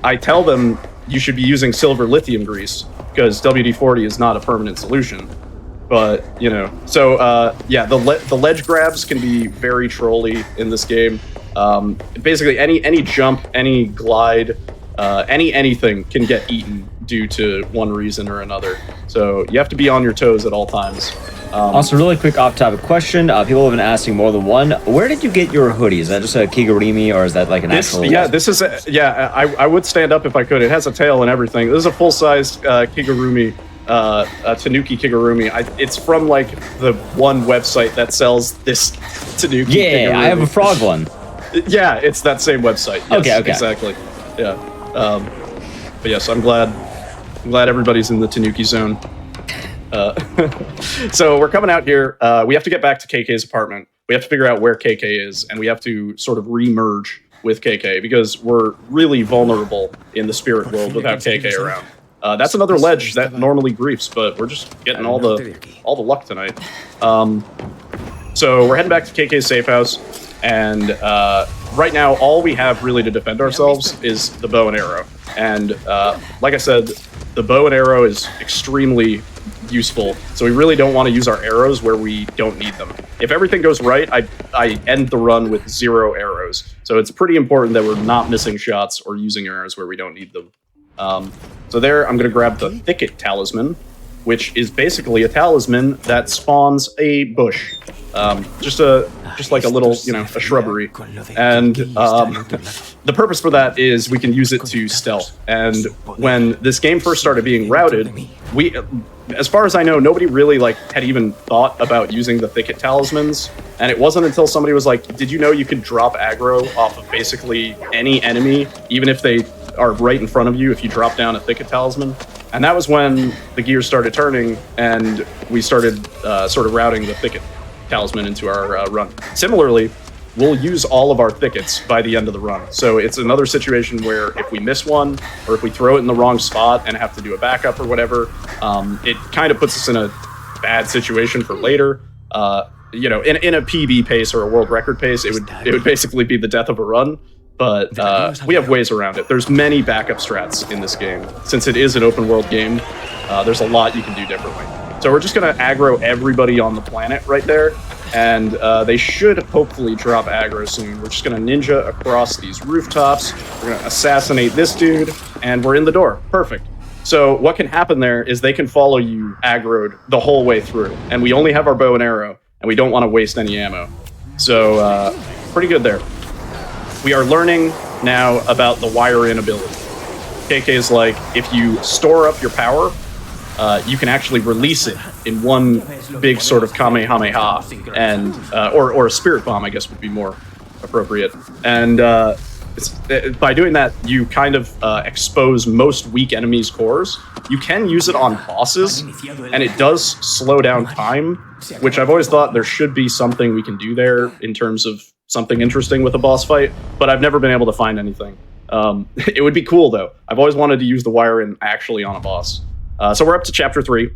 I tell them you should be using silver lithium grease because WD-40 is not a permanent solution. But, you know, so yeah, the ledge grabs can be very trolly in this game. Basically, any jump, any glide, anything can get eaten due to one reason or another. So you have to be on your toes at all times. Also, really quick off-topic question. People have been asking more than one. Where did you get your hoodie? Is that just a Kigurumi, or is that like an actual... Yeah, this is... I would stand up if I could. It has a tail and everything. This is a full-size Kigurumi, Tanuki Kigurumi. It's from, like, the one website that sells this Tanuki Kigurumi. I have a frog one. Yeah, it's that same website. Yes, Okay. Exactly. Yeah. But yes, I'm glad everybody's in the Tanuki zone. So we're coming out here. We have to get back to KK's apartment. We have to figure out where KK is, and we have to sort of re-merge with KK because we're really vulnerable in the spirit world without KK around. That's another ledge that normally griefs, but we're just getting all the luck tonight. So we're heading back to KK's safe house, and right now all we have really to defend ourselves is the bow and arrow. And like I said, the bow and arrow is extremely useful, so we really don't want to use our arrows where we don't need them. If everything goes right, I end the run with 0 arrows. So it's pretty important that we're not missing shots or using arrows where we don't need them. So there, I'm going to grab the Thicket Talisman, which is basically a talisman that spawns a bush. Just like a little, you know, a shrubbery. And the purpose for that is we can use it to stealth. And when this game first started being routed, as far as I know, nobody really had even thought about using the Thicket Talismans. And it wasn't until somebody was like, did you know you could drop aggro off of basically any enemy, even if they are right in front of you, if you drop down a Thicket Talisman? And that was when the gears started turning and we started sort of routing the Thicket Talisman into our run. Similarly, we'll use all of our thickets by the end of the run. So it's another situation where if we miss one, or if we throw it in the wrong spot and have to do a backup or whatever, it kind of puts us in a bad situation for later. You know, in a PB pace or a world record pace, it would basically be the death of a run. But we have ways around it. There's many backup strats in this game. Since it is an open world game, there's a lot you can do differently. So we're just going to aggro everybody on the planet right there, and they should hopefully drop aggro soon. We're just going to ninja across these rooftops. We're going to assassinate this dude, and we're in the door. Perfect. So what can happen there is they can follow you aggroed the whole way through, and we only have our bow and arrow, and we don't want to waste any ammo. So pretty good there. We are learning now about the wire-in ability. KK is like, if you store up your power, you can actually release it in one big sort of Kamehameha, and or a spirit bomb, I guess, would be more appropriate. And by doing that, you kind of expose most weak enemies' cores. You can use it on bosses, and it does slow down time, which I've always thought there should be something we can do there in terms of something interesting with a boss fight, but I've never been able to find anything. It would be cool, though. I've always wanted to use the wire-in actually on a boss. So we're up to chapter 3.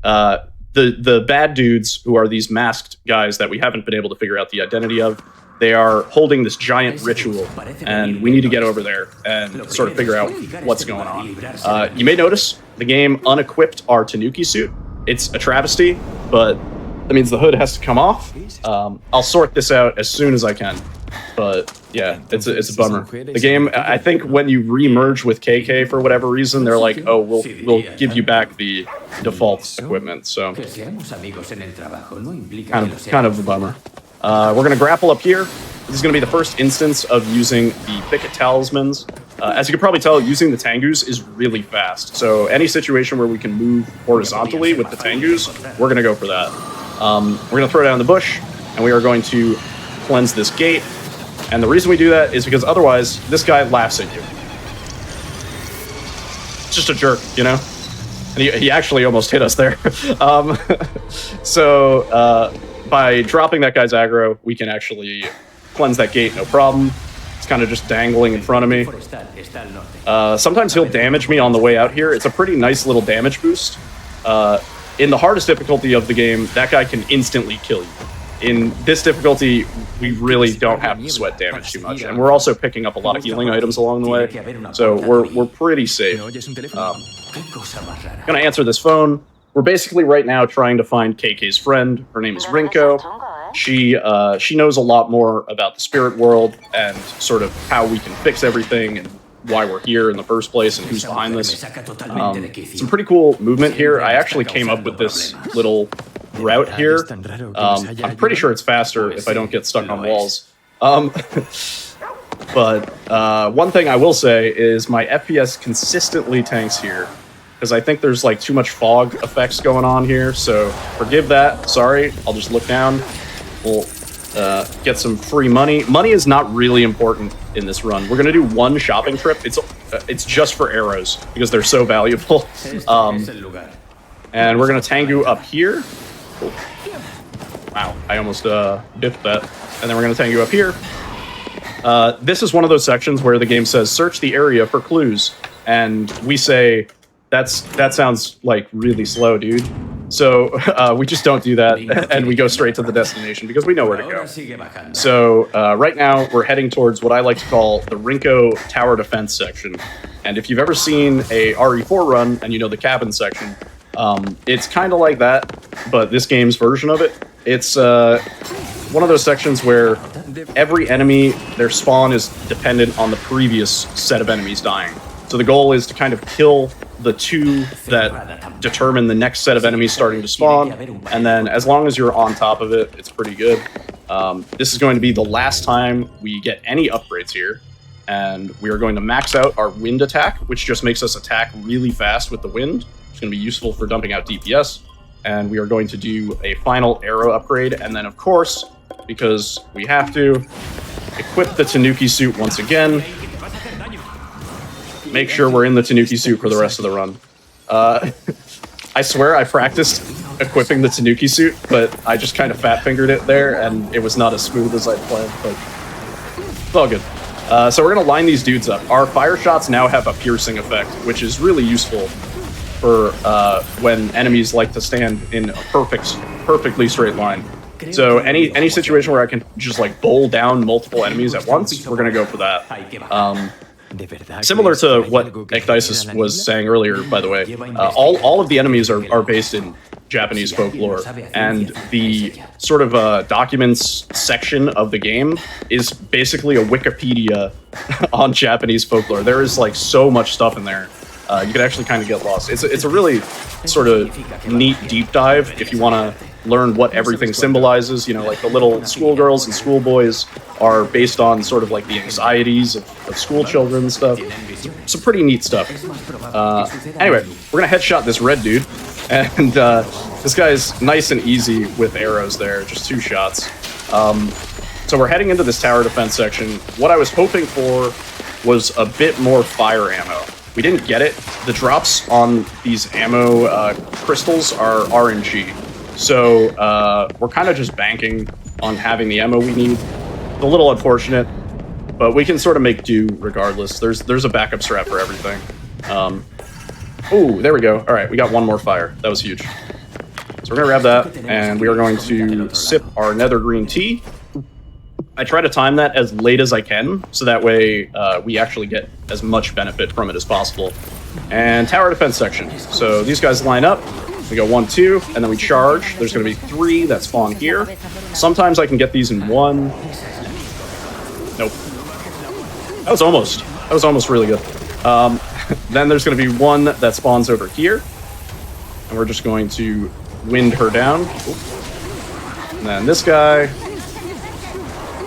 The bad dudes, who are these masked guys that we haven't been able to figure out the identity of, they are holding this giant ritual, and we need to get over there and sort of figure out what's going on. You may notice the game unequipped our Tanuki suit. It's a travesty, but that means the hood has to come off. I'll sort this out as soon as I can. But yeah, it's a bummer. The game, I think when you re-merge with KK for whatever reason, they're like, oh, we'll give you back the default equipment. So kind of a bummer. We're gonna grapple up here. This is gonna be the first instance of using the Picket Talismans. As you can probably tell, using the Tengus is really fast. So any situation where we can move horizontally with the Tengus, we're gonna go for that. We're gonna throw down the bush, and we are going to cleanse this gate. And the reason we do that is because otherwise, this guy laughs at you. It's just a jerk, you know? And he actually almost hit us there. By dropping that guy's aggro, we can actually cleanse that gate, no problem. It's kind of just dangling in front of me. Sometimes he'll damage me on the way out here. It's a pretty nice little damage boost. In the hardest difficulty of the game, that guy can instantly kill you. In this difficulty, we really don't have to sweat damage too much, and we're also picking up a lot of healing items along the way, so we're pretty safe. Gonna answer this phone. We're basically right now trying to find KK's friend. Her name is Rinko. She knows a lot more about the spirit world and sort of how we can fix everything and why we're here in the first place and who's behind this. Some pretty cool movement here. I actually came up with this little route here. I'm pretty sure it's faster if I don't get stuck on walls. But one thing I will say is my FPS consistently tanks here because I think there's like too much fog effects going on here, so forgive that. Sorry, I'll just look down. We'll get some free money. Money is not really important in this run. We're gonna do one shopping trip. It's just for arrows because they're so valuable. And we're gonna Tengu up here. Oh. Wow, I almost biffed that. And then we're gonna Tengu up here. This is one of those sections where the game says search the area for clues, and we say that sounds like really slow, dude. So we just don't do that, and we go straight to the destination because we know where to go. So right now we're heading towards what I like to call the Rinko Tower Defense section. And if you've ever seen a RE4 run and you know the cabin section, it's kind of like that, but this game's version of it. It's one of those sections where every enemy, their spawn is dependent on the previous set of enemies dying. So the goal is to kind of kill the two that determine the next set of enemies starting to spawn, and then as long as you're on top of it, it's pretty good. This is going to be the last time we get any upgrades here, and we are going to max out our wind attack, which just makes us attack really fast with the wind. It's going to be useful for dumping out DPS, and we are going to do a final arrow upgrade, and then of course, because we have to, equip the Tanuki suit once again. Make sure we're in the Tanuki suit for the rest of the run. I swear I practiced equipping the Tanuki suit, but I just kind of fat-fingered it there, and it was not as smooth as I planned, but it's all good. So we're going to line these dudes up. Our fire shots now have a piercing effect, which is really useful for when enemies like to stand in a perfectly straight line. So any situation where I can just like bowl down multiple enemies at once, we're going to go for that. Similar to what MADiSON was saying earlier, by the way, all of the enemies are based in Japanese folklore, and the sort of documents section of the game is basically a Wikipedia on Japanese folklore. There is like so much stuff in there. You could actually kind of get lost. It's a really sort of neat deep dive if you want to learn what everything symbolizes. You know, like the little schoolgirls and schoolboys are based on sort of like the anxieties of school children and stuff. Some pretty neat stuff. Anyway, we're gonna headshot this red dude, and this guy's nice and easy with arrows there, just 2 shots. So we're heading into this tower defense section. What I was hoping for was a bit more fire ammo. We didn't get it. The drops on these ammo crystals are RNG. So we're kind of just banking on having the ammo we need. It's a little unfortunate, but we can sort of make do regardless. There's a backup strat for everything. Oh, there we go. All right, we got one more fire. That was huge. So we're gonna grab that, and we are going to sip our nether green tea. I try to time that as late as I can, so that way we actually get as much benefit from it as possible. And tower defense section. So these guys line up. We go 1, 2, and then we charge. There's going to be 3 that spawn here. Sometimes I can get these in 1. Nope. That was almost really good. Then there's going to be one that spawns over here. And we're just going to wind her down. And then this guy.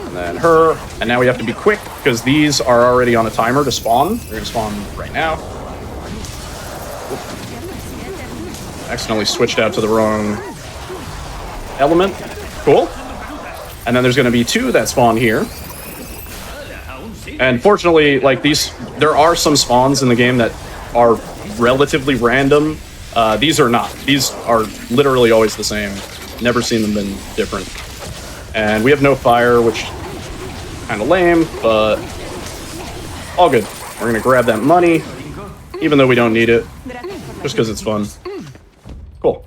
And then her. And now we have to be quick because these are already on a timer to spawn. They're going to spawn right now. Accidentally switched out to the wrong element. Cool. And then there's going to be two that spawn here. And fortunately, like there are some spawns in the game that are relatively random. These are not. These are literally always the same. Never seen them been different. And we have no fire, which is kind of lame, but all good. We're going to grab that money, even though we don't need it, just because it's fun. Cool.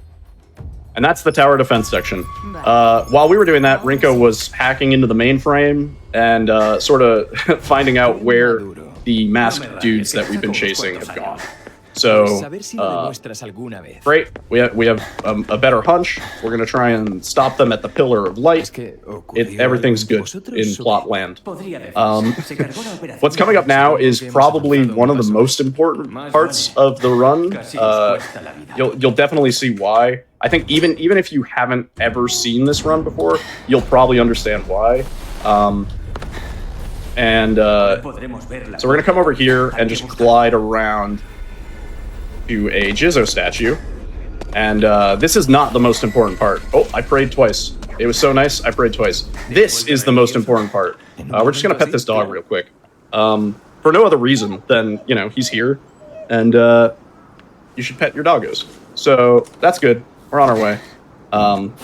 And that's the tower defense section. While we were doing that, Rinko was hacking into the mainframe and sort of finding out where the masked dudes that we've been chasing have gone. So, great. We have a better hunch. We're going to try and stop them at the Pillar of Light. Everything's good in plot land. What's coming up now is probably one of the most important parts of the run. You'll definitely see why. I think even if you haven't ever seen this run before, you'll probably understand why. So we're going to come over here and just glide around to a Jizzo statue. And this is not the most important part. Oh, I prayed twice. It was so nice, I prayed twice. This is the most important part. We're just going to pet this dog real quick. For no other reason than, he's here. And you should pet your doggos. So that's good. We're on our way.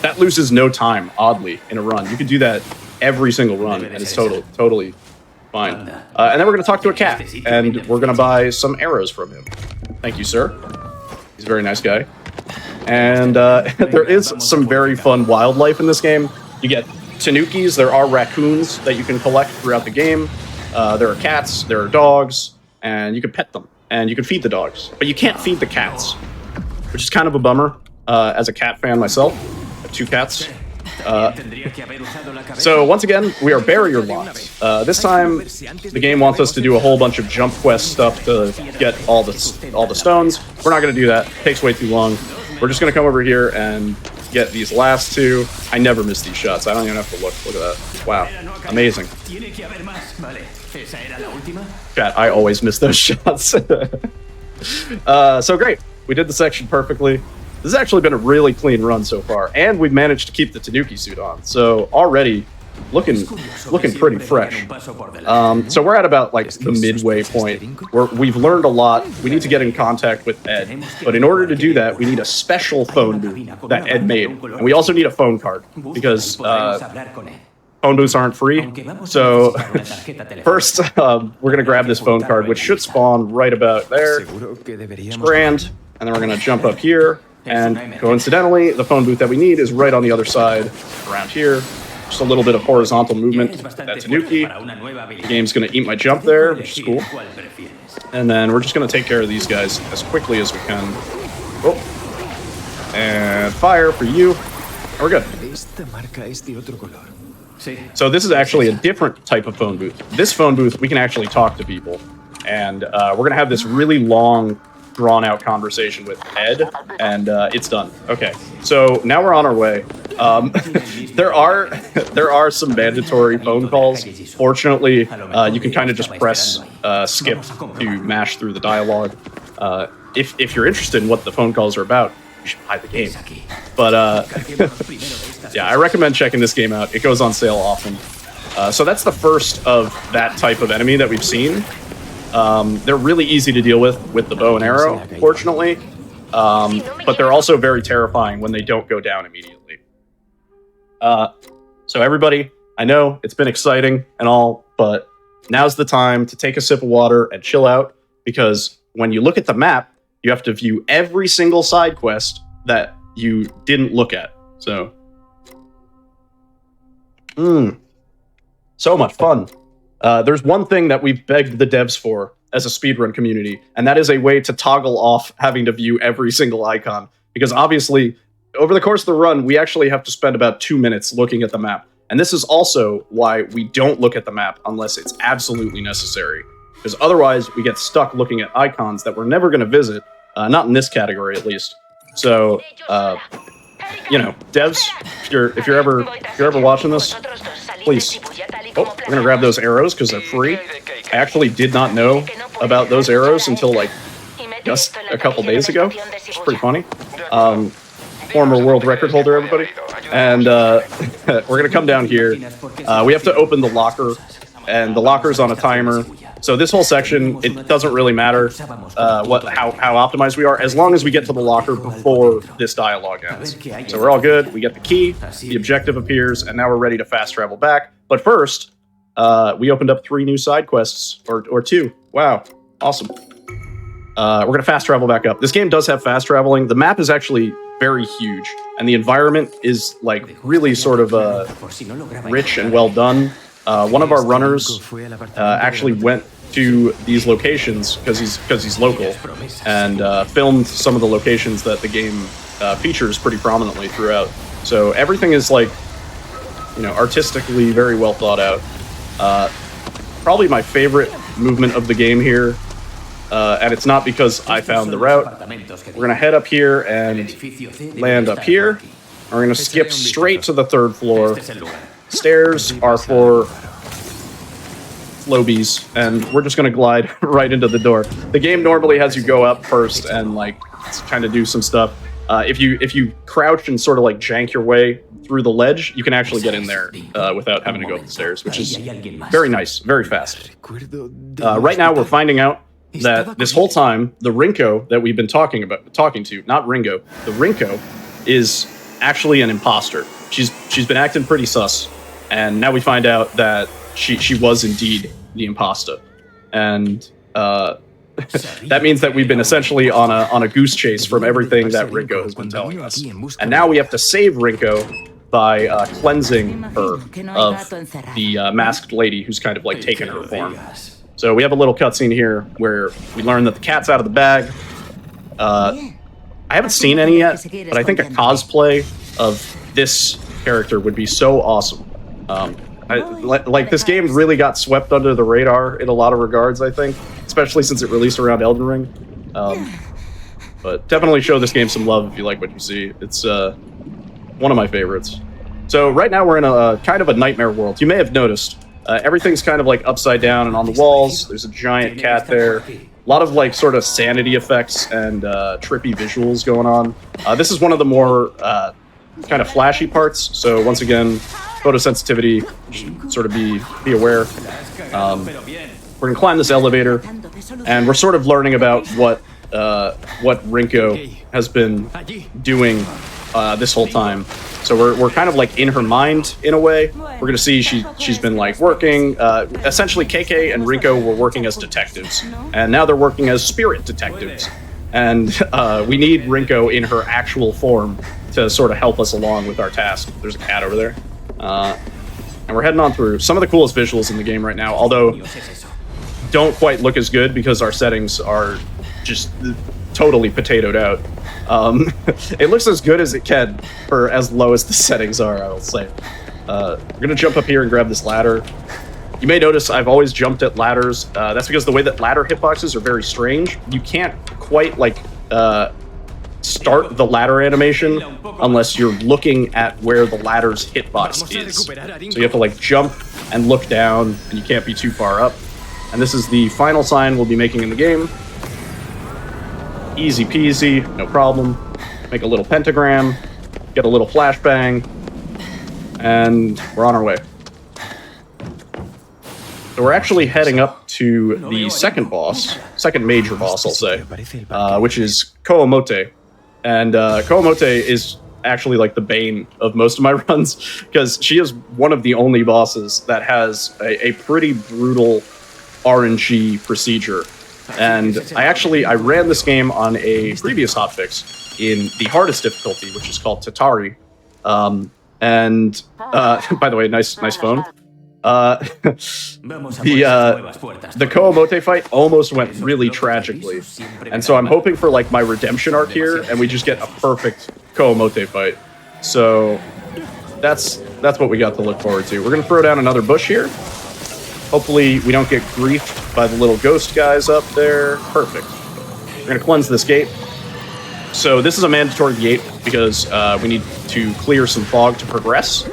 That loses no time, oddly, in a run. You can do that every single run, and it's totally fine. And then we're going to talk to a cat, and we're going to buy some arrows from him. Thank you, sir. He's a very nice guy. And there is some very fun wildlife in this game. You get tanukis, there are raccoons that you can collect throughout the game. There are cats, there are dogs, and you can pet them. And you can feed the dogs. But you can't feed the cats, which is kind of a bummer. As a cat fan myself, I have 2 cats. So once again, we are barrier locked. This time, the game wants us to do a whole bunch of jump quest stuff to get all the stones. We're not going to do that. It takes way too long. We're just going to come over here and get these last 2. I never miss these shots. I don't even have to look. Look at that. Wow. Amazing. Chat, I always miss those shots. So great. We did the section perfectly. This has actually been a really clean run so far, and we've managed to keep the Tanuki suit on. So already looking pretty fresh. So we're at about like the midway point where we've learned a lot. We need to get in contact with Ed, but in order to do that, we need a special phone booth that Ed made, and we also need a phone card because phone booths aren't free. So first, we're gonna grab this phone card, which should spawn right about there. It's grand, and then we're gonna jump up here. And coincidentally, the phone booth that we need is right on the other side, around here. Just a little bit of horizontal movement. That's Tanuki. The game's going to eat my jump there, which is cool. And then we're just going to take care of these guys as quickly as we can. Oh. And fire for you. And we're good. So this is actually a different type of phone booth. This phone booth, we can actually talk to people. And we're going to have this really long, drawn-out conversation with Ed, and it's done. Okay, so now we're on our way. There are some mandatory phone calls. Fortunately, you can kind of just press skip to mash through the dialogue. If you're interested in what the phone calls are about, you should buy the game. But yeah, I recommend checking this game out. It goes on sale often. So that's the first of that type of enemy that we've seen. They're really easy to deal with the bow and arrow, fortunately. But they're also very terrifying when they don't go down immediately. So everybody, I know it's been exciting and all, but now's the time to take a sip of water and chill out, because when you look at the map, you have to view every single side quest that you didn't look at. So, so much fun. There's one thing that we've begged the devs for as a speedrun community, and that is a way to toggle off having to view every single icon. Because obviously, over the course of the run, we actually have to spend about 2 minutes looking at the map. And this is also why we don't look at the map unless it's absolutely necessary. Because otherwise, we get stuck looking at icons that we're never going to visit, not in this category at least. So, you know, devs, if you're ever watching this, please. Oh, we're gonna grab those arrows because they're free. I actually did not know about those arrows until like just a couple days ago, which is pretty funny. Former world record holder, everybody. And we're gonna come down here. We have to open the locker, and the locker's on a timer. So this whole section, it doesn't really matter how optimized we are, as long as we get to the locker before this dialogue ends. So we're all good. We get the key, the objective appears, and now we're ready to fast travel back. But first, we opened up 3 new side quests, or 2. Wow, awesome. We're gonna fast travel back up. This game does have fast traveling. The map is actually very huge, and the environment is like really sort of rich and well done. One of our runners actually went to these locations because he's local, and filmed some of the locations that the game features pretty prominently throughout. So everything is like, you know, artistically very well thought out. Probably my favorite movement of the game here, and it's not because I found the route. We're gonna head up here and land up here. We're gonna skip straight to the 3rd floor. Stairs are for lobies, and we're just gonna glide right into the door. The game normally has you go up first and like kind of do some stuff. If you crouch and sort of like jank your way through the ledge, you can actually get in there without having to go up the stairs, which is very nice, very fast. Right now, we're finding out that this whole time, the Rinko that we've been talking to, not Ringo, the Rinko is actually an imposter. She's been acting pretty sus, and now we find out that she was indeed the imposter, and that means that we've been essentially on a goose chase from everything that Rinko has been telling us, and now we have to save Rinko by cleansing her of the masked lady who's kind of like taken her form. So we have a little cutscene here where we learn that the cat's out of the bag. I haven't seen any yet, but I think a cosplay of this character would be so awesome. Like this game really got swept under the radar in a lot of regards, I think, especially since it released around Elden Ring. But definitely show this game some love if you like what you see. It's one of my favorites. So right now we're in a kind of a nightmare world. You may have noticed everything's kind of like upside down and on the walls. There's a giant cat there. A lot of like sort of sanity effects and trippy visuals going on. This is one of the more kind of flashy parts. So once again, photosensitivity, sort of be aware. We're gonna climb this elevator, and we're sort of learning about what Rinko has been doing this whole time. So we're kind of like in her mind in a way. We're gonna see she's been like working. Essentially, KK and Rinko were working as detectives, and now they're working as spirit detectives. And we need Rinko in her actual form to sort of help us along with our task. There's a cat over there. And we're heading on through some of the coolest visuals in the game right now, although don't quite look as good because our settings are just totally potatoed out. It looks as good as it can for as low as the settings are, I will say. We're gonna jump up here and grab this ladder. You may notice I've always jumped at ladders. That's because the way that ladder hitboxes are very strange. You can't quite like start the ladder animation unless you're looking at where the ladder's hitbox is. So you have to like jump and look down, and you can't be too far up. And this is the final sign we'll be making in the game. Easy peasy, no problem. Make a little pentagram, get a little flashbang, and we're on our way. So we're actually heading up to the second major boss, I'll say, which is Koamote. And Koamote is actually like the bane of most of my runs, because she is one of the only bosses that has a pretty brutal RNG procedure. And I ran this game on a previous hotfix in the hardest difficulty, which is called Tatari. And by the way, nice phone. The Koamote fight almost went really tragically, and so I'm hoping for like my redemption arc here, and we just get a perfect Koamote fight. So that's that's what we got to look forward to. We're gonna throw down another bush here. Hopefully we don't get griefed by the little ghost guys up there. Perfect. We're gonna cleanse this gate. So this is a mandatory gate because we need to clear some fog to progress.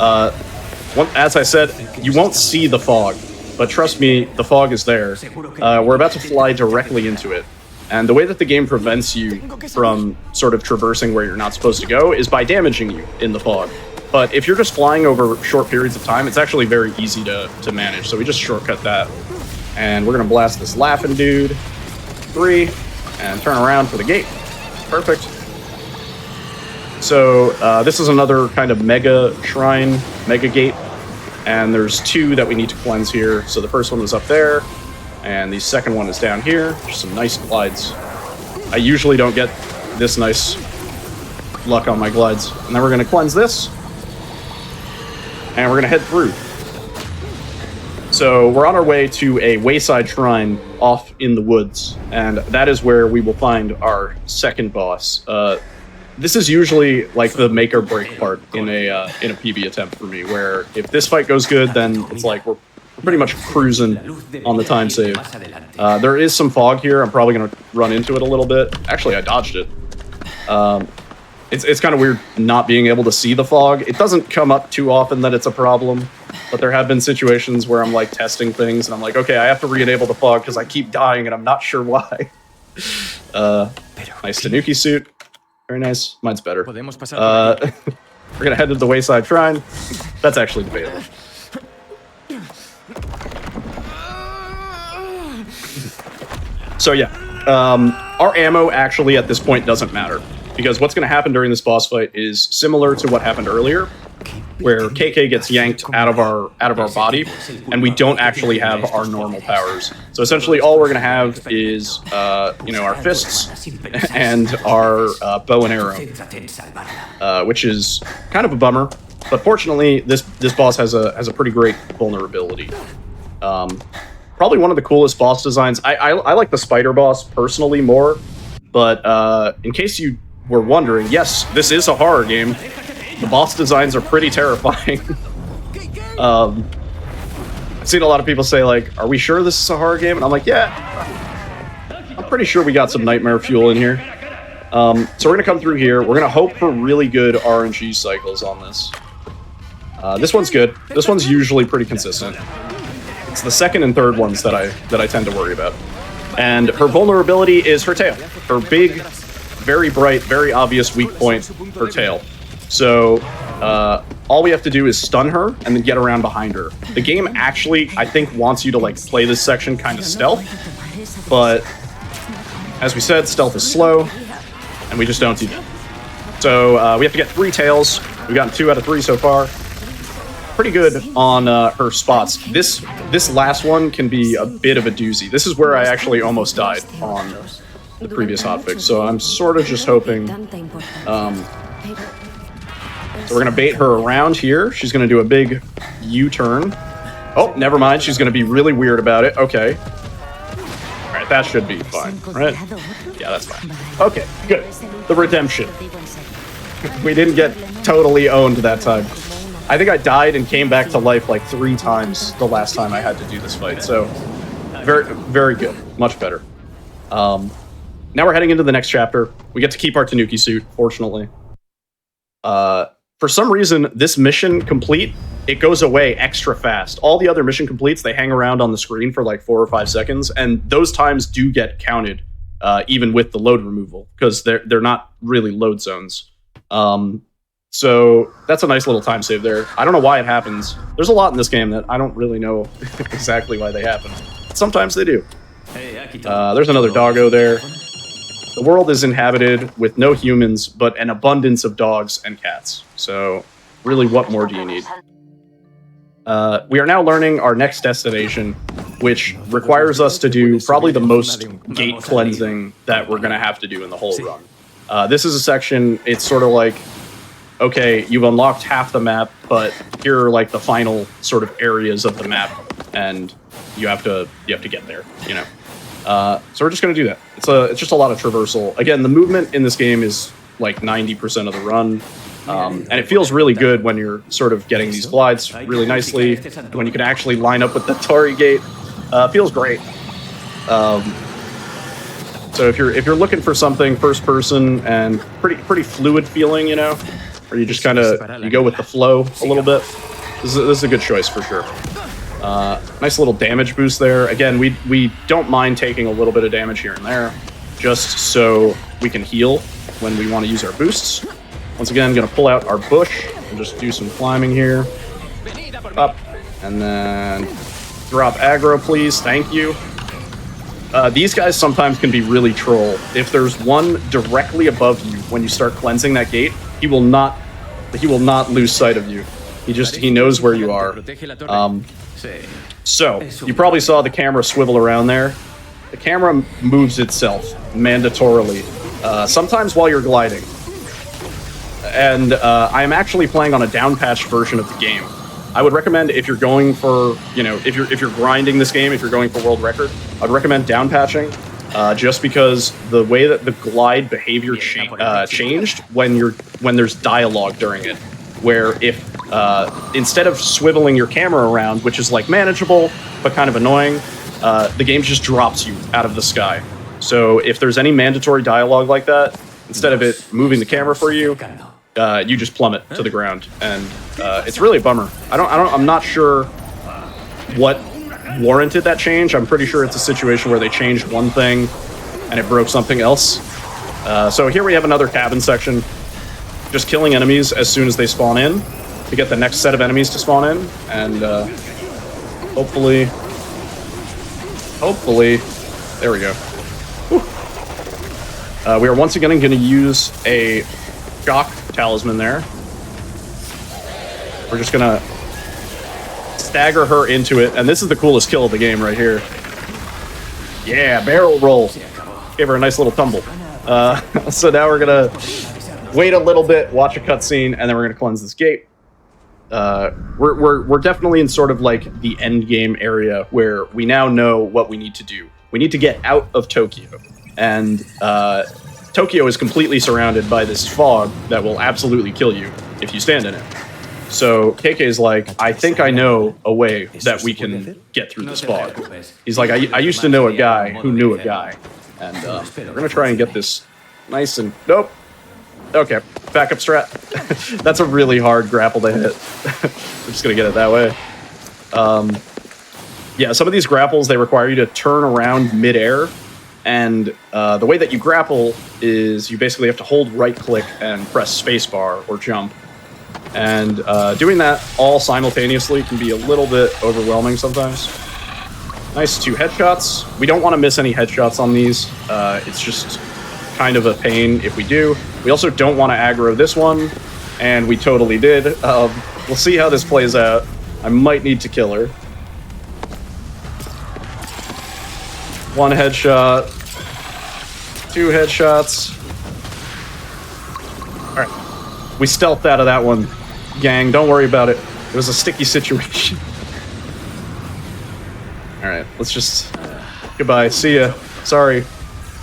As I said, you won't see the fog, but trust me, the fog is there. We're about to fly directly into it. And the way that the game prevents you from sort of traversing where you're not supposed to go is by damaging you in the fog. But if you're just flying over short periods of time, it's actually very easy to manage. So we just shortcut that. And we're going to blast this laughing dude. 3, and turn around for the gate. Perfect. So this is another kind of mega shrine, mega gate. And there's 2 that we need to cleanse here. So the first one was up there. And the second one is down here. There's some nice glides. I usually don't get this nice luck on my glides. And then we're going to cleanse this. And we're going to head through. So we're on our way to a wayside shrine off in the woods. And that is where we will find our second boss. This is usually like the make or break part in a PB attempt for me, where if this fight goes good, then it's like we're pretty much cruising on the time save. There is some fog here. I'm probably going to run into it a little bit. Actually, I dodged it. It's kind of weird not being able to see the fog. It doesn't come up too often that it's a problem, but there have been situations where I'm like testing things and I'm like, okay, I have to re-enable the fog because I keep dying and I'm not sure why. Nice Tanuki suit. Very nice. Mine's better. We're going to head to the wayside shrine. That's actually debatable. So yeah, our ammo actually at this point doesn't matter, because what's going to happen during this boss fight is similar to what happened earlier, where KK gets yanked out of our body, and we don't actually have our normal powers. So essentially, all we're going to have is our fists and our bow and arrow, which is kind of a bummer. But fortunately, this boss has a pretty great vulnerability. Probably one of the coolest boss designs. I like the spider boss personally more, but in case you were wondering, yes, this is a horror game. The boss designs are pretty terrifying. I've seen a lot of people say, like, are we sure this is a horror game? And I'm like, yeah, I'm pretty sure we got some nightmare fuel in here. So we're going to come through here. We're going to hope for really good RNG cycles on this. This one's good. This one's usually pretty consistent. It's the second and third ones that I tend to worry about. And her vulnerability is her tail. Her big, very bright, very obvious weak point, her tail. So all we have to do is stun her and then get around behind her. The game actually, I think, wants you to like play this section kind of stealth, but as we said, stealth is slow, and we just don't do that. So we have to get 3 tails. We've gotten 2 out of 3 so far. Pretty good on her spots. This last one can be a bit of a doozy. This is where I actually almost died on the previous hotfix, so I'm sort of just hoping. So we're gonna bait her around here. She's gonna do a big U-turn. Oh, never mind. She's gonna be really weird about it. Okay. All right, that should be fine, right? Yeah, that's fine. Okay, good. The redemption. We didn't get totally owned that time. I think I died and came back to life like 3 times the last time I had to do this fight. So very, very good. Much better. Now we're heading into the next chapter. We get to keep our Tanuki suit, fortunately. For some reason, this mission complete, it goes away extra fast. All the other mission completes, they hang around on the screen for like 4 or 5 seconds, and those times do get counted, even with the load removal, because they're not really load zones. So that's a nice little time save there. I don't know why it happens. There's a lot in this game that I don't really know exactly why they happen. Sometimes they do. There's another doggo there. The world is inhabited with no humans, but an abundance of dogs and cats. So really, what more do you need? We are now learning our next destination, which requires us to do probably the most gate cleansing that we're going to have to do in the whole run. This is a section, it's sort of like, okay, you've unlocked half the map, but here are like the final sort of areas of the map, and you have to get there, you know. So we're just going to do that. It's just a lot of traversal. Again, the movement in this game is like 90% of the run. And it feels really good when you're sort of getting these glides really nicely. When you can actually line up with the Torii gate, feels great. So if you're looking for something first person and pretty fluid feeling, you know, or you just kind of you go with the flow a little bit, this is a good choice for sure. Nice little damage boost there. Again, we don't mind taking a little bit of damage here and there, just so we can heal when we want to use our boosts. Once again, going to pull out our bush and just do some climbing here. Up, and then drop aggro, please. Thank you. These guys sometimes can be really troll. If there's one directly above you when you start cleansing that gate, he will not lose sight of you. He knows where you are. So you probably saw the camera swivel around there. The camera moves itself mandatorily, sometimes while you're gliding. And I am actually playing on a down-patched version of the game. I would recommend if you're going for, you know, if you're grinding this game, if you're going for world record, I'd recommend down patching, just because the way that the glide behavior changed when there's dialogue during it, where if instead of swiveling your camera around, which is like manageable but kind of annoying, the game just drops you out of the sky. So if there's any mandatory dialogue like that, instead of it moving the camera for you, you just plummet to the ground, and it's really a bummer. I'm not sure what warranted that change. I'm pretty sure it's a situation where they changed one thing and it broke something else. So here we have another cabin section, just killing enemies as soon as they spawn in to get the next set of enemies to spawn in, and hopefully, there we go. We are once again going to use a shock talisman there. We're just gonna stagger her into it, and this is the coolest kill of the game right here. Yeah, barrel roll. Gave her a nice little tumble. So now we're gonna wait a little bit, watch a cutscene, and then we're gonna cleanse this gate. We're definitely in sort of like the end game area where we now know what we need to do. We need to get out of Tokyo, and Tokyo is completely surrounded by this fog that will absolutely kill you if you stand in it. So KK's like, I think I know a way that we can get through this fog. He's like, I used to know a guy who knew a guy. And we're going to try and get this nice and... Nope. Okay, backup strat. That's a really hard grapple to hit. We're just going to get it that way. Yeah, some of these grapples, they require you to turn around midair. And the way that you grapple is you basically have to hold right-click and press spacebar or jump. And doing that all simultaneously can be a little bit overwhelming sometimes. Nice 2 headshots. We don't want to miss any headshots on these. It's just kind of a pain if we do. We also don't want to aggro this one, and we totally did. We'll see how this plays out. I might need to kill her. 1 headshot. 2 headshots. Alright. We stealthed out of that one, gang. Don't worry about it. It was a sticky situation. Alright, let's just... Goodbye. See ya. Sorry.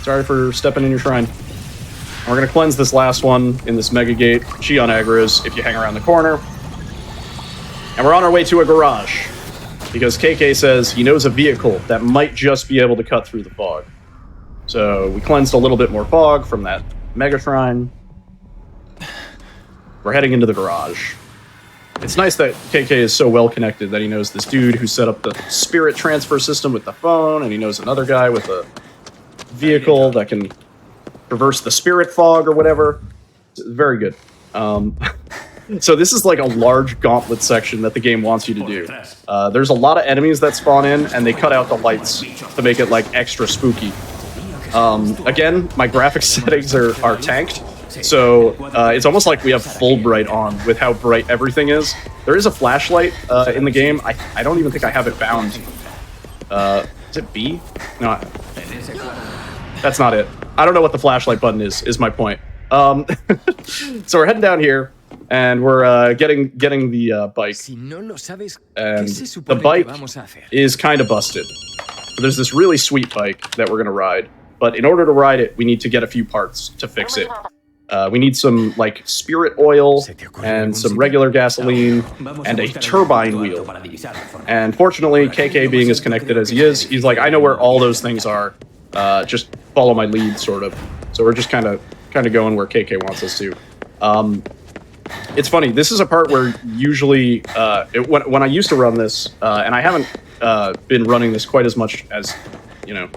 Sorry for stepping in your shrine. And we're gonna cleanse this last one in this mega gate. She on aggros if you hang around the corner. And we're on our way to a garage, because KK says he knows a vehicle that might just be able to cut through the fog. So we cleansed a little bit more fog from that mega shrine. We're heading into the garage. It's nice that KK is so well connected that he knows this dude who set up the spirit transfer system with the phone, and he knows another guy with a vehicle that can traverse the spirit fog or whatever. It's very good. So this is like a large gauntlet section that the game wants you to do. There's a lot of enemies that spawn in, and they cut out the lights to make it like extra spooky. Again, my graphics settings are tanked, so it's almost like we have full bright on with how bright everything is. There is a flashlight in the game. I don't even think I have it bound. Is it B? No, that's not it. I don't know what the flashlight button is my point. So we're heading down here, and we're getting the bike. And the bike is kind of busted. There's this really sweet bike that we're going to ride, but in order to ride it, we need to get a few parts to fix it. We need some like spirit oil and some regular gasoline and a turbine wheel. And fortunately, KK being as connected as he is, he's like, I know where all those things are. Just follow my lead, sort of. So we're just kind of going where KK wants us to. It's funny. This is a part where usually when I used to run this, and I haven't been running this quite as much as in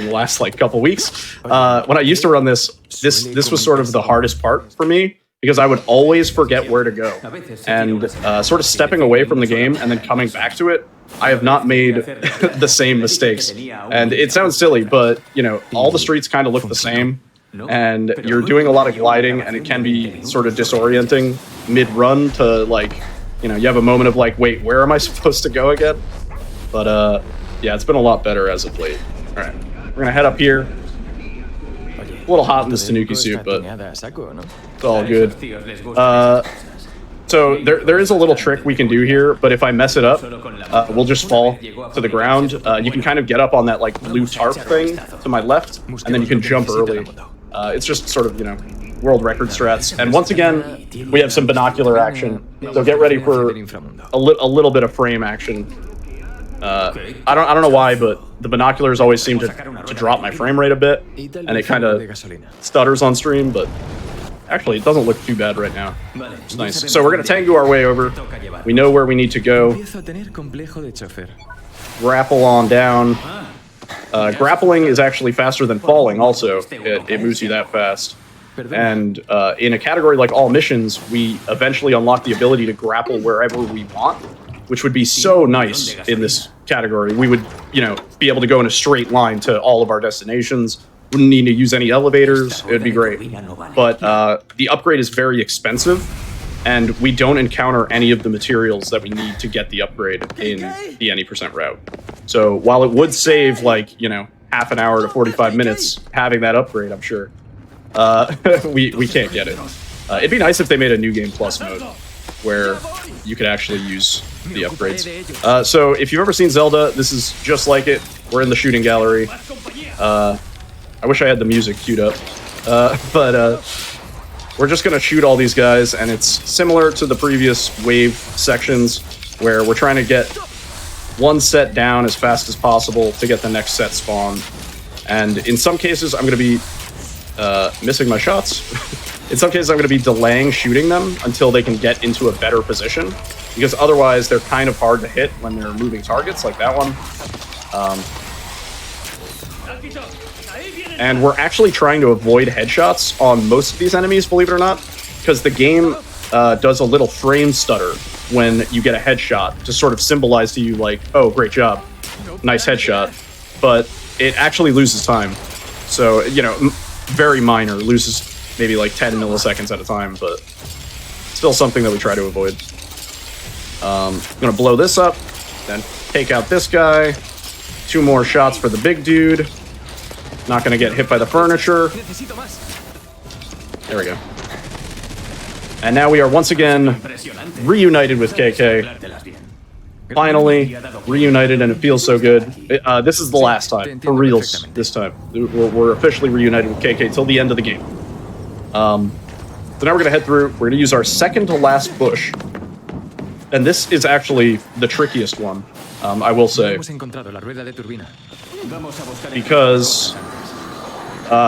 the last like couple weeks. When I used to run this was sort of the hardest part for me because I would always forget where to go, and sort of stepping away from the game and then coming back to it. I have not made the same mistakes, and it sounds silly, but all the streets kind of look the same. And you're doing a lot of gliding, and it can be sort of disorienting mid-run to like, you have a moment of like, wait, where am I supposed to go again? But yeah, it's been a lot better as of late. All right, we're gonna head up here. A little hot in this Tanuki suit, but it's all good. So there is a little trick we can do here, but if I mess it up, we'll just fall to the ground. You can kind of get up on that like blue tarp thing to my left, and then you can jump early. It's just sort of, world record strats. And once again, we have some binocular action. So get ready for a little bit of frame action. I don't know why, but the binoculars always seem to drop my frame rate a bit, and it kind of stutters on stream, but actually it doesn't look too bad right now. It's nice. So we're going to tango our way over. We know where we need to go. Grapple on down. Grappling is actually faster than falling also. It moves you that fast. And in a category like all missions, we eventually unlock the ability to grapple wherever we want, which would be so nice in this category. We would, be able to go in a straight line to all of our destinations. Wouldn't need to use any elevators. It would be great. But the upgrade is very expensive, and we don't encounter any of the materials that we need to get the upgrade in the any % route. So while it would save like, half an hour to 45 minutes having that upgrade, I'm sure, we can't get it. It'd be nice if they made a New Game Plus mode where you could actually use the upgrades. So if you've ever seen Zelda, this is just like it. We're in the shooting gallery. I wish I had the music queued up. But we're just going to shoot all these guys, and it's similar to the previous wave sections where we're trying to get one set down as fast as possible to get the next set spawn. And in some cases, I'm going to be missing my shots. In some cases, I'm going to be delaying shooting them until they can get into a better position, because otherwise they're kind of hard to hit when they're moving targets like that one. And we're actually trying to avoid headshots on most of these enemies, believe it or not, because the game does a little frame stutter when you get a headshot to sort of symbolize to you like, oh, great job, nice headshot. But it actually loses time. So, very minor, loses maybe like 10 milliseconds at a time, but still something that we try to avoid. I'm going to blow this up, then take out this guy. 2 more shots for the big dude. Not going to get hit by the furniture. There we go. And now we are once again reunited with KK. Finally reunited, and it feels so good. This is the last time, for reals this time. We're officially reunited with KK till the end of the game. So now we're going to head through. We're going to use our second to last bush. And this is actually the trickiest one, I will say. Because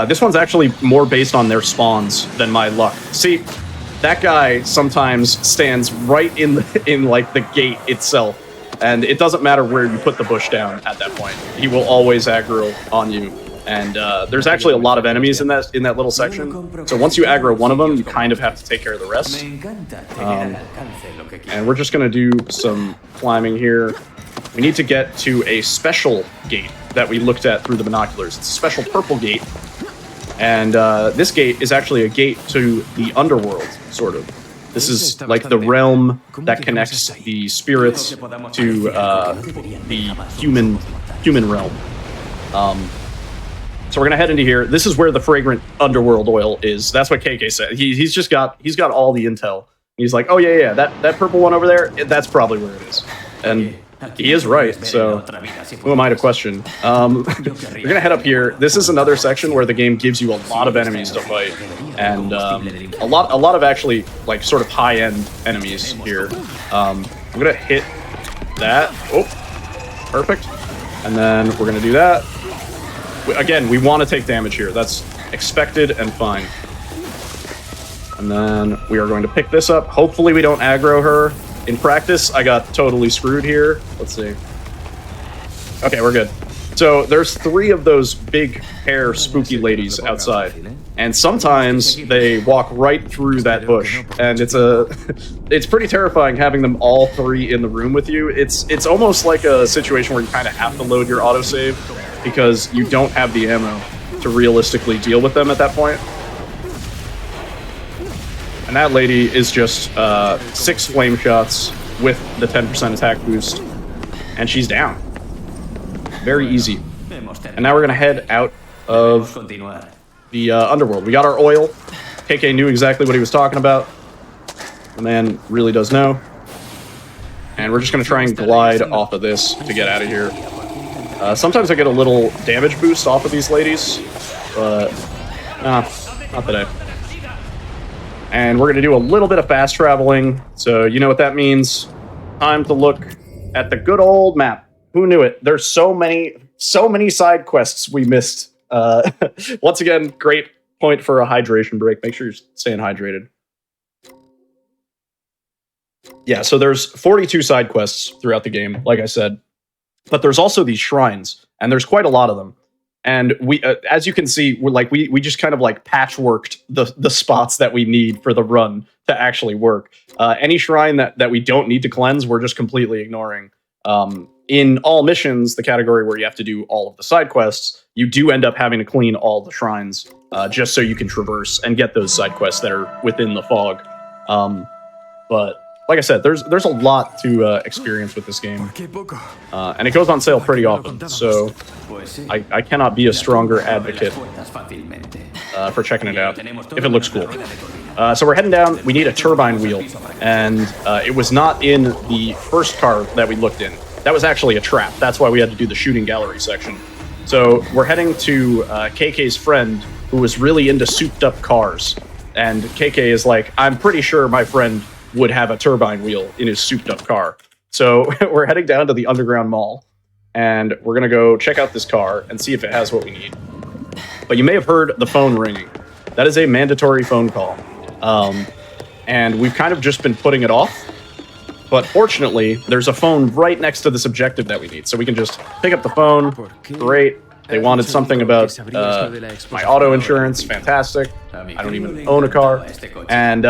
this one's actually more based on their spawns than my luck. See, that guy sometimes stands right in the gate itself, and it doesn't matter where you put the bush down at that point. He will always aggro on you. And there's actually a lot of enemies in that little section. So once you aggro one of them, you kind of have to take care of the rest. And we're just going to do some climbing here. We need to get to a special gate that we looked at through the binoculars. It's a special purple gate. And this gate is actually a gate to the underworld, sort of. This is like the realm that connects the spirits to the human realm. So we're gonna head into here. This is where the fragrant underworld oil is. That's what KK said. He's got all the intel. He's like, oh yeah, that purple one over there, that's probably where it is. And He is right, so who am I to question? We're gonna head up here. This is another section where the game gives you a lot of enemies to fight, and a lot of actually like sort of high-end enemies here. I'm gonna hit that. Oh, perfect. And then we're gonna do that. Again, we want to take damage here. That's expected and fine. And then we are going to pick this up. Hopefully we don't aggro her. In practice, I got totally screwed here. Let's see. Okay, we're good. So there's 3 of those big hair spooky ladies outside. And sometimes they walk right through that bush. And it's pretty terrifying having them all 3 in the room with you. It's almost like a situation where you kind of have to load your autosave because you don't have the ammo to realistically deal with them at that point. And that lady is just 6 flame shots with the 10% attack boost. And she's down. Very easy. And now we're going to head out of the underworld. We got our oil. KK knew exactly what he was talking about. The man really does know. And we're just going to try and glide off of this to get out of here. Sometimes I get a little damage boost off of these ladies. But not today. And we're going to do a little bit of fast traveling. So you know what that means. Time to look at the good old map. Who knew it? There's so many side quests we missed. Once again, great point for a hydration break. Make sure you're staying hydrated. Yeah, so there's 42 side quests throughout the game, like I said. But there's also these shrines, and there's quite a lot of them. And we, as you can see, we just kind of like patchworked the spots that we need for the run to actually work. Any shrine that we don't need to cleanse, we're just completely ignoring. In all missions, the category where you have to do all of the side quests, you do end up having to clean all the shrines just so you can traverse and get those side quests that are within the fog. But like I said, there's a lot to experience with this game, and it goes on sale pretty often, so I cannot be a stronger advocate for checking it out, if it looks cool. So we're heading down. We need a turbine wheel, and it was not in the first car that we looked in. That was actually a trap. That's why we had to do the shooting gallery section. So we're heading to KK's friend, who was really into souped-up cars, and KK is like, I'm pretty sure my friend would have a turbine wheel in his souped-up car. So we're heading down to the underground mall, and we're going to go check out this car and see if it has what we need. But you may have heard the phone ringing. That is a mandatory phone call. And we've kind of just been putting it off. But fortunately, there's a phone right next to this objective that we need. So we can just pick up the phone. Great. They wanted something about my auto insurance. Fantastic. I don't even own a car. And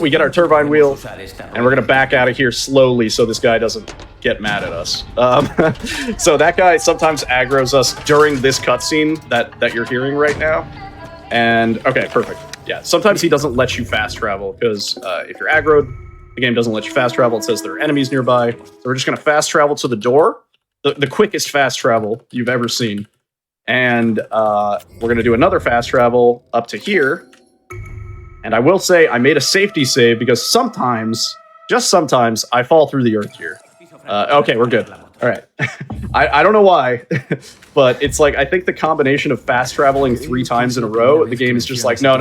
we get our turbine wheel, and we're going to back out of here slowly so this guy doesn't get mad at us. So that guy sometimes aggroes us during this cutscene that you're hearing right now. And, okay, perfect. Yeah, sometimes he doesn't let you fast travel, because if you're aggroed, the game doesn't let you fast travel. It says there are enemies nearby. So we're just going to fast travel to the door. The quickest fast travel you've ever seen. And we're going to do another fast travel up to here. And I will say I made a safety save because sometimes, just sometimes, I fall through the earth here. Okay, we're good. All right. I don't know why, but it's like I think the combination of fast traveling 3 times in a row, the game is just like, no.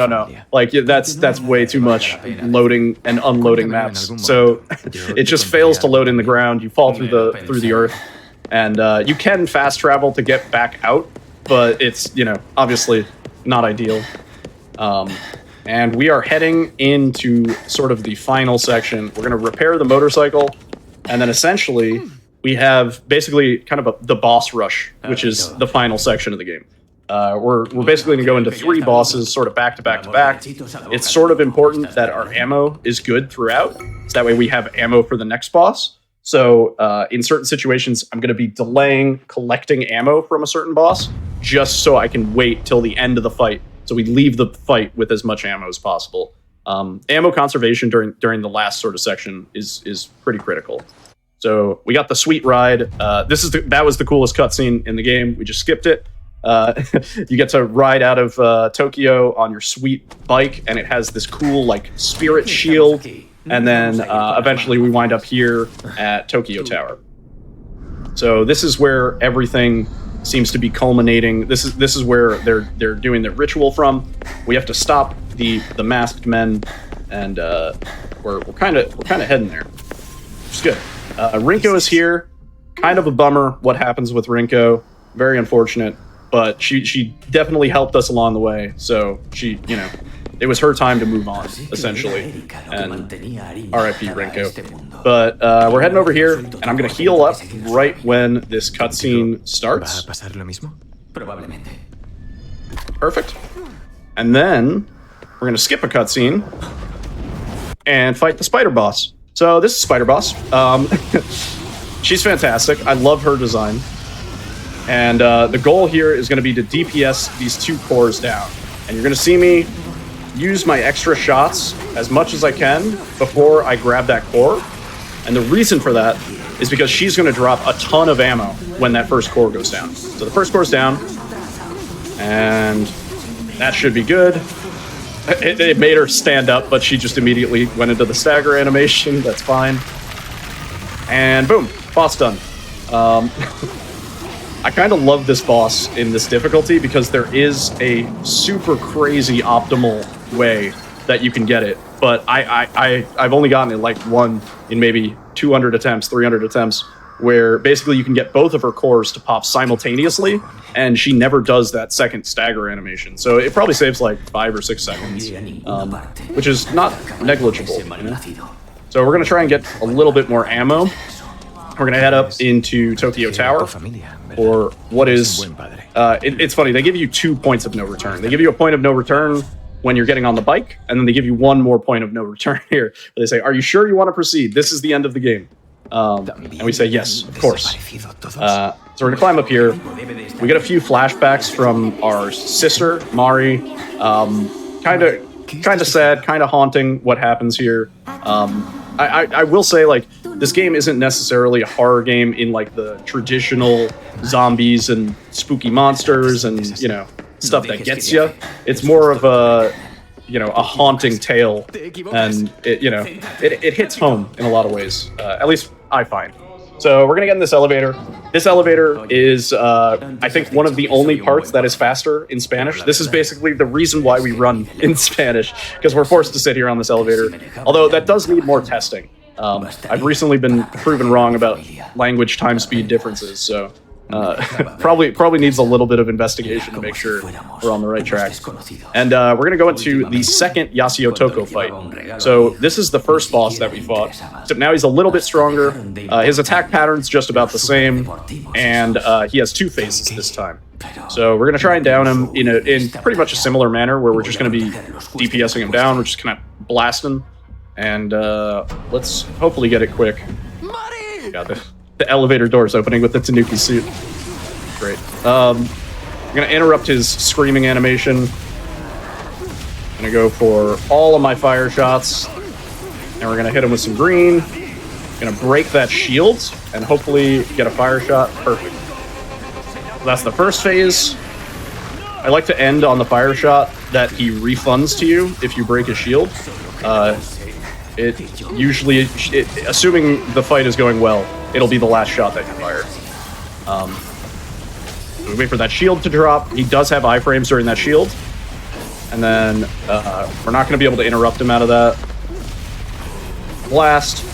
Like that's way too much loading and unloading maps. So it just fails to load in the ground. You fall through the earth, and you can fast travel to get back out. But it's, obviously not ideal. And we are heading into sort of the final section. We're going to repair the motorcycle. And then essentially, we have basically kind of the boss rush, which is the final section of the game. We're basically going to go into 3 bosses sort of back to back to back. It's sort of important that our ammo is good throughout. So that way we have ammo for the next boss. So in certain situations, I'm going to be delaying collecting ammo from a certain boss just so I can wait till the end of the fight. So we leave the fight with as much ammo as possible. Ammo conservation during the last sort of section is pretty critical. So we got the sweet ride. That was the coolest cutscene in the game. We just skipped it. You get to ride out of Tokyo on your sweet bike, and it has this cool like spirit shield. And then eventually we wind up here at Tokyo Tower. So this is where everything seems to be culminating. This is where they're doing the ritual from. We have to stop the masked men, and we're kind of heading there. It's good. Rinko is here. Kind of a bummer what happens with Rinko. Very unfortunate, but she definitely helped us along the way. So she, it was her time to move on, essentially. And R.I.P. Rinko. But we're heading over here, and I'm going to heal up right when this cutscene starts. Perfect. And then we're going to skip a cutscene and fight the spider boss. So this is Spider Boss. She's fantastic. I love her design. And the goal here is going to be to DPS these 2 cores down. And you're going to see me use my extra shots as much as I can before I grab that core. And the reason for that is because she's going to drop a ton of ammo when that first core goes down. So the first core's down, and that should be good. It made her stand up, but she just immediately went into the stagger animation. That's fine. And boom, boss done. I kind of love this boss in this difficulty because there is a super crazy optimal way that you can get it. But I've only gotten it like one in maybe 200 attempts, 300 attempts, where basically you can get both of her cores to pop simultaneously, and she never does that second stagger animation. So it probably saves like 5 or 6 seconds, which is not negligible. So we're going to try and get a little bit more ammo. We're going to head up into Tokyo Tower, or what is... it's funny, they give you 2 points of no return. They give you a point of no return when you're getting on the bike, and then they give you 1 more point of no return here. They say, are you sure you want to proceed? This is the end of the game. And we say, yes, of course. So we're going to climb up here. We get a few flashbacks from our sister, Mari. Kind of sad, kind of haunting what happens here. I will say, like, this game isn't necessarily a horror game in, like, the traditional zombies and spooky monsters and, stuff that gets you. It's more of a haunting tale, and it hits home in a lot of ways. At least I find. So we're gonna get in this elevator. This elevator is, I think, one of the only parts that is faster in Spanish. This is basically the reason why we run in Spanish, because we're forced to sit here on this elevator. Although that does need more testing. I've recently been proven wrong about language time-speed differences, so probably needs a little bit of investigation to make sure we're on the right track. And we're going to go into the second Yasuo Toko fight. So this is the first boss that we fought, except now he's a little bit stronger. His attack pattern's just about the same, and he has 2 phases this time. So we're going to try and down him in pretty much a similar manner, where we're just going to be DPSing him down. We're just kind of blasting, and let's hopefully get it quick. Got this. The elevator door's opening with the Tanuki suit. Great. I'm gonna interrupt his screaming animation. Gonna go for all of my fire shots. And we're gonna hit him with some green. Gonna break that shield and hopefully get a fire shot. Perfect. That's the first phase. I like to end on the fire shot that he refunds to you if you break his shield. It usually, assuming the fight is going well, it'll be the last shot that you fire. We wait for that shield to drop. He does have iframes during that shield. And then we're not going to be able to interrupt him out of that. Blast.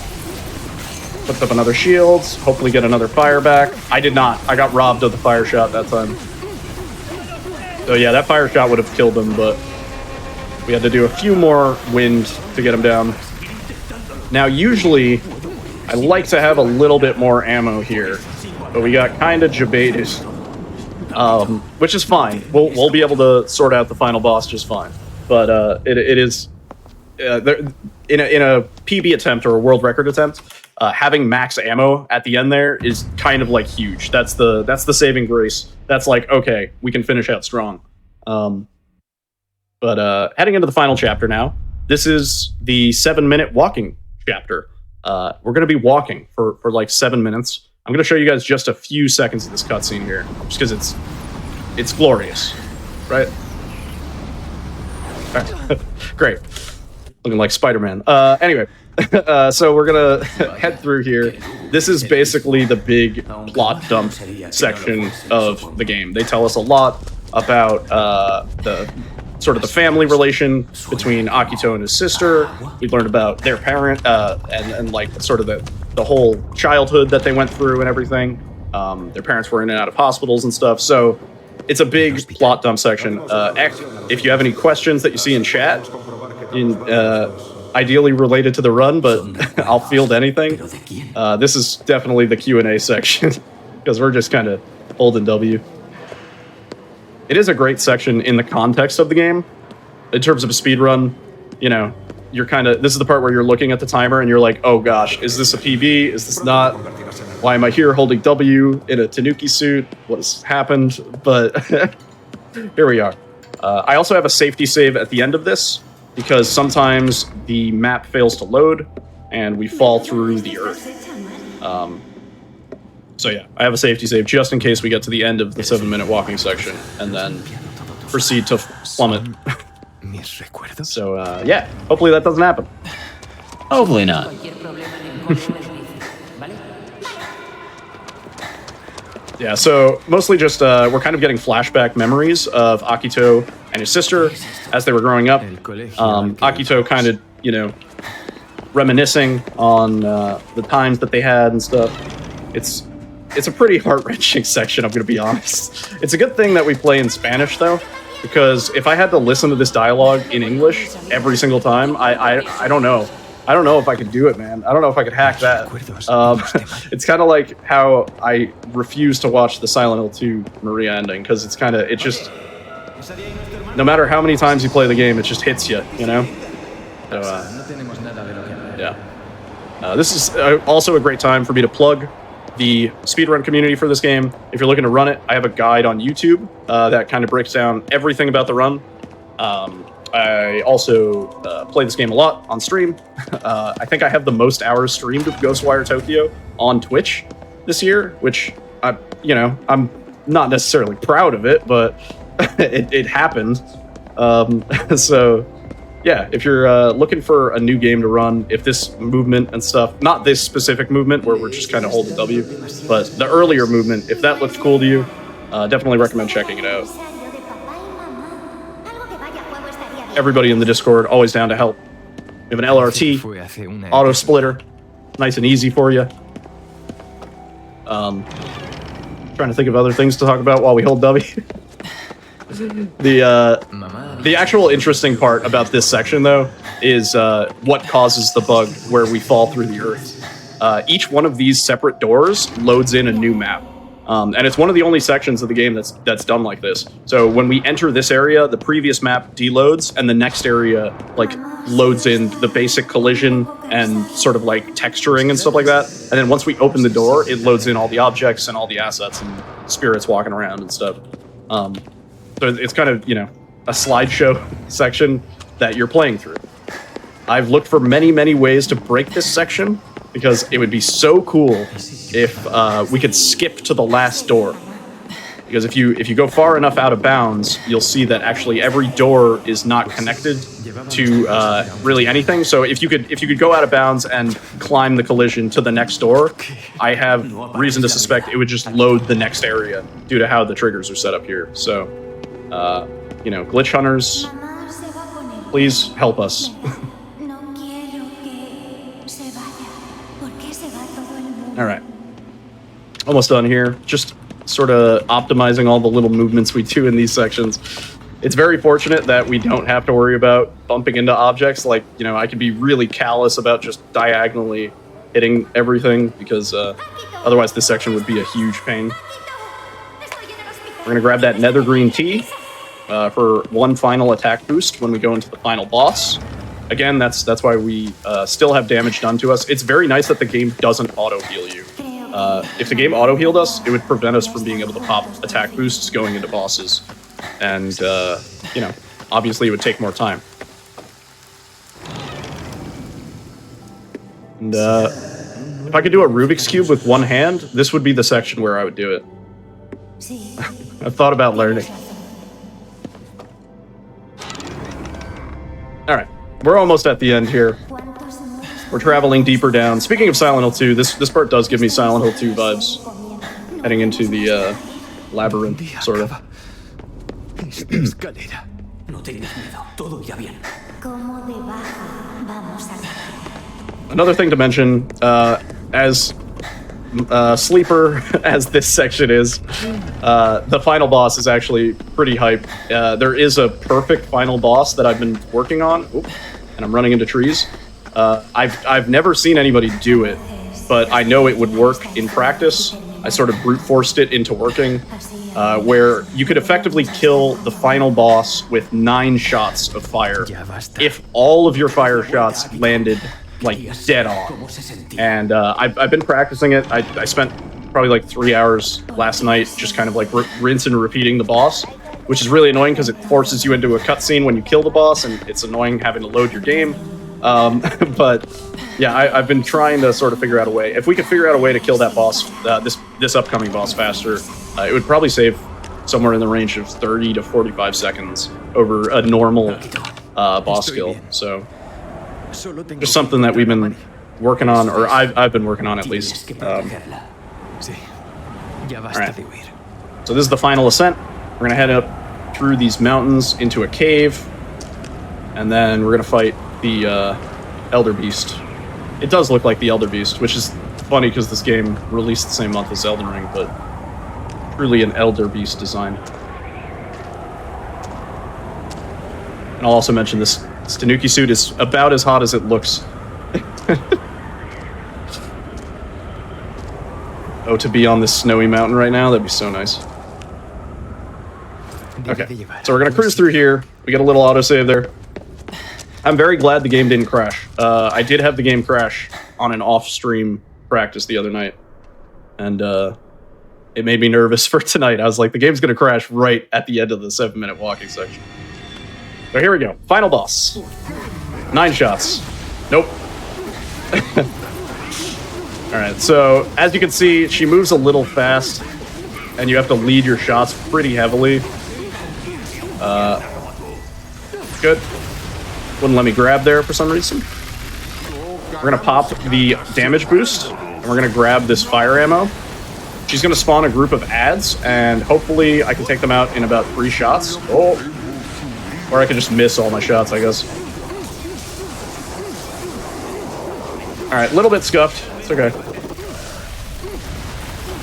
Puts up another shield. Hopefully get another fire back. I did not. I got robbed of the fire shot that time. So yeah, that fire shot would have killed him, but we had to do a few more wind to get him down. Now, usually, I like to have a little bit more ammo here, but we got kind of jebaited, which is fine. We'll be able to sort out the final boss just fine. But it is in a PB attempt or a world record attempt, having max ammo at the end there is kind of like huge. That's the saving grace. That's like, okay, we can finish out strong. But heading into the final chapter now. This is the 7-minute walking chapter. We're going to be walking for like 7 minutes. I'm going to show you guys just a few seconds of this cutscene here, just because it's glorious, right? Great. Looking like Spider-Man. Anyway, So we're gonna head through here. This is basically the big plot dump section of the game. They tell us a lot about the sort of the family relation between Akito and his sister. We learned about their parent and like sort of the whole childhood that they went through and everything. Their parents were in and out of hospitals and stuff. So it's a big plot dump section. If you have any questions that you see in chat, ideally related to the run, but I'll field anything. This is definitely the Q&A section because we're just kind of holding W. It is a great section in the context of the game. In terms of a speed run, you know, you're kind of, this is the part where you're looking at the timer and you're like, oh gosh, is this a PB? Is this not? Why am I here holding W in a Tanuki suit? What has happened? But here we are. I also have a safety save at the end of this because sometimes the map fails to load and we fall through the earth. So yeah, I have a safety save just in case we get to the end of the 7-minute walking section and then proceed to plummet. So yeah, hopefully that doesn't happen. Hopefully not. Yeah, so mostly just we're kind of getting flashback memories of Akito and his sister as they were growing up. Akito kind of, you know, reminiscing on the times that they had and stuff. It's a pretty heart-wrenching section, I'm going to be honest. It's a good thing that we play in Spanish, though, because if I had to listen to this dialogue in English every single time, I don't know. I don't know if I could do it, man. I don't know if I could hack that. It's kind of like how I refuse to watch the Silent Hill 2 Maria ending, because it's kind of, it just, no matter how many times you play the game, it just hits you, you know? So, yeah. This is also a great time for me to plug the speedrun community for this game. If you're looking to run it, I have a guide on YouTube that kind of breaks down everything about the run. I also play this game a lot on stream. I think I have the most hours streamed of Ghostwire Tokyo on Twitch this year, which, you know, I'm not necessarily proud of it, but it happened. So, yeah, if you're looking for a new game to run, if this movement and stuff, not this specific movement where we're just kind of holding W, but the earlier movement, if that looks cool to you, definitely recommend checking it out. Everybody in the Discord, always down to help. We have an LRT, auto splitter, nice and easy for you. Trying to think of other things to talk about while we hold W. The actual interesting part about this section, though, is what causes the bug where we fall through the earth. Each one of these separate doors loads in a new map. And it's one of the only sections of the game that's done like this. So when we enter this area, the previous map deloads, and the next area like loads in the basic collision and sort of like texturing and stuff like that. And then once we open the door, it loads in all the objects and all the assets and spirits walking around and stuff. So it's kind of, you know, a slideshow section that you're playing through. I've looked for many, many ways to break this section because it would be so cool if we could skip to the last door. Because if you go far enough out of bounds, you'll see that actually every door is not connected to really anything. So if you could go out of bounds and climb the collision to the next door, I have reason to suspect it would just load the next area due to how the triggers are set up here. So, you know, glitch hunters, please help us. All right, almost done here. Just sort of optimizing all the little movements we do in these sections. It's very fortunate that we don't have to worry about bumping into objects. Like, you know, I can be really callous about just diagonally hitting everything because otherwise this section would be a huge pain. We're gonna grab that nether green tea for one final attack boost when we go into the final boss. Again, that's why we still have damage done to us. It's very nice that the game doesn't auto-heal you. If the game auto-healed us, it would prevent us from being able to pop attack boosts going into bosses. And, you know, obviously it would take more time. And if I could do a Rubik's Cube with one hand, this would be the section where I would do it. I've thought about learning. All right, we're almost at the end here. We're traveling deeper down. Speaking of Silent Hill 2, this part does give me Silent Hill 2 vibes. Heading into the labyrinth, sort of. Another thing to mention, as sleeper as this section is, the final boss is actually pretty hype. There is a perfect final boss that I've been working on. Oop, and I'm running into trees. I've never seen anybody do it, but I know it would work in practice. I sort of brute forced it into working, where you could effectively kill the final boss with 9 shots of fire if all of your fire shots landed like dead on. And I've been practicing it. I spent probably like 3 hours last night just kind of like rinse and repeating the boss, which is really annoying because it forces you into a cutscene when you kill the boss, and it's annoying having to load your game. But yeah, I've been trying to sort of figure out a way. If we could figure out a way to kill that boss, this upcoming boss faster, it would probably save somewhere in the range of 30 to 45 seconds over a normal boss skill. So just something that we've been working on, or I've been working on at least. All right. So this is the final ascent. We're gonna head up through these mountains into a cave, and then we're gonna fight the Elder Beast. It does look like the Elder Beast, which is funny because this game released the same month as Elden Ring, but truly an Elder Beast design. And I'll also mention this Tanuki suit is about as hot as it looks. Oh, to be on this snowy mountain right now, that'd be so nice. Okay, so we're gonna cruise through here. We get a little autosave there. I'm very glad the game didn't crash. I did have the game crash on an off-stream practice the other night, and it made me nervous for tonight. I was like, the game's gonna crash right at the end of the 7-minute walking section. So here we go. Final boss. 9 shots. Nope. Alright, so as you can see, she moves a little fast, and you have to lead your shots pretty heavily. Good. Wouldn't let me grab there for some reason. We're gonna pop the damage boost, and we're gonna grab this fire ammo. She's gonna spawn a group of ads, and hopefully I can take them out in about 3 shots. Oh. Or I can just miss all my shots, I guess. Alright, a little bit scuffed. It's okay.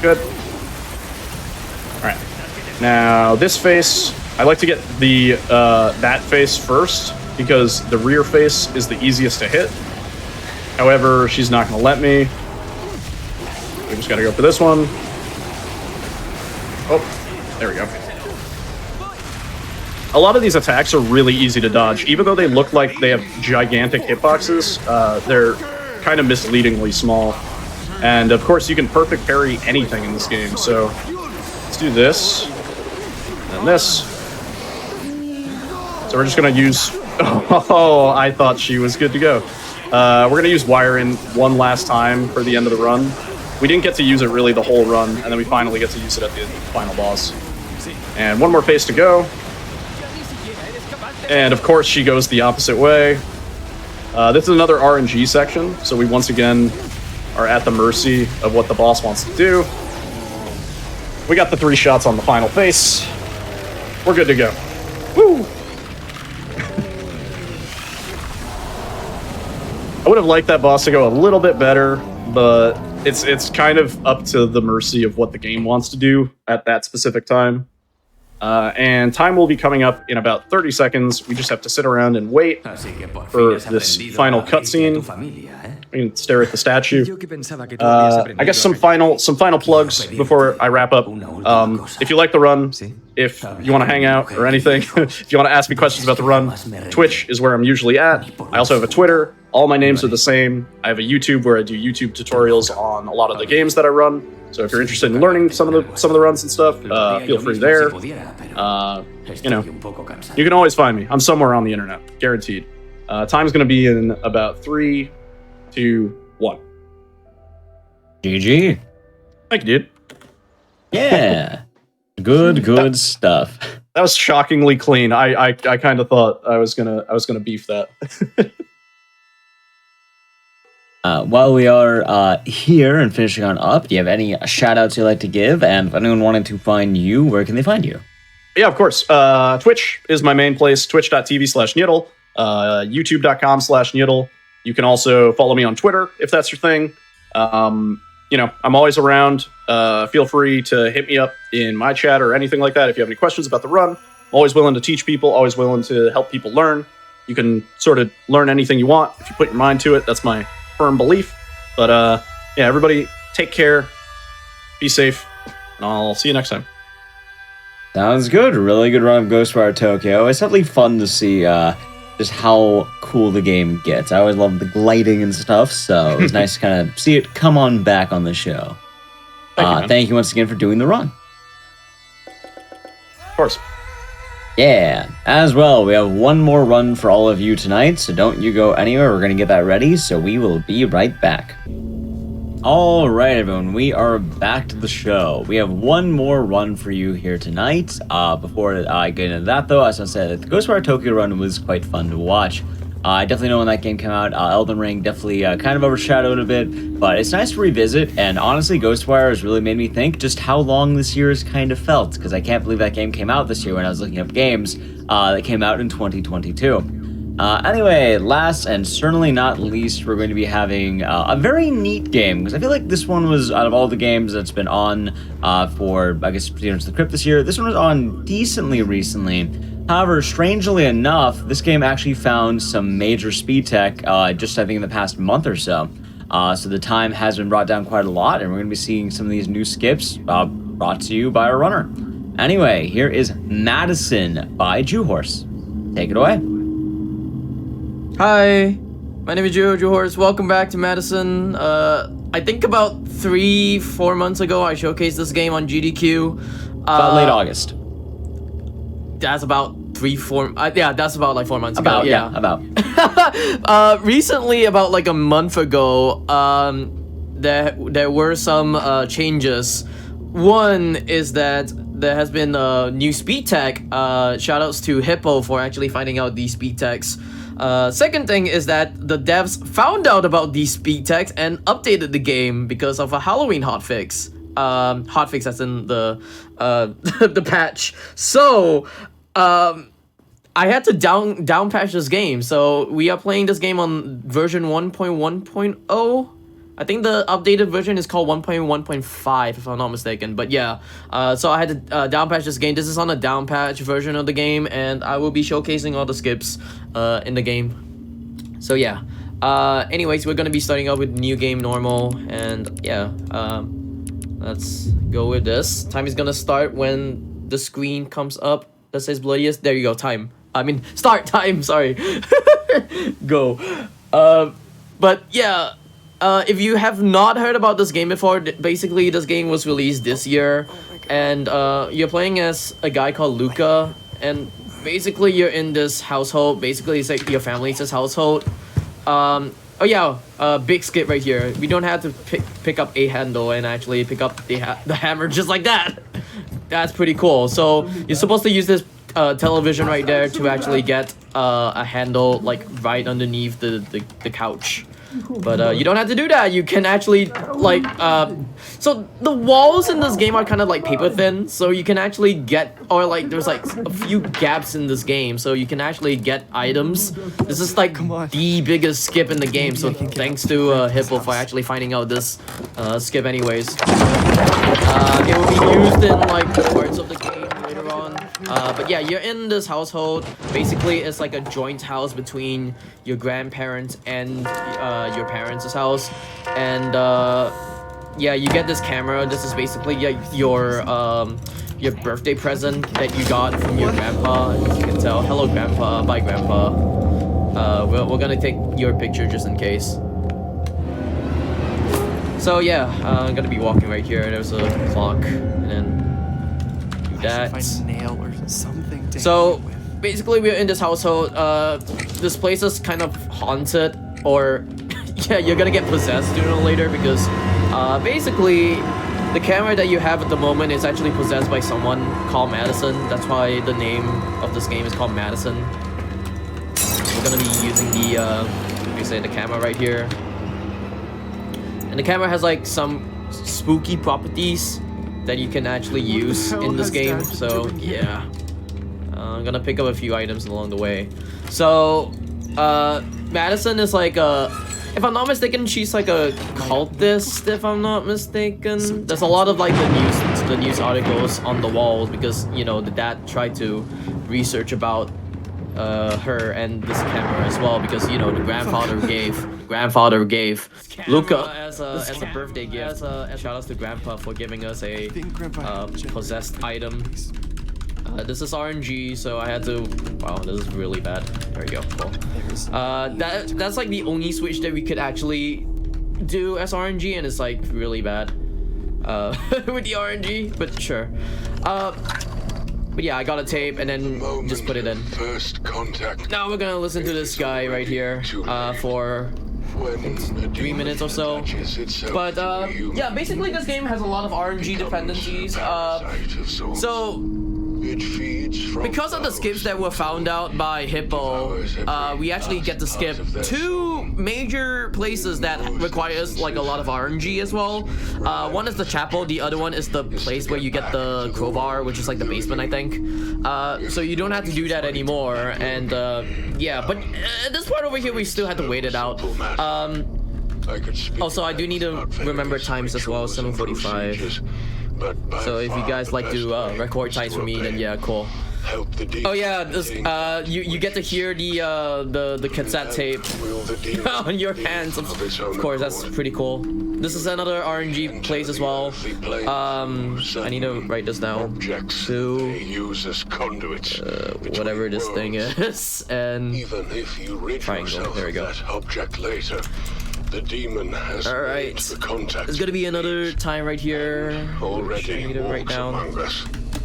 Good. Alright. Now, this face, I like to get the that face first, because the rear face is the easiest to hit. However, she's not going to let me. We just got to go for this one. Oh, there we go. A lot of these attacks are really easy to dodge. Even though they look like they have gigantic hitboxes, they're kind of misleadingly small. And of course, you can perfect parry anything in this game. So let's do this, and this. So we're just going to use... Oh, I thought she was good to go. We're going to use Wire in one last time for the end of the run. We didn't get to use it really the whole run, and then we finally get to use it at the final boss. And one more phase to go. And of course, she goes the opposite way. This is another RNG section, so we once again are at the mercy of what the boss wants to do. We got the 3 shots on the final face. We're good to go. Woo! I would have liked that boss to go a little bit better, but it's kind of up to the mercy of what the game wants to do at that specific time. And time will be coming up in about 30 seconds. We just have to sit around and wait for this final cutscene. We can stare at the statue. I guess some final plugs before I wrap up. If you like the run, if you want to hang out or anything, if you want to ask me questions about the run, Twitch is where I'm usually at. I also have a Twitter. All my names are the same. I have a YouTube where I do YouTube tutorials on a lot of the games that I run. So if you're interested in learning some of the runs and stuff, feel free there. You know, you can always find me. I'm somewhere on the internet, guaranteed. Time's going to be in about 3, 2, 1. GG. Thank you, dude. Yeah. Good stuff. That was shockingly clean. I kind of thought I was gonna beef that. While we are here and finishing on up, do you have any shout outs you'd like to give? And if anyone wanted to find you, where can they find you? Yeah, of course. Twitch is my main place, twitch.tv/Niddle, youtube.com/Niddle. You can also follow me on Twitter if that's your thing. I'm always around. Feel free to hit me up in my chat or anything like that if you have any questions about the run. I'm always willing to teach people, always willing to help people learn. You can sort of learn anything you want if you put your mind to it. That's my firm belief. But yeah, everybody take care, be safe, and I'll see you next time. Sounds good. Really good run of Ghostwire Tokyo. It's definitely fun to see just how cool the game gets. I always love the gliding and stuff, so it was nice to kind of see it come on back on the show. Thank you once again for doing the run. Of course. Yeah, as well, we have one more run for all of you tonight, so don't you go anywhere. We're going to get that ready, so we will be right back. All right, everyone, we are back to the show. We have one more run for you here tonight. Before I get into that, though, as I said, the Ghostwire Tokyo run was quite fun to watch. I definitely know when that game came out, Elden Ring definitely kind of overshadowed a bit, but it's nice to revisit, and honestly, Ghostwire has really made me think just how long this year has kind of felt, because I can't believe that game came out this year when I was looking up games that came out in 2022. Anyway, last and certainly not least, we're going to be having a very neat game, because I feel like this one was, out of all the games that's been on for, I guess, Speedruns From the Crypt this year, this one was on decently recently. However, strangely enough, this game actually found some major speed tech just, I think, in the past month or so. So the time has been brought down quite a lot, and we're going to be seeing some of these new skips brought to you by our runner. Anyway, here is MADiSON by Jewhorse. Take it away. Hi, my name is Jewhorse. Welcome back to MADiSON. I think about 3-4 months ago, I showcased this game on GDQ. About late August. That's about 3-4. Yeah, that's about like 4 months ago. About. Recently, about like a month ago, there were some changes. One is that there has been a new speed tech. Shoutouts to Hippo for actually finding out these speed techs. Second thing is that the devs found out about these speed techs and updated the game because of a Halloween hotfix. Hotfix as in the the patch. So I had to down patch this game. So we are playing this game on version 1.1.0. I think the updated version is called 1.1.5 if I'm not mistaken. But yeah, so I had to down patch this game. This is on a down patch version of the game, and I will be showcasing all the skips in the game. So yeah. Anyways, we're gonna be starting out with new game normal, and yeah. Let's go with this. Time is gonna start when the screen comes up that says bloodiest. There you go. Time. I mean, start time. Sorry. Go. But yeah. If you have not heard about this game before, basically this game was released this year, and you're playing as a guy called Luca, and basically you're in this household. Basically, it's like your family's this household. Oh yeah, big skip right here. We don't have to pick up a handle and actually pick up the hammer just like that. That's pretty cool. So you're supposed to use this television right there to actually get a handle like right underneath the couch. But you don't have to do that. You can actually like so the walls in this game are kind of like paper thin, so you can actually get, or like there's like a few gaps in this game, so you can actually get items. This is like the biggest skip in the game, so thanks to Hippo for actually finding out this skip anyways. It will be used in like parts of the game later on. But yeah, you're in this household. Basically, it's like a joint house between your grandparents and your parents' house. And yeah, you get this camera. This is basically your birthday present that you got from your grandpa. As you can tell, hello grandpa, bye grandpa. We're gonna take your picture just in case. So yeah, I'm gonna be walking right here. There's a clock, and then do that. Find a nail or something. So basically, we're in this household. This place is kind of haunted, or yeah, you're gonna get possessed sooner or later because basically the camera that you have at the moment is actually possessed by someone called MADiSON. That's why the name of this game is called MADiSON. We're gonna be using the camera right here. And the camera has like some spooky properties that you can actually use in this game. So yeah, I'm gonna pick up a few items along the way. So MADiSON is like if I'm not mistaken, she's like a cultist, if I'm not mistaken. There's a lot of like the news articles on the walls because, you know, the dad tried to research about her and this camera as well because, you know, the grandfather gave Luca as a birthday gift. Shout out to Grandpa for giving us a possessed item. This is RNG, so I had to. Wow, this is really bad. There we go. Cool. That's like the only switch that we could actually do as RNG, and it's like really bad with the RNG. But sure. But yeah, I got a tape and then just put it in. First contact. Now we're gonna listen to this guy right here for 3 minutes or so. But yeah, basically this game has a lot of RNG dependencies. So because of the skips that were found out by Hippo, we actually get to skip 2 major places that requires like a lot of RNG as well. One is the chapel, the other one is the place where you get the crowbar, which is like the basement, I think. So you don't have to do that anymore, and yeah, but this part over here we still have to wait it out. Also, I do need to remember times as well, 7:45. So if you guys like to record times for me, then yeah, cool. Oh yeah, this you get to hear the cassette tape on your hands. Of course, that's pretty cool. This is another RNG place as well. I need to write this down. To whatever this thing is, and triangle. There we go. The demon has Alright, there's gonna be another time right here. Already I need to write down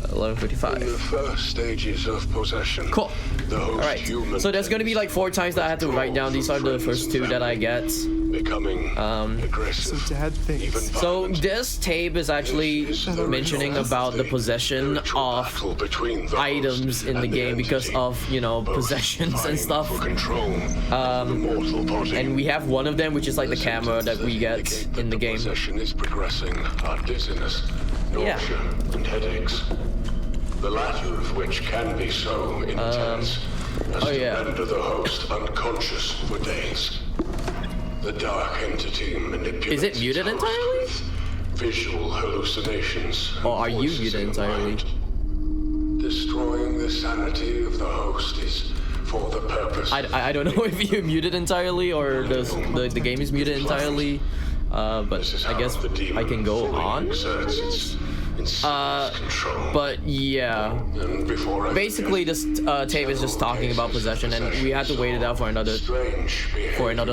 11:55. In the first stages of possession. Cool. Alright, so there's gonna be like 4 times that I have to write down. These are the first 2 that I get. Becoming aggressive. So Dad thinks. So this tape is actually mentioning about the possession of items in the game because of, you know, possessions and stuff. And we have one of them, which is like the camera that we get in the game. Possession is progressing. Are dizziness, nausea, and headaches. The latter of which can be so intense as to render the host unconscious for days. The dark entity manipulates. Is it muted entirely? With visual hallucinations. Or are you muted entirely? Destroying the sanity of the host is for the purpose. I don't know if you're muted entirely or the game is muted entirely. But I guess I can go on. But yeah, basically this tape is just talking about possession, and we had to wait it out for another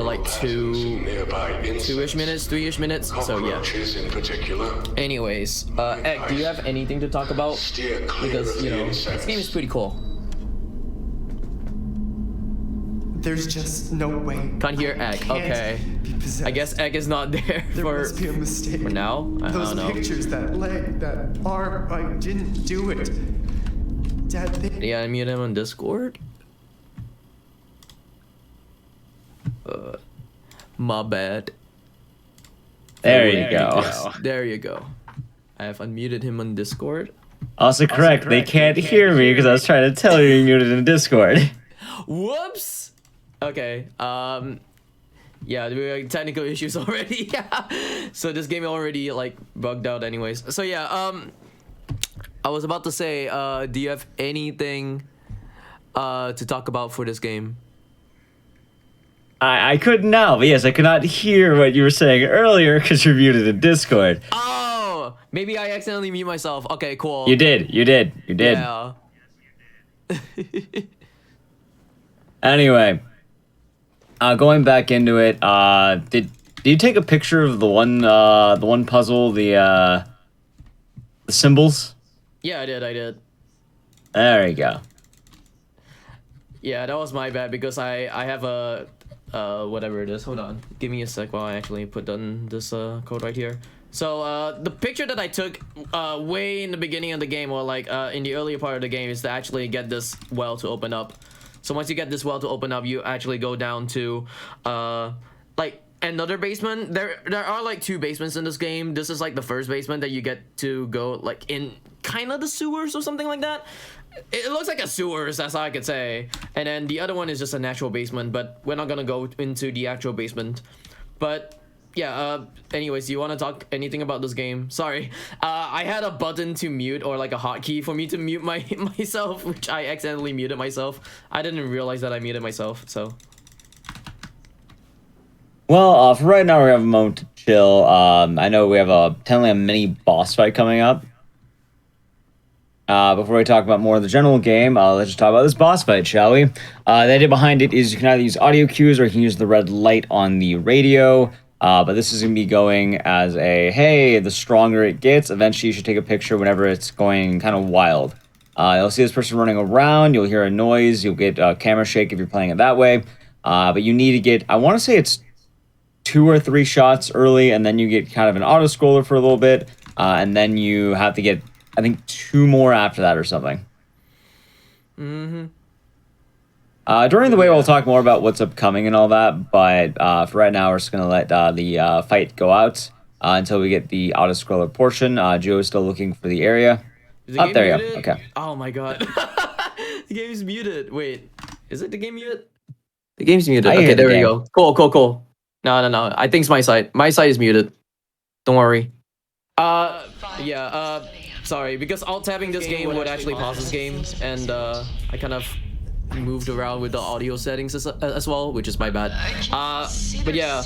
like 2-ish minutes, 3-ish minutes. So yeah. Anyways, Egg, do you have anything to talk about? Because, you know, this game is pretty cool. There's just no way. Can't hear Egg. Okay. I guess Egg is not there There must be a mistake. for now. I don't know. Those pictures, that leg, that arm, I didn't do it. Dad, Yeah, I mute him on Discord. My bad. There you go. There you go. I have unmuted him on Discord. Also correct, they can't hear me because I was trying to tell you you're muted in Discord. Whoops. Okay. Yeah, there were technical issues already. So this game already like bugged out anyways. So yeah, I was about to say, do you have anything to talk about for this game? I couldn't now, but yes, I could not hear what you were saying earlier because you're muted in Discord. Oh, maybe I accidentally mute myself. Okay, cool. You did. Yeah. Anyway, going back into it, did you take a picture of the one puzzle, the symbols? Yeah, I did. There you go. Yeah, that was my bad because I have a whatever it is. Hold on, give me a sec while I actually put down this code right here. So the picture that I took way in the beginning of the game, or like in the earlier part of the game, is to actually get this well to open up. So once you get this well to open up, you actually go down to like another basement. There are like 2 basements in this game. This is like the first basement that you get to go like in kind of the sewers or something like that. It looks like a sewers, that's all I could say. And then the other one is just a natural basement, but we're not gonna go into the actual basement. But yeah, anyways, do you want to talk anything about this game? Sorry, I had a button to mute, or like a hotkey for me to mute myself, which I accidentally muted myself. I didn't realize that I muted myself, so. Well, for right now, we have a moment to chill. I know we have technically a mini boss fight coming up. Before we talk about more of the general game, let's just talk about this boss fight, shall we? The idea behind it is you can either use audio cues or you can use the red light on the radio. But this is going to be going as a, hey, the stronger it gets, eventually you should take a picture whenever it's going kind of wild. You'll see this person running around, you'll hear a noise, you'll get a camera shake if you're playing it that way. But you need to get, I want to say it's 2 or 3 shots early, and then you get kind of an auto-scroller for a little bit, and then you have to get, I think, 2 more after that or something. Mm-hmm. During the way, we'll talk more about what's upcoming and all that, but for right now, we're just going to let the fight go out until we get the auto-scroller portion. Joe is still looking for the area. Is there you go. Okay. Oh my god. The game is muted. Wait, is it the game muted? The game's muted. Okay, there we go. Cool. No. I think it's my side. My side is muted. Don't worry. Sorry, because alt-tabbing this game would actually pause this game, and I kind of moved around with the audio settings as well, which is my bad. But yeah,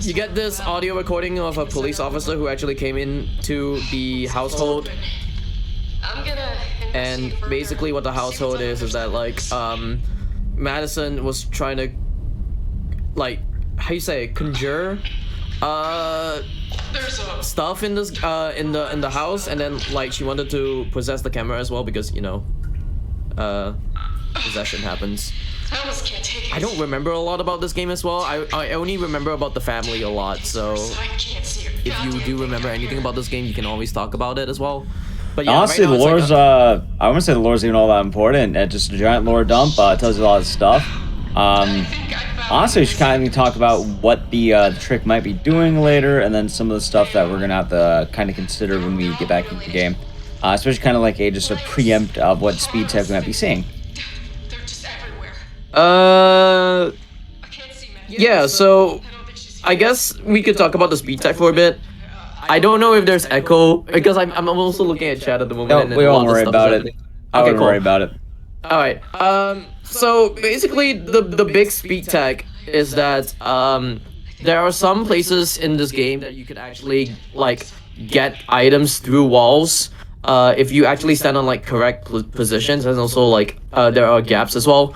you get this audio recording of a police officer who actually came into the household. And basically what the household is that like, MADiSON was trying to, like, how you say it, conjure stuff in this in the house, and then like she wanted to possess the camera as well because, you know, possession happens. I don't remember a lot about this game as well. I only remember about the family a lot, so if you do remember anything about this game, you can always talk about it as well. But yeah, honestly, right now, the lore's I wouldn't say the lore's even all that important. It's just a giant lore dump. Tells you a lot of stuff. Honestly, we should kind of talk about what the trick might be doing later, and then some of the stuff that we're gonna have to kind of consider when we get back into the game. Especially kind of like just a preempt of what speed tech we might be seeing. Yeah, so I guess we could talk about the speed tech for a bit. I don't know if there's echo, because I'm also looking at chat at the moment. No, we won't worry about it. I won't worry about it. Alright, so basically the big speed tech is that there are some places in this game that you can actually like get items through walls if you actually stand on like correct positions, and also like there are gaps as well.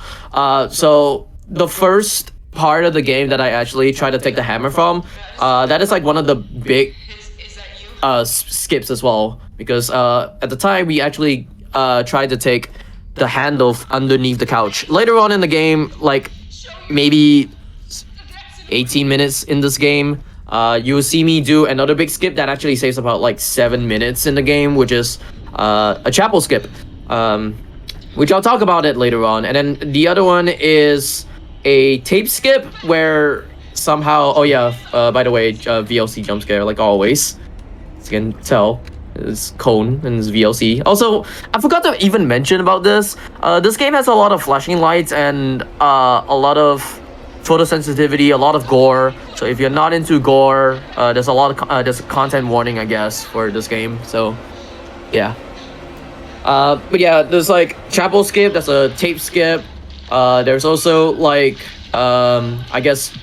So the first part of the game that I actually try to take the hammer from, that is like one of the big skips as well, because at the time we actually tried to take the handle underneath the couch. Later on in the game, like maybe 18 minutes in this game, you will see me do another big skip that actually saves about like 7 minutes in the game, which is a chapel skip, which I'll talk about it later on. And then the other one is a tape skip where somehow, oh yeah, by the way, VLC jump scare like always, as you can tell. It's Cone and it's VLC. Also, I forgot to even mention about this. This game has a lot of flashing lights and a lot of photosensitivity, a lot of gore. So if you're not into gore, there's a lot of there's a content warning, I guess, for this game. So yeah. But yeah, there's like chapel skip. There's a tape skip. There's also like I guess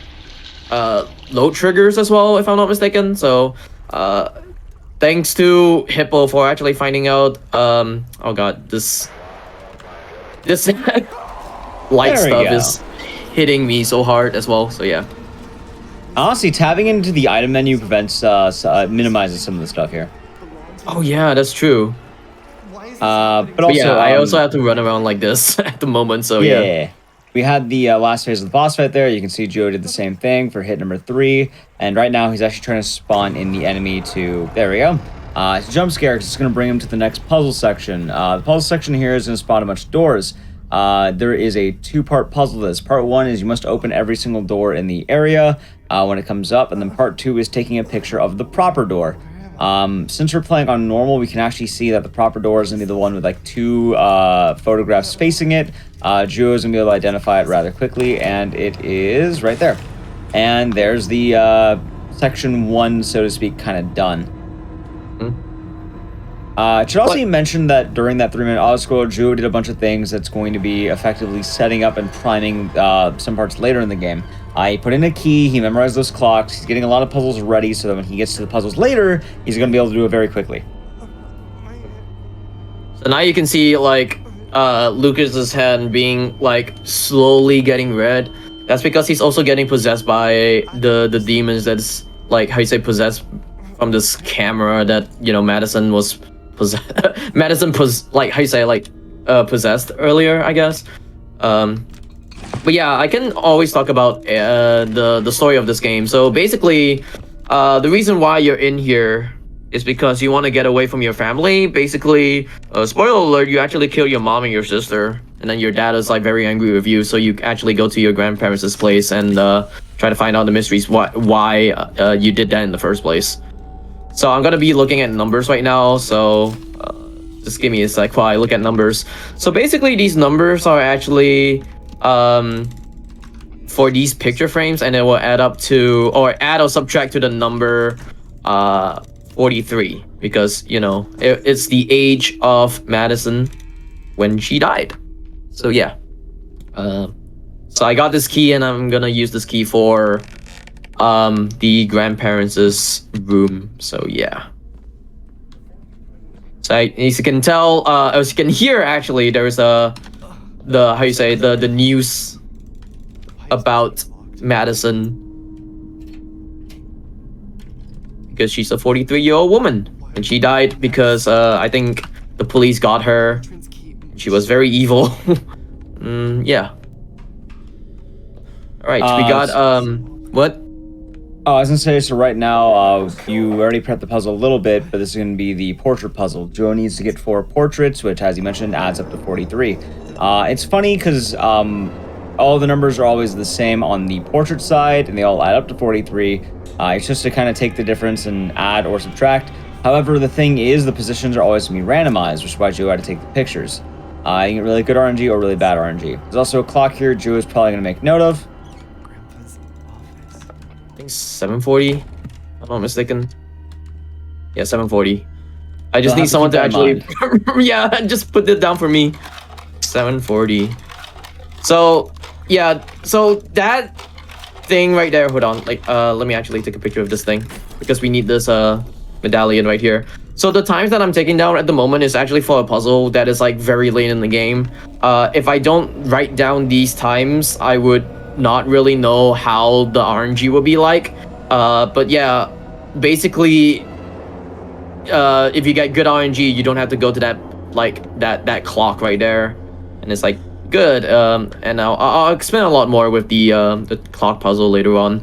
load triggers as well, if I'm not mistaken. So thanks to Hippo for actually finding out. Oh god, this light stuff is hitting me so hard as well. So yeah. Honestly, tabbing into the item menu prevents minimizes some of the stuff here. Oh yeah, that's true. But also, yeah, I also have to run around like this at the moment. So yeah. We had the last phase of the boss fight there. You can see Joe did the same thing for hit number 3. And right now, he's actually trying to spawn in the enemy to... There we go. It's a jump scare because it's going to bring him to the next puzzle section. The puzzle section here is going to spawn a bunch of doors. there is a 2-part puzzle to this. Part 1 is you must open every single door in the area when it comes up, and then part 2 is taking a picture of the proper door. Since we're playing on normal, we can actually see that the proper door is going to be the one with like 2 photographs facing it. Geo is going to be able to identify it rather quickly, and it is right there. And there's the section 1, so to speak, kind of done. It should also be mentioned that during that 3-minute auto-scroll, Geo did a bunch of things that's going to be effectively setting up and priming some parts later in the game. He put in a key, he memorized those clocks, he's getting a lot of puzzles ready so that when he gets to the puzzles later, he's going to be able to do it very quickly. So now you can see, like, Lucas's hand being, like, slowly getting red. That's because he's also getting possessed by the demons that's, like, how you say, possessed from this camera that, you know, MADiSON was possessed earlier, I guess. But yeah, I can always talk about the story of this game. So basically, the reason why you're in here is because you want to get away from your family. Basically, spoiler alert, you actually kill your mom and your sister, and then your dad is like very angry with you, so you actually go to your grandparents' place and try to find out the mysteries why you did that in the first place. So I'm gonna be looking at numbers right now, so just give me a sec while I look at numbers. So basically these numbers are actually for these picture frames, and it will add up to, or add or subtract to the number 43, because, you know, it's the age of MADiSON when she died. So yeah. So I got this key, and I'm gonna use this key for the grandparents' room. So yeah. So as you can tell, as you can hear, actually, there's the how you say, the news about MADiSON, because she's a 43-year-old woman, and she died because I think the police got her. She was very evil. Yeah. All right, we got what? Oh, I was gonna say, so right now, you already prepped the puzzle a little bit, but this is gonna be the portrait puzzle. Joe needs to get 4 portraits, which, as you mentioned, adds up to 43. It's funny because all the numbers are always the same on the portrait side, and they all add up to 43. It's just to kind of take the difference and add or subtract. However, the thing is, the positions are always gonna be randomized, which is why Joe had to take the pictures. You can get really good RNG or really bad RNG. There's also a clock here Joe is probably gonna make note of. 740, if I'm not mistaken. Yeah, 740. I just need someone to actually yeah, just put it down for me. 740. So yeah, so that thing right there, hold on, like let me actually take a picture of this thing, because we need this medallion right here. So the times that I'm taking down at the moment is actually for a puzzle that is like very late in the game. If I don't write down these times, I would not really know how the RNG will be like. But yeah, basically, if you get good RNG, you don't have to go to that, like that clock right there, and it's like good. And I'll explain a lot more with the clock puzzle later on.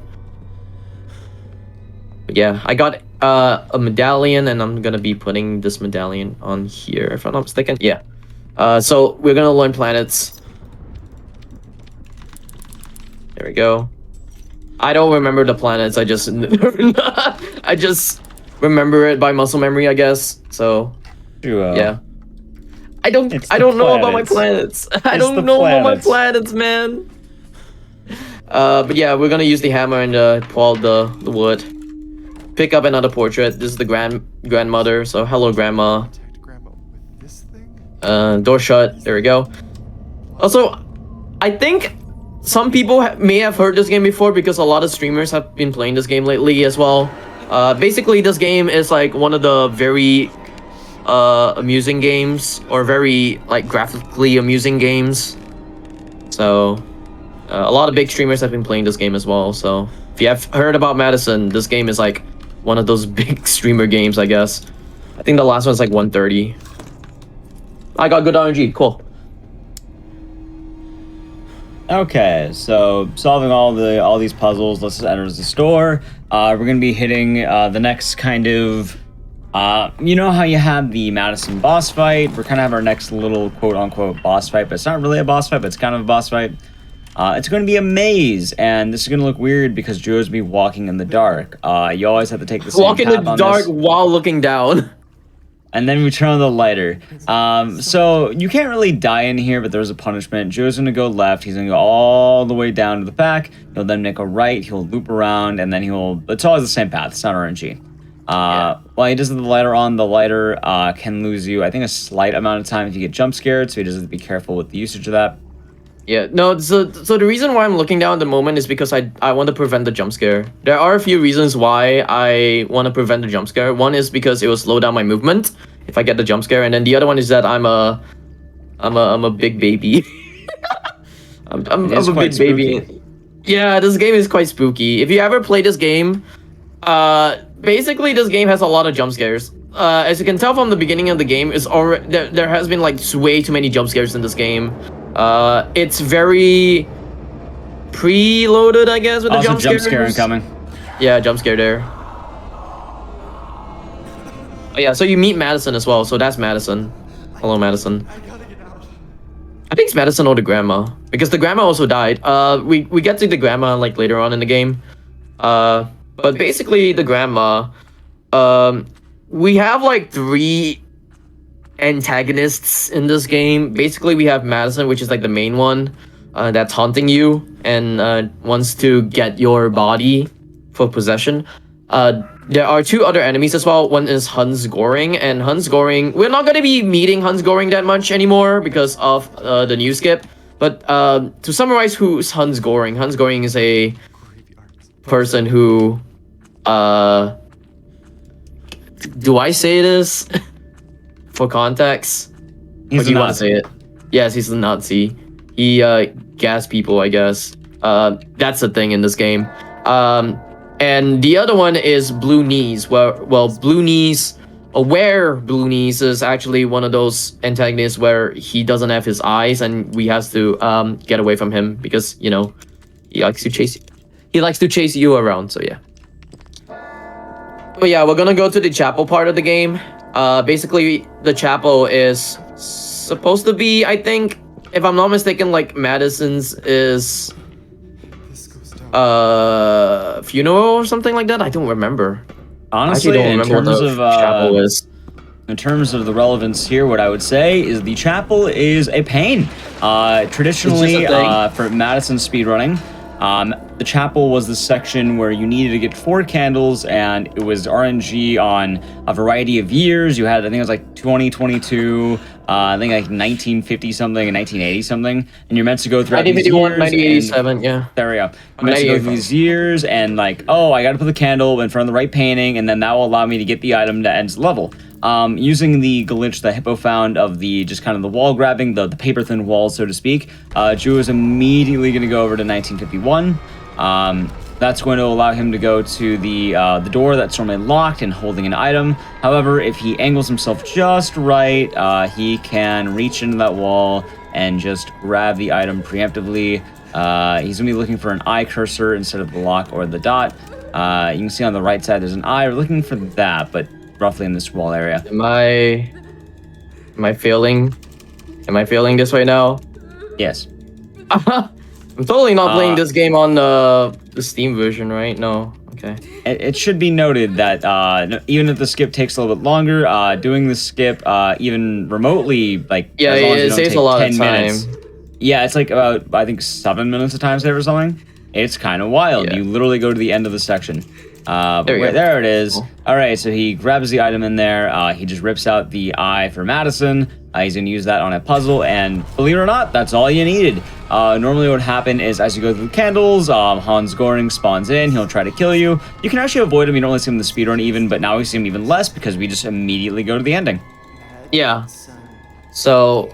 But yeah, I got a medallion, and I'm gonna be putting this medallion on here, if I'm not mistaken. Yeah. So we're gonna learn planets. There we go. I don't remember the planets. I just I just remember it by muscle memory, I guess. So yeah. I don't know about my planets. I don't know about my planets, man. But yeah, we're gonna use the hammer and pull the wood. Pick up another portrait. This is the grandmother. So hello, grandma. Door shut. There we go. Also, I think some people may have heard this game before, because a lot of streamers have been playing this game lately as well. Basically, this game is like one of the very amusing games, or very like graphically amusing games. So a lot of big streamers have been playing this game as well. So if you have heard about MADiSON, this game is like one of those big streamer games, I guess. I think the last one's like 130. I got good RNG. Cool. Okay, so solving all these puzzles, let's just enter the store. We're gonna be hitting the next kind of You know how you had the MADiSON boss fight? We're kind of have our next little quote-unquote boss fight, but it's not really a boss fight, but it's kind of a boss fight. It's going to be a maze, and this is going to look weird because Joe's be walking in the dark. You always have to take the same Walk in path the on dark this. while looking down. And then we turn on the lighter. So you can't really die in here, but there's a punishment. Joe's going to go left. He's going to go all the way down to the back. He'll then make a right. He'll loop around, and then he'll... It's always the same path. It's not RNG. While he does the lighter on, the lighter can lose you, I think, a slight amount of time if you get jump scared, so he does have to be careful with the usage of that. Yeah, no, so the reason why I'm looking down at the moment is because I want to prevent the jump scare. There are a few reasons why I want to prevent the jump scare. One is because it will slow down my movement if I get the jump scare, and then the other one is that I'm a big baby. I'm a big baby. Yeah, this game is quite spooky. If you ever play this game, basically this game has a lot of jump scares. As you can tell from the beginning of the game, it's already there has been like way too many jump scares in this game. It's very preloaded, I guess, with the jump scares. Jump scare incoming. Yeah, jump scare there. Oh yeah, so you meet MADiSON as well, so that's MADiSON. Hello, MADiSON. I think it's MADiSON or the grandma, because the grandma also died. We get to the grandma like later on in the game. But basically the grandma, we have like 3 antagonists in this game. Basically we have MADiSON, which is like the main one, that's haunting you and wants to get your body for possession. There are 2 other enemies as well. One is Hans Goring, and Hans Goring, we're not going to be meeting Hans Goring that much anymore because of the new skip. But to summarize, who's Hans Goring? Hans Goring is a person who do I say this for context? He's or do you a want to say it? Yes, he's a Nazi. He gassed people, I guess. That's the thing in this game. And the other one is Blue Knees. Well, Blue Knees, Blue Knees is actually one of those antagonists where he doesn't have his eyes, and we have to get away from him because, you know, he likes to chase you around. So yeah. But yeah, we're gonna go to the chapel part of the game. Basically, the chapel is supposed to be, I think, if I'm not mistaken, like MADiSON's is funeral or something like that. I don't remember. Honestly, I don't remember what the chapel is. In terms of the relevance here, what I would say is the chapel is a pain. Traditionally, for MADiSON speedrunning, the chapel was the section where you needed to get 4 candles, and it was RNG on a variety of years. You had, I think it was like 2022, I think like 1950 something and 1980 something, and you're meant to go throughout these years. 1987, yeah. There we go. You're meant to go through these years and like, oh, I got to put the candle in front of the right painting, and then that will allow me to get the item that ends the level. Using the glitch that Hippo found of the just kind of the wall grabbing, the paper thin walls, so to speak, Drew is immediately going to go over to 1951. That's going to allow him to go to the door that's normally locked and holding an item. However, if he angles himself just right, he can reach into that wall and just grab the item preemptively. He's going to be looking for an eye cursor instead of the lock or the dot. You can see on the right side there's an eye. We're looking for that, but roughly in this wall area. Am I failing? Am I failing this right now? Yes. I'm totally not playing this game on the Steam version, right? No. Okay. It should be noted that even if the skip takes a little bit longer, doing the skip even remotely, like yeah, as long as it you don't saves take a lot 10 of time. minutes. Yeah, it's like about I think 7 minutes a time save or something. It's kind of wild. Yeah. You literally go to the end of the section. There it is. Cool. All right, so he grabs the item in there. He just rips out the eye for MADiSON. He's going to use that on a puzzle, and believe it or not, that's all you needed. Normally what would happen is as you go through the candles, Hans Goring spawns in. He'll try to kill you. You can actually avoid him. You don't really see him in the speedrun even, but now we see him even less because we just immediately go to the ending. Yeah. So,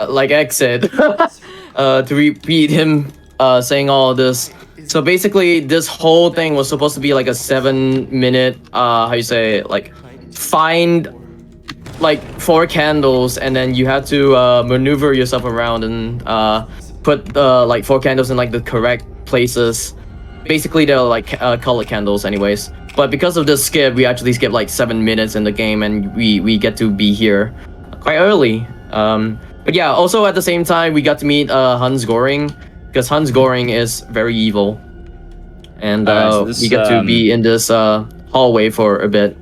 like X said, to repeat him saying all of this. So basically, this whole thing was supposed to be like a 7-minute, how you say, like, find like 4 candles, and then you had to maneuver yourself around and put like 4 candles in like the correct places. Basically, they're like colored candles anyways. But because of this skip, we actually skip like 7 minutes in the game, and we get to be here quite early. But yeah, also at the same time, we got to meet Hans Göring, because Hans Göring is very evil. And so this, we get to be in this hallway for a bit.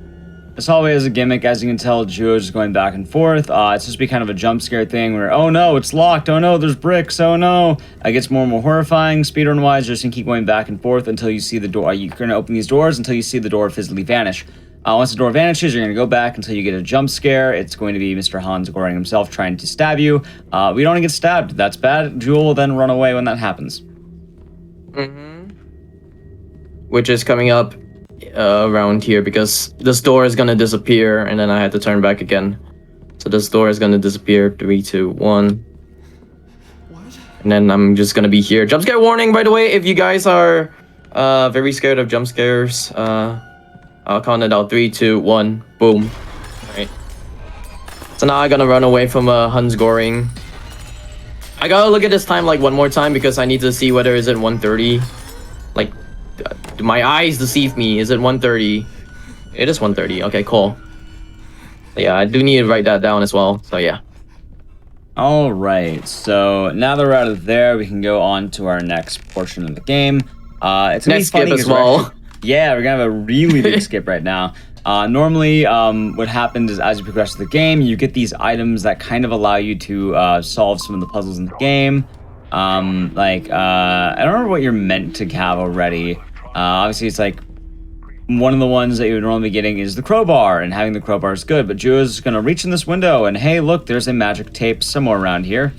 This hallway is a gimmick. As you can tell, Joe's just going back and forth. It's supposed to be kind of a jump scare thing where, oh no, it's locked. Oh no, there's bricks. Oh no. It gets more and more horrifying. Speedrun-wise, you're just going to keep going back and forth until you see the door. You're going to open these doors until you see the door physically vanish. Once the door vanishes, you're going to go back until you get a jump scare. It's going to be Mr. Hans Göring himself trying to stab you. We don't want to get stabbed. That's bad. Jewel will then run away when that happens. Which is coming up around here because this door is gonna disappear, and then I had to turn back again. So this door is gonna disappear. 3, 2, 1. And then I'm just gonna be here. Jump scare warning, by the way, if you guys are very scared of jump scares. I'll count it out. 3, 2, 1. Boom. Alright. So now I'm gonna run away from Hans Göring. I gotta look at this time like one more time because I need to see whether is it 1:30. Like, my eyes deceive me. Is it 1:30? It is 1:30. Okay, cool. Yeah, I do need to write that down as well. So yeah. All right. So now that we're out of there, we can go on to our next portion of the game. It's gonna Next be funny skip as 'cause we're well. actually- yeah, we're gonna have a really big skip right now. Normally, what happens is as you progress through the game, you get these items that kind of allow you to solve some of the puzzles in the game. I don't remember what you're meant to have already. Obviously, it's like one of the ones that you would normally be getting is the crowbar, and having the crowbar is good. But Juo's gonna reach in this window, and hey, look, there's a magic tape somewhere around here.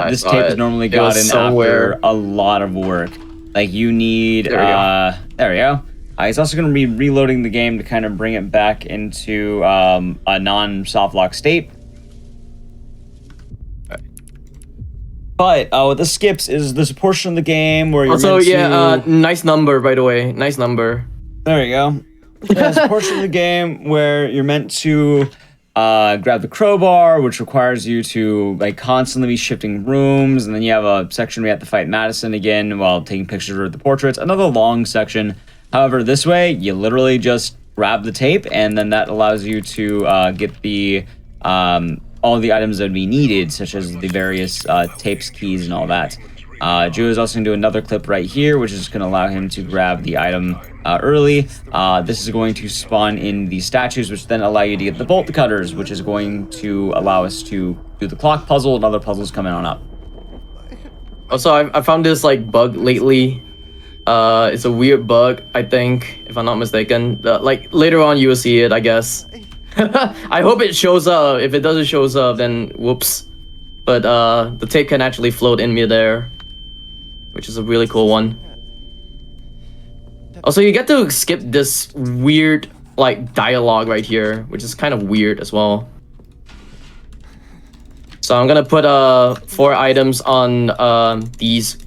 This tape is normally gotten after a lot of work. Like you need. There we go. He's also going to be reloading the game to kind of bring it back into a non-soft lock state. But what this skips is this portion of the game where you're also, meant to... nice number, by the way. Nice number. There you go. There's a portion of the game where you're meant to grab the crowbar, which requires you to like constantly be shifting rooms, and then you have a section where you have to fight MADiSON again while taking pictures of the portraits. Another long section. However, this way, you literally just grab the tape, and then that allows you to get the all the items that would be needed, such as the various tapes, keys, and all that. Joe is also going to do another clip right here, which is going to allow him to grab the item early. This is going to spawn in the statues, which then allow you to get the bolt cutters, which is going to allow us to do the clock puzzle and other puzzles coming on up. Also, I found this like bug lately. It's a weird bug, I think, if I'm not mistaken. Like later on, you will see it, I guess. I hope it shows up. If it doesn't show up, then whoops. But the tape can actually float in midair, which is a really cool one. Also, you get to skip this weird like dialogue right here, which is kind of weird as well. So I'm gonna put 4 items on these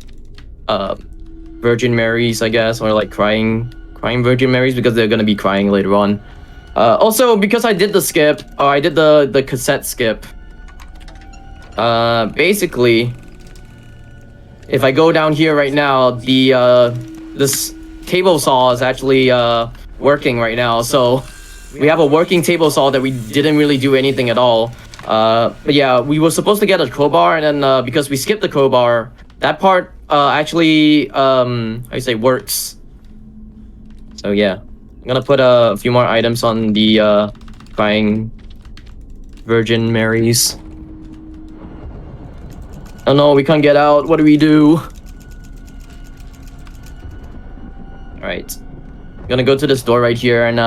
Virgin Marys, I guess, or like crying Virgin Marys, because they're gonna be crying later on. Also, because I did the skip, or I did the cassette skip. Basically, if I go down here right now, this table saw is actually working right now. So we have a working table saw that we didn't really do anything at all. But yeah, we were supposed to get a crowbar, and then because we skipped the crowbar, that part actually how you say works. So yeah, I'm gonna put a few more items on the crying Virgin Marys. Oh no, we can't get out. What do we do? Alright. I'm gonna go to this door right here and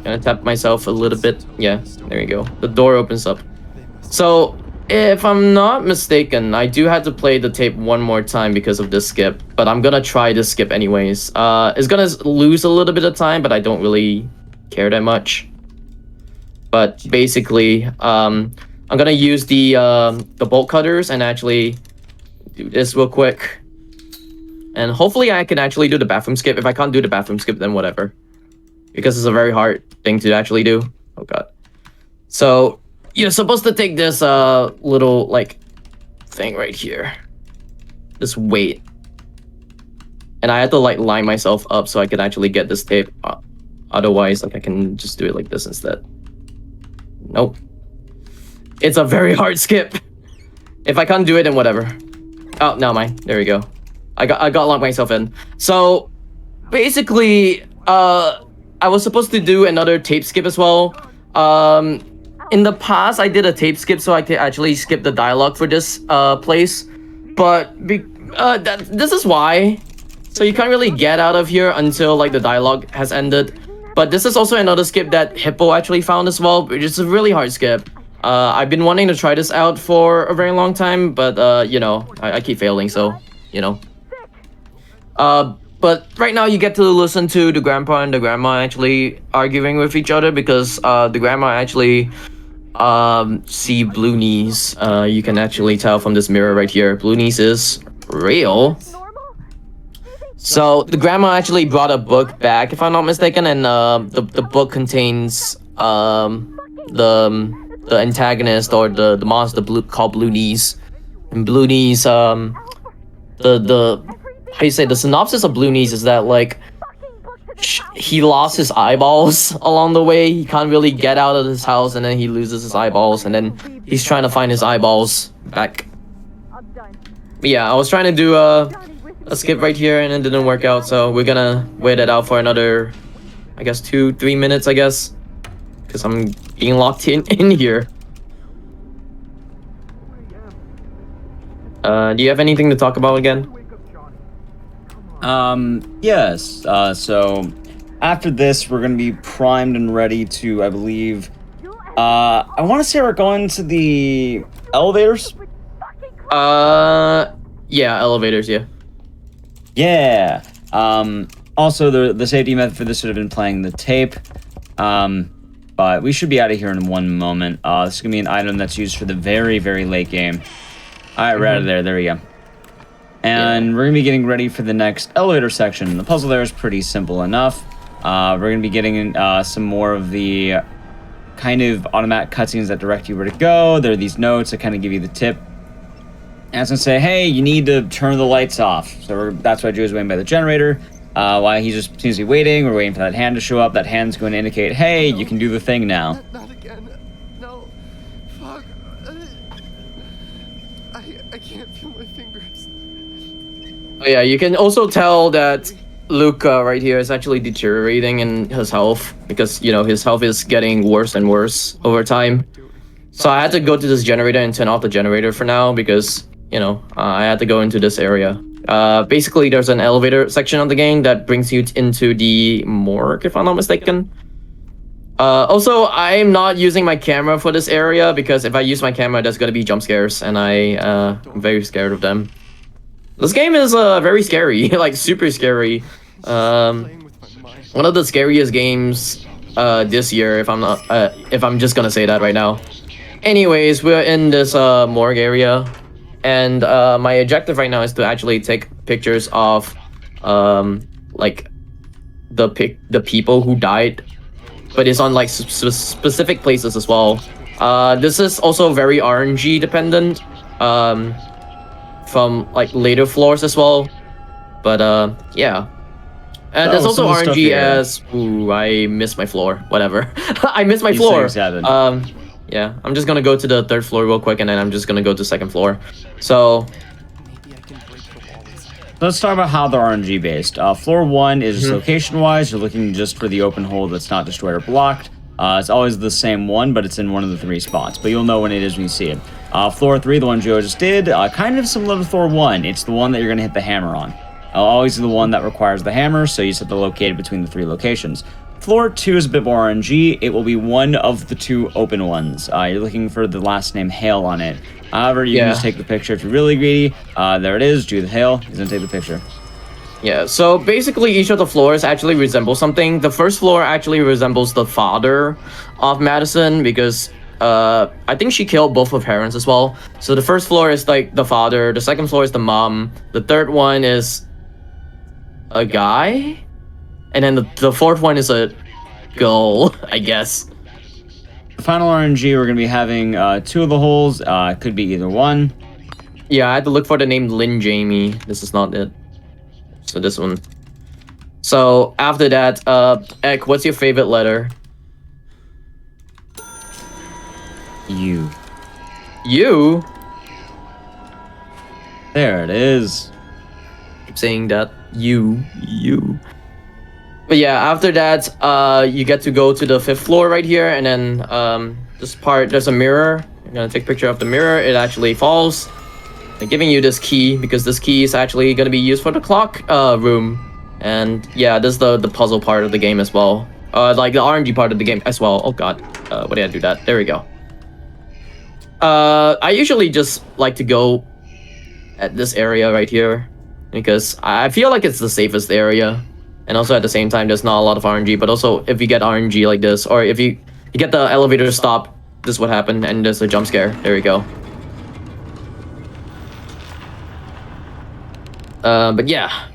gonna tap myself a little bit. Yeah, there you go. The door opens up. So, if I'm not mistaken, I do have to play the tape one more time because of this skip, but I'm gonna try this skip anyways. It's gonna lose a little bit of time, but I don't really care that much. But basically, I'm gonna use the bolt cutters and actually do this real quick. And hopefully I can actually do the bathroom skip. If I can't do the bathroom skip, then whatever. Because it's a very hard thing to actually do. Oh god. So, you're supposed to take this little, like, thing right here. This weight. and I had to like line myself up so I could actually get this tape. Otherwise, like I can just do it like this instead. Nope. It's a very hard skip. If I can't do it, then whatever. Oh, never mind. There we go. I got locked myself in. So basically, I was supposed to do another tape skip as well. In the past, I did a tape skip so I could actually skip the dialogue for this place. But this is why. So you can't really get out of here until like the dialogue has ended. But this is also another skip that Hippo actually found as well, which is a really hard skip. I've been wanting to try this out for a very long time, but you know, I keep failing, so you know. But right now you get to listen to the grandpa and the grandma actually arguing with each other because the grandma actually see blue knees. You can actually tell from this mirror right here, blue knees is real. So the grandma actually brought a book back, if I'm not mistaken, and the book contains the antagonist or the monster called Blue Knees. And Blue Knees, the how you say, the synopsis of Blue Knees is that like he lost his eyeballs along the way. He can't really get out of his house, and then he loses his eyeballs, and then he's trying to find his eyeballs back. But yeah, I was trying to do a skip right here, and it didn't work out, so we're gonna wait it out for another, I guess, 2-3 minutes, I guess, because I'm being locked in here. Do you have anything to talk about again? Yes. So after this, we're gonna be primed and ready to, I believe, I want to say we're going to the elevators. Yeah, elevators. Yeah. Yeah. Also, the safety method for this would have been playing the tape. But we should be out of here in one moment. This is gonna be an item that's used for the very, very late game. All right, we're out of there. There we go. And we're gonna be getting ready for the next elevator section. The puzzle there is pretty simple enough. We're gonna be getting some more of the kind of automatic cutscenes that direct you where to go. There are these notes that kind of give you the tip. And it's gonna say, hey, you need to turn the lights off. So that's why Joe's waiting by the generator. While he just seems to be waiting, we're waiting for that hand to show up. That hand's going to indicate, hey, you can do the thing now. Not again. No. Fuck. I can't feel my fingers. Oh yeah, you can also tell that Luca right here is actually deteriorating in his health because, you know, his health is getting worse and worse over time. So I had to go to this generator and turn off the generator for now because, you know, I had to go into this area. Basically, there's an elevator section of the game that brings you into the morgue, if I'm not mistaken. Also, I'm not using my camera for this area because if I use my camera, there's gonna be jump scares, and I'm very scared of them. This game is very scary, like super scary. One of the scariest games this year, if I'm just gonna say that right now. Anyways, we're in this morgue area. And my objective right now is to actually take pictures of like the people who died, but it's on like specific places as well. This is also very RNG dependent from like later floors as well, but yeah. And there's also RNG as ooh, I missed my floor, whatever. I missed my floor. Yeah, I'm just gonna go to the 3rd floor real quick, and then I'm just gonna go to 2nd floor. So let's talk about how they're RNG based. Floor 1 is just location-wise. You're looking just for the open hole that's not destroyed or blocked. It's always the same one, but it's in one of the 3 spots. But you'll know when it is when you see it. Floor 3, the one Joe just did, kind of similar to floor 1. It's the one that you're gonna hit the hammer on. Always the one that requires the hammer, so you just have to locate it between the 3 locations. Floor 2 is a bit more RNG. It will be one of the 2 open ones. You're looking for the last name Hale on it. However, you can just take the picture if you're really greedy. There it is. Do the Hale. He's going to take the picture. Yeah, so basically each of the floors actually resemble something. The 1st floor actually resembles the father of MADiSON because I think she killed both of her parents as well. So the 1st floor is like the father. The 2nd floor is the mom. The 3rd one is a guy. And then the 4th one is a girl, I guess. The final RNG, we're going to be having 2 of the holes. Could be either one. Yeah, I had to look for the name Lynn Jamie. This is not it. So this one. So after that, Ek, what's your favorite letter? You. You? There it is. Keep saying that. You. But yeah, after that, you get to go to the 5th floor right here, and then this part, there's a mirror. You're gonna take a picture of the mirror. It actually falls. I'm giving you this key because this key is actually gonna be used for the clock room. And yeah, this is the puzzle part of the game as well. Like the RNG part of the game as well. Oh god, why did I do that? There we go. I usually just like to go at this area right here because I feel like it's the safest area. And also at the same time, there's not a lot of RNG, but also if you get RNG like this, or if you get the elevator to stop, this is what happened, and there's a jump scare. There we go. But yeah.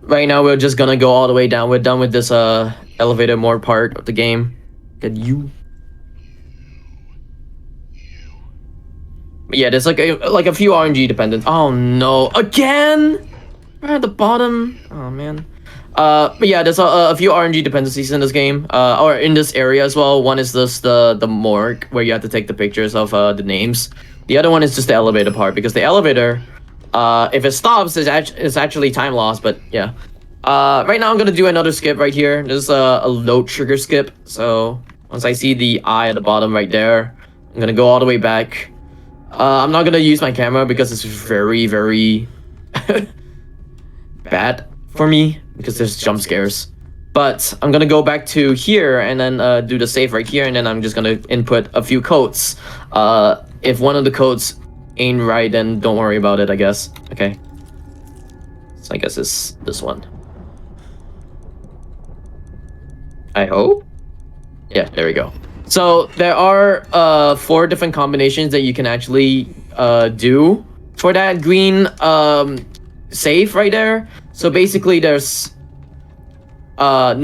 Right now, we're just gonna go all the way down. We're done with this elevator more part of the game. Get you. But yeah, there's like a few RNG dependent. Oh no, again! Right at the bottom. Oh man. But yeah, there's a few RNG dependencies in this game, or in this area as well. One is this the morgue where you have to take the pictures of the names. The other one is just the elevator part because the elevator, if it stops, it's actually time loss. But yeah, right now I'm gonna do another skip right here. There's a load trigger skip. So once I see the eye at the bottom right there, I'm gonna go all the way back. I'm not gonna use my camera because it's very bad for me because there's jump scares. But I'm gonna go back to here and then do the save right here, and then I'm just gonna input a few codes. If one of the codes ain't right, then don't worry about it, I guess. Okay. So I guess it's this one. I hope. Yeah, there we go. So there are 4 different combinations that you can actually do for that green save right there. So basically there's 9,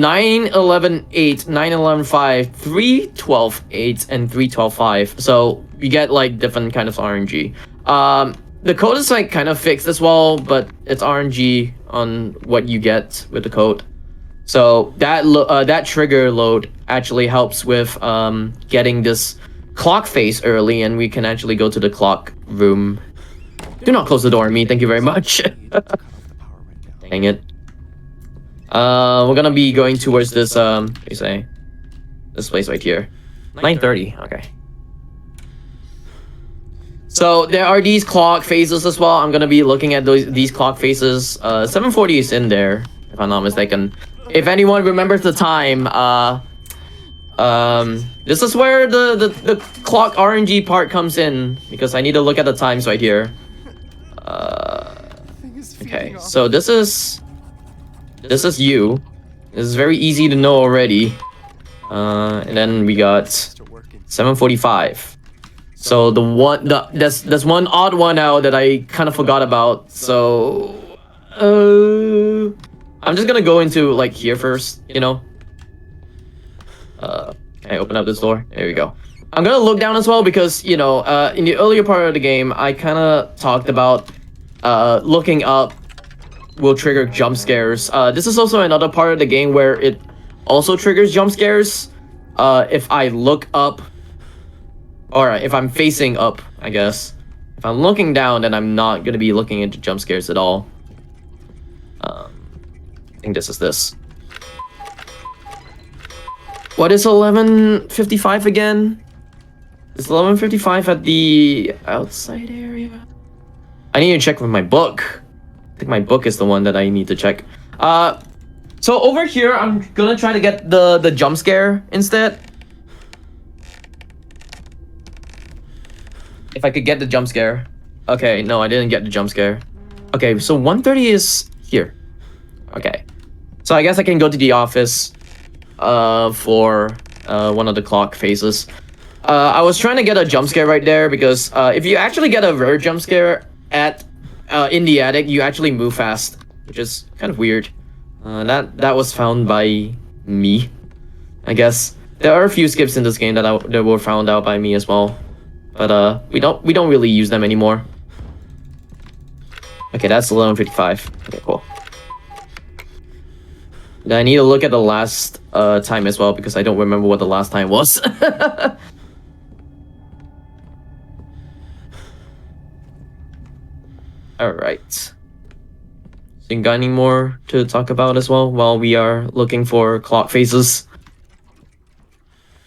11, 8, 9, 11, 5, 3, 12, 8, and 3, 12, 5. So you get like different kind of RNG. The code is like kind of fixed as well, but it's RNG on what you get with the code. So that trigger load actually helps with getting this clock face early, and we can actually go to the clock room. Do not close the door on me, thank you very much. Dang it. We're gonna be going towards this what do you say? This place right here. 9:30, okay. So there are these clock faces as well. I'm gonna be looking at these clock faces. 7:40 is in there, if I'm not mistaken. If anyone remembers the time, this is where the clock RNG part comes in, because I need to look at the times right here. Okay, so this is you. This is very easy to know already. And then we got 7:45. So there's one odd one out that I kind of forgot about. So I'm just gonna go into like here first, you know. Okay, open up this door. There we go. I'm gonna look down as well because, you know, in the earlier part of the game, I kind of talked about looking up will trigger jump scares. This is also another part of the game where it also triggers jump scares. If I look up, or if I'm facing up, I guess. If I'm looking down, then I'm not gonna be looking into jump scares at all. I think this is this. What is 11:55 again? Is 11:55 at the outside area? I need to check with my book. I think my book is the one that I need to check. So over here, I'm gonna try to get the jump scare instead. If I could get the jump scare. Okay, no, I didn't get the jump scare. Okay, so 1:30 is here. Okay. So I guess I can go to the office for one of the clock faces. I was trying to get a jump scare right there because if you actually get a rare jump scare at in the attic, you actually move fast, which is kind of weird. That was found by me, I guess. There are a few skips in this game that were found out by me as well, but we don't really use them anymore. Okay, that's 11:55. Okay, cool. Then I need to look at the last time as well because I don't remember what the last time was. All right. So you got any more to talk about as well while we are looking for clock faces?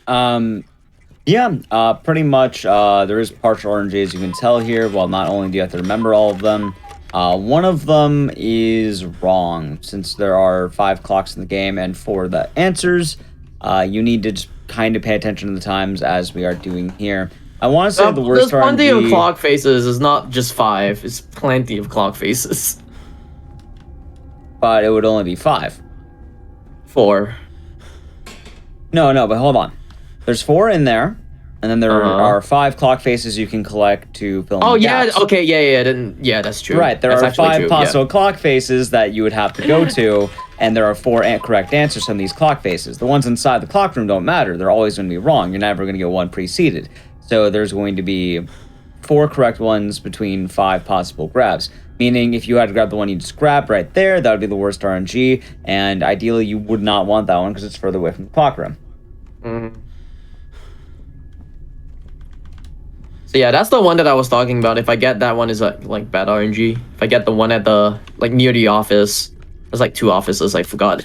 Yeah, pretty much. There is partial RNG, as you can tell here. Well, not only do you have to remember all of them, one of them is wrong, since there are 5 clocks in the game, and for the answers, you need to just kind of pay attention to the times as we are doing here. I want to say the worst There's plenty RNG... of clock faces. It's not just 5. It's plenty of clock faces. But it would only be 5. 4. No, but hold on. There's 4 in there, and then there are 5 clock faces you can collect to fill in Oh the yeah, gaps. okay, yeah, that's true. Right, there That's are actually 5 true, possible clock faces that you would have to go to, and there are 4 correct answers from these clock faces. The ones inside the clock room don't matter. They're always going to be wrong. You're never going to get one preceded. So there's going to be 4 correct ones between 5 possible grabs. Meaning, if you had to grab the one you just grabbed right there, that would be the worst RNG, and ideally you would not want that one because it's further away from the clock room. Mm-hmm. So yeah, that's the one that I was talking about. If I get that one, is like bad RNG. If I get the one at the near the office, there's like 2 offices. I forgot.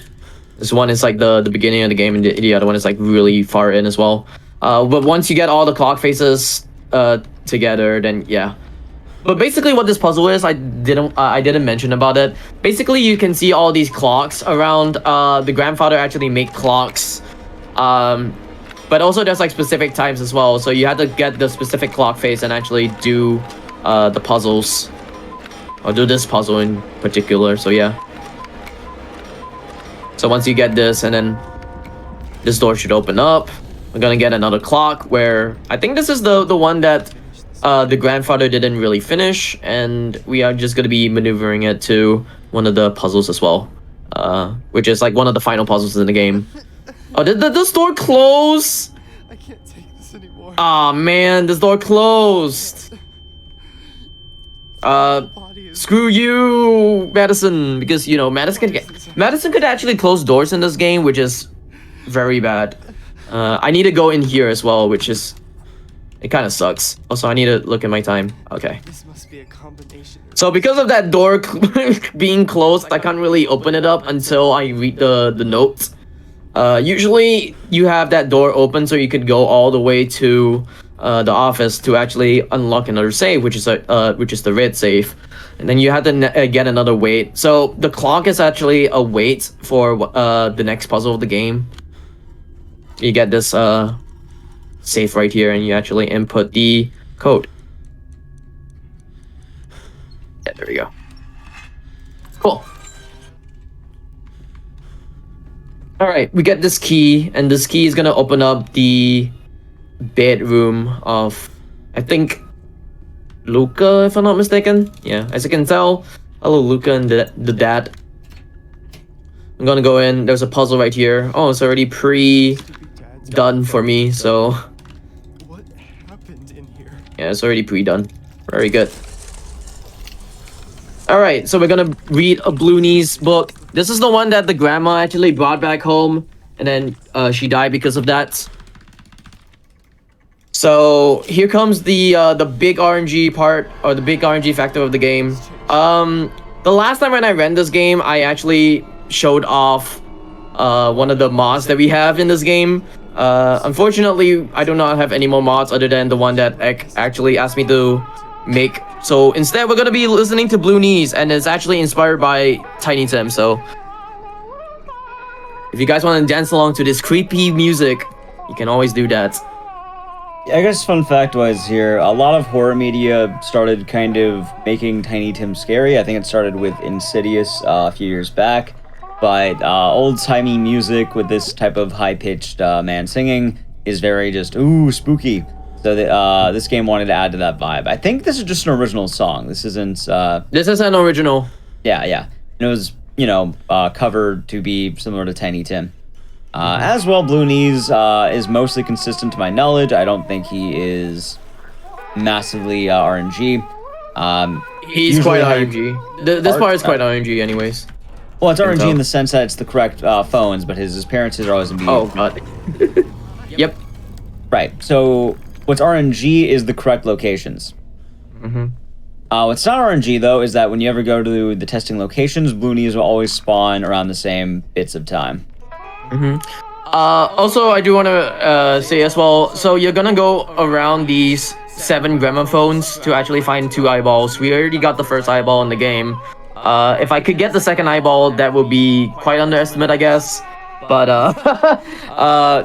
This one is like the beginning of the game, and the other one is like really far in as well. But once you get all the clock faces together, then yeah. But basically, what this puzzle is, I didn't mention about it. Basically, you can see all these clocks around. The grandfather actually made clocks. But also there's like specific times as well, so you have to get the specific clock face and actually do the puzzles, or do this puzzle in particular. So yeah. So once you get this, and then this door should open up. We're gonna get another clock where I think this is the one that the grandfather didn't really finish, and we are just gonna be maneuvering it to one of the puzzles as well, which is like one of the final puzzles in the game. Oh, did this door close? I can't take this anymore. Aw, man, this door closed. Screw you, MADiSON, because you know MADiSON could actually close doors in this game, which is very bad. I need to go in here as well, which is it kind of sucks. Also, I need to look at my time. Okay. This must be a combination. So because of that door being closed, I can't really open it up until I read the notes. Usually you have that door open so you could go all the way to the office to actually unlock another save, which is the red save, and then you have to get another wait. So the clock is actually a wait for the next puzzle of the game. You get this save right here, and you actually input the code. Yeah, there we go. Cool. All right, we get this key, and this key is gonna open up the bedroom of, I think, Luca, if I'm not mistaken. Yeah, as you can tell, hello Luca and the dad. I'm gonna go in. There's a puzzle right here. Oh, it's already pre-done for me, so What happened in here? yeah, it's already pre-done. Very good. All right, so we're gonna read a Blooney's book. This is the one that the grandma actually brought back home, and then she died because of that. So here comes the big RNG part, or the big RNG factor of the game. The last time when I ran this game, I actually showed off one of the mods that we have in this game. Unfortunately, I do not have any more mods other than the one that Ek actually asked me to make. So instead, we're gonna be listening to Blue Knees, and it's actually inspired by Tiny Tim. So if you guys want to dance along to this creepy music, you can always do that. I guess fun fact wise here, a lot of horror media started kind of making Tiny Tim scary. I think it started with Insidious a few years back, but old-timey music with this type of high-pitched man singing is very just, ooh, spooky. So this game wanted to add to that vibe. I think this is just an original song. This isn't... This is an original. Yeah. And it was, covered to be similar to Tiny Tim. As well, Blue Knees is mostly consistent to my knowledge. I don't think he is massively RNG. He's usually quite how RNG. This part is quite RNG, anyways. Well, it's RNG tell. in the sense that it's the correct phones, but his appearances are always going to be... Oh god. Yep. Right. So what's RNG is the correct locations. What's not RNG, though, is that when you ever go to the testing locations, Bloonies will always spawn around the same bits of time. Also, I do want to say as well, so you're gonna go around these 7 gramophones to actually find 2 eyeballs. We already got the first eyeball in the game. If I could get the second eyeball, that would be quite underestimate, I guess. But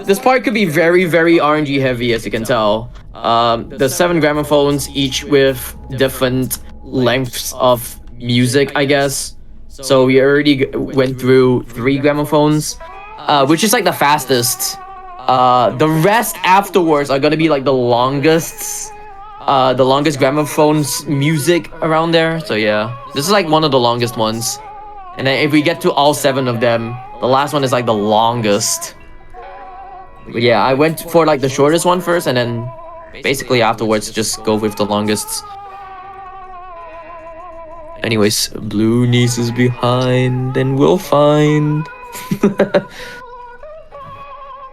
this part could be very, very RNG heavy, as you can tell. The 7 gramophones, each with different lengths of music, I guess. So we already went through 3 gramophones, which is like the fastest. The rest afterwards are gonna be like the longest gramophones music around there. So yeah, this is like one of the longest ones. And then if we get to all 7 of them, the last one is like the longest. But yeah, I went for like the shortest one first, and then basically afterwards just go with the longest. Anyways, Bloonies is behind, and we'll find.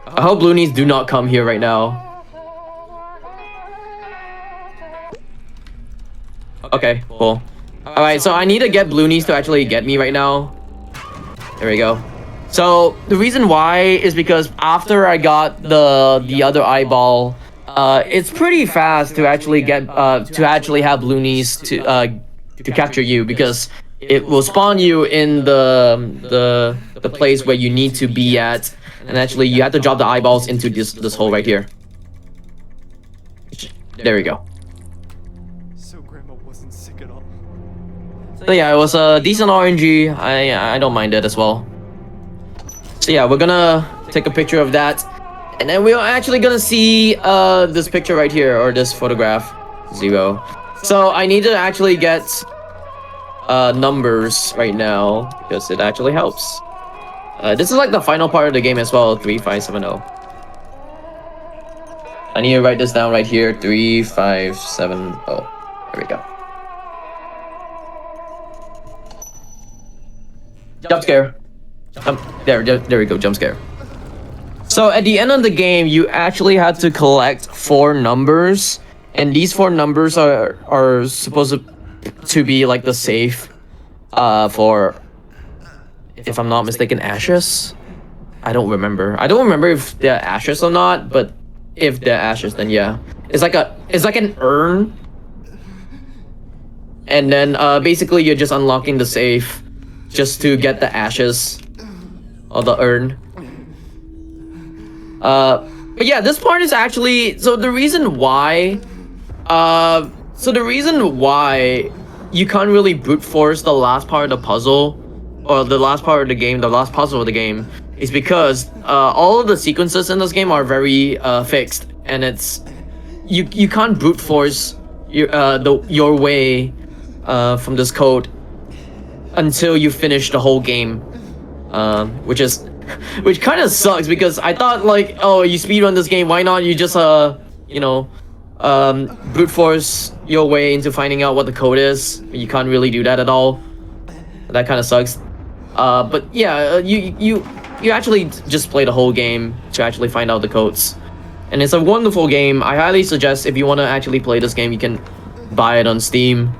I hope Bloonies do not come here right now. Okay, cool. Alright, so I need to get Bloonies to actually get me right now. There we go. So the reason why is because after I got the other eyeball, it's pretty fast to actually get to actually have Bloonies to capture you, because it will spawn you in the place where you need to be at, and actually you have to drop the eyeballs into this hole right here. There we go. So Grandma wasn't sick at all. So yeah, it was a decent RNG. I don't mind it as well. So yeah, we're gonna take a picture of that, and then we're actually gonna see this picture right here, or this photograph, 0. So I need to actually get numbers right now, because it actually helps. This is like the final part of the game as well, 3570. I need to write this down right here, 3570. There we go. Jump scare. There we go, jump scare. So at the end of the game, you actually had to collect 4 numbers, and these 4 numbers are supposed to be like the safe for, if I'm not mistaken, ashes. I don't remember if they're ashes or not, but if they're ashes, then yeah, it's like an urn, and then basically you're just unlocking the safe just to get the ashes or the urn. But yeah, this part is actually, so the reason why you can't really brute force the last part of the puzzle, or the last part of the game, the last puzzle of the game, is because all of the sequences in this game are very fixed, and it's you can't brute force your way from this code until you finish the whole game, which kind of sucks, because I thought like, oh, you speedrun this game, why not you just brute force your way into finding out what the code is. You can't really do that at all. That kind of sucks. But yeah, you actually just play the whole game to actually find out the codes, and it's a wonderful game. I highly suggest, if you want to actually play this game, you can buy it on Steam.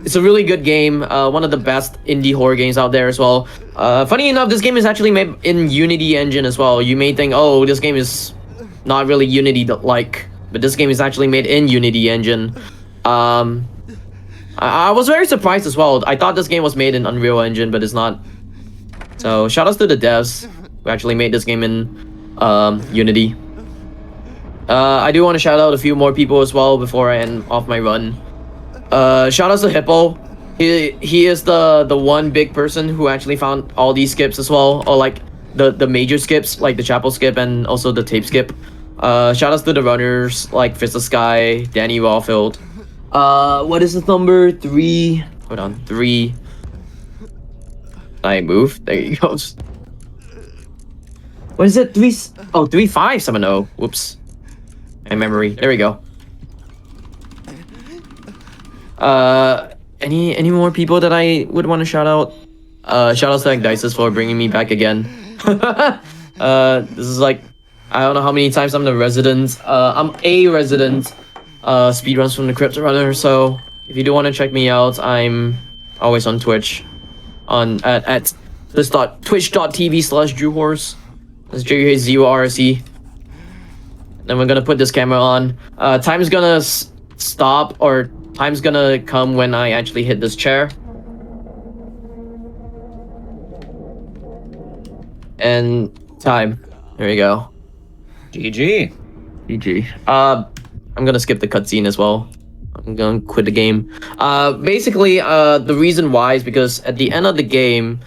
It's a really good game, one of the best indie horror games out there as well. Funny enough, this game is actually made in Unity engine as well. You may think, oh, this game is not really Unity-like, but this game is actually made in Unity engine. I was very surprised as well. I thought this game was made in Unreal Engine, but it's not. So shoutouts to the devs who actually made this game in Unity. I do want to shout out a few more people as well before I end off my run. Shoutouts to Hippo. He is the one big person who actually found all these skips as well, or like the major skips, like the chapel skip and also the tape skip. Shoutouts to the runners like Fist of Sky, Danny Rawfield. What is the number? 3. Hold on, 3. I move. There you go. What is it? 3. Oh, 3570. Whoops. My memory. There we go. Any more people that I would want to shout out? Shout out to MADiSON for bringing me back again. This is like, I don't know how many times I'm the resident. I'm a resident Speedruns from the Crypt runner. So if you do want to check me out, I'm always on Twitch, at twitch.tv/DrewHorse. That's JUHZURSE. Then we're gonna put this camera on. Time's gonna stop, or time's gonna come when I actually hit this chair. And time. There you go. GG. GG. I'm gonna skip the cutscene as well. I'm gonna quit the game. Basically, the reason why is because at the end of the game,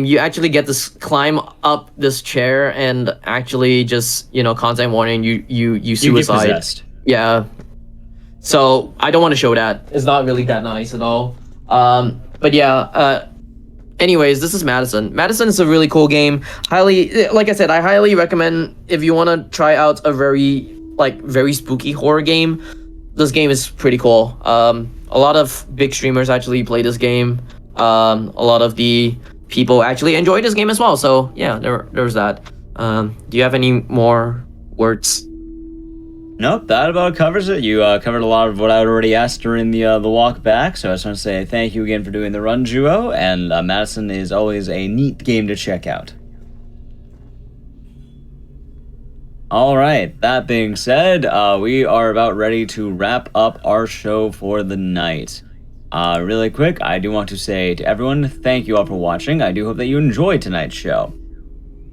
you actually get to climb up this chair and actually just, content warning, you suicide. get possessed. Yeah. So I don't want to show that. It's not really that nice at all. But yeah. Anyways, this is MADiSON. MADiSON is a really cool game. Like I said, I highly recommend if you want to try out a very spooky horror game. This game is pretty cool. A lot of big streamers actually play this game. A lot of the people actually enjoy this game as well. So yeah, there's that. Do you have any more words? Nope, that about covers it. You covered a lot of what I already asked during the walk back, so I just want to say thank you again for doing the run, Juo, and MADiSON is always a neat game to check out. Alright, that being said, we are about ready to wrap up our show for the night. Really quick, I do want to say to everyone, thank you all for watching. I do hope that you enjoyed tonight's show.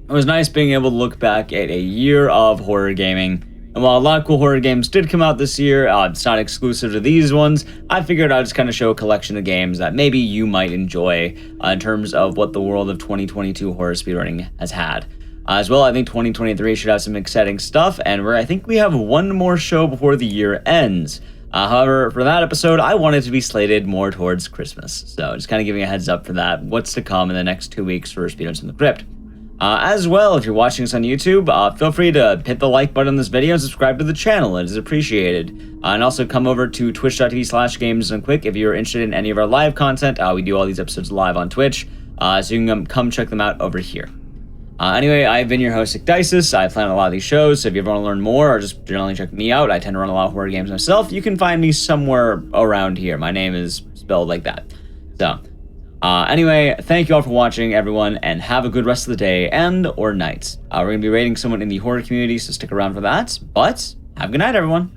It was nice being able to look back at a year of horror gaming. And while a lot of cool horror games did come out this year, it's not exclusive to these ones, I figured I'd just kind of show a collection of games that maybe you might enjoy in terms of what the world of 2022 horror speedrunning has had. As well, I think 2023 should have some exciting stuff, and I think we have one more show before the year ends. However, for that episode, I want it to be slated more towards Christmas. So just kind of giving a heads up for that, what's to come in the next 2 weeks for Speedruns from the Crypt. As well, if you're watching us on YouTube, feel free to hit the like button on this video and subscribe to the channel. It is appreciated. And also come over to twitch.tv/gamesandquick if you're interested in any of our live content. We do all these episodes live on Twitch, so you can come check them out over here. Anyway, I've been your host, SIGNALIS. I plan a lot of these shows, so if you ever want to learn more or just generally check me out, I tend to run a lot of horror games myself. You can find me somewhere around here. My name is spelled like that. So, anyway, thank you all for watching, everyone, and have a good rest of the day and or night. We're going to be rating someone in the horror community, so stick around for that. But have a good night, everyone.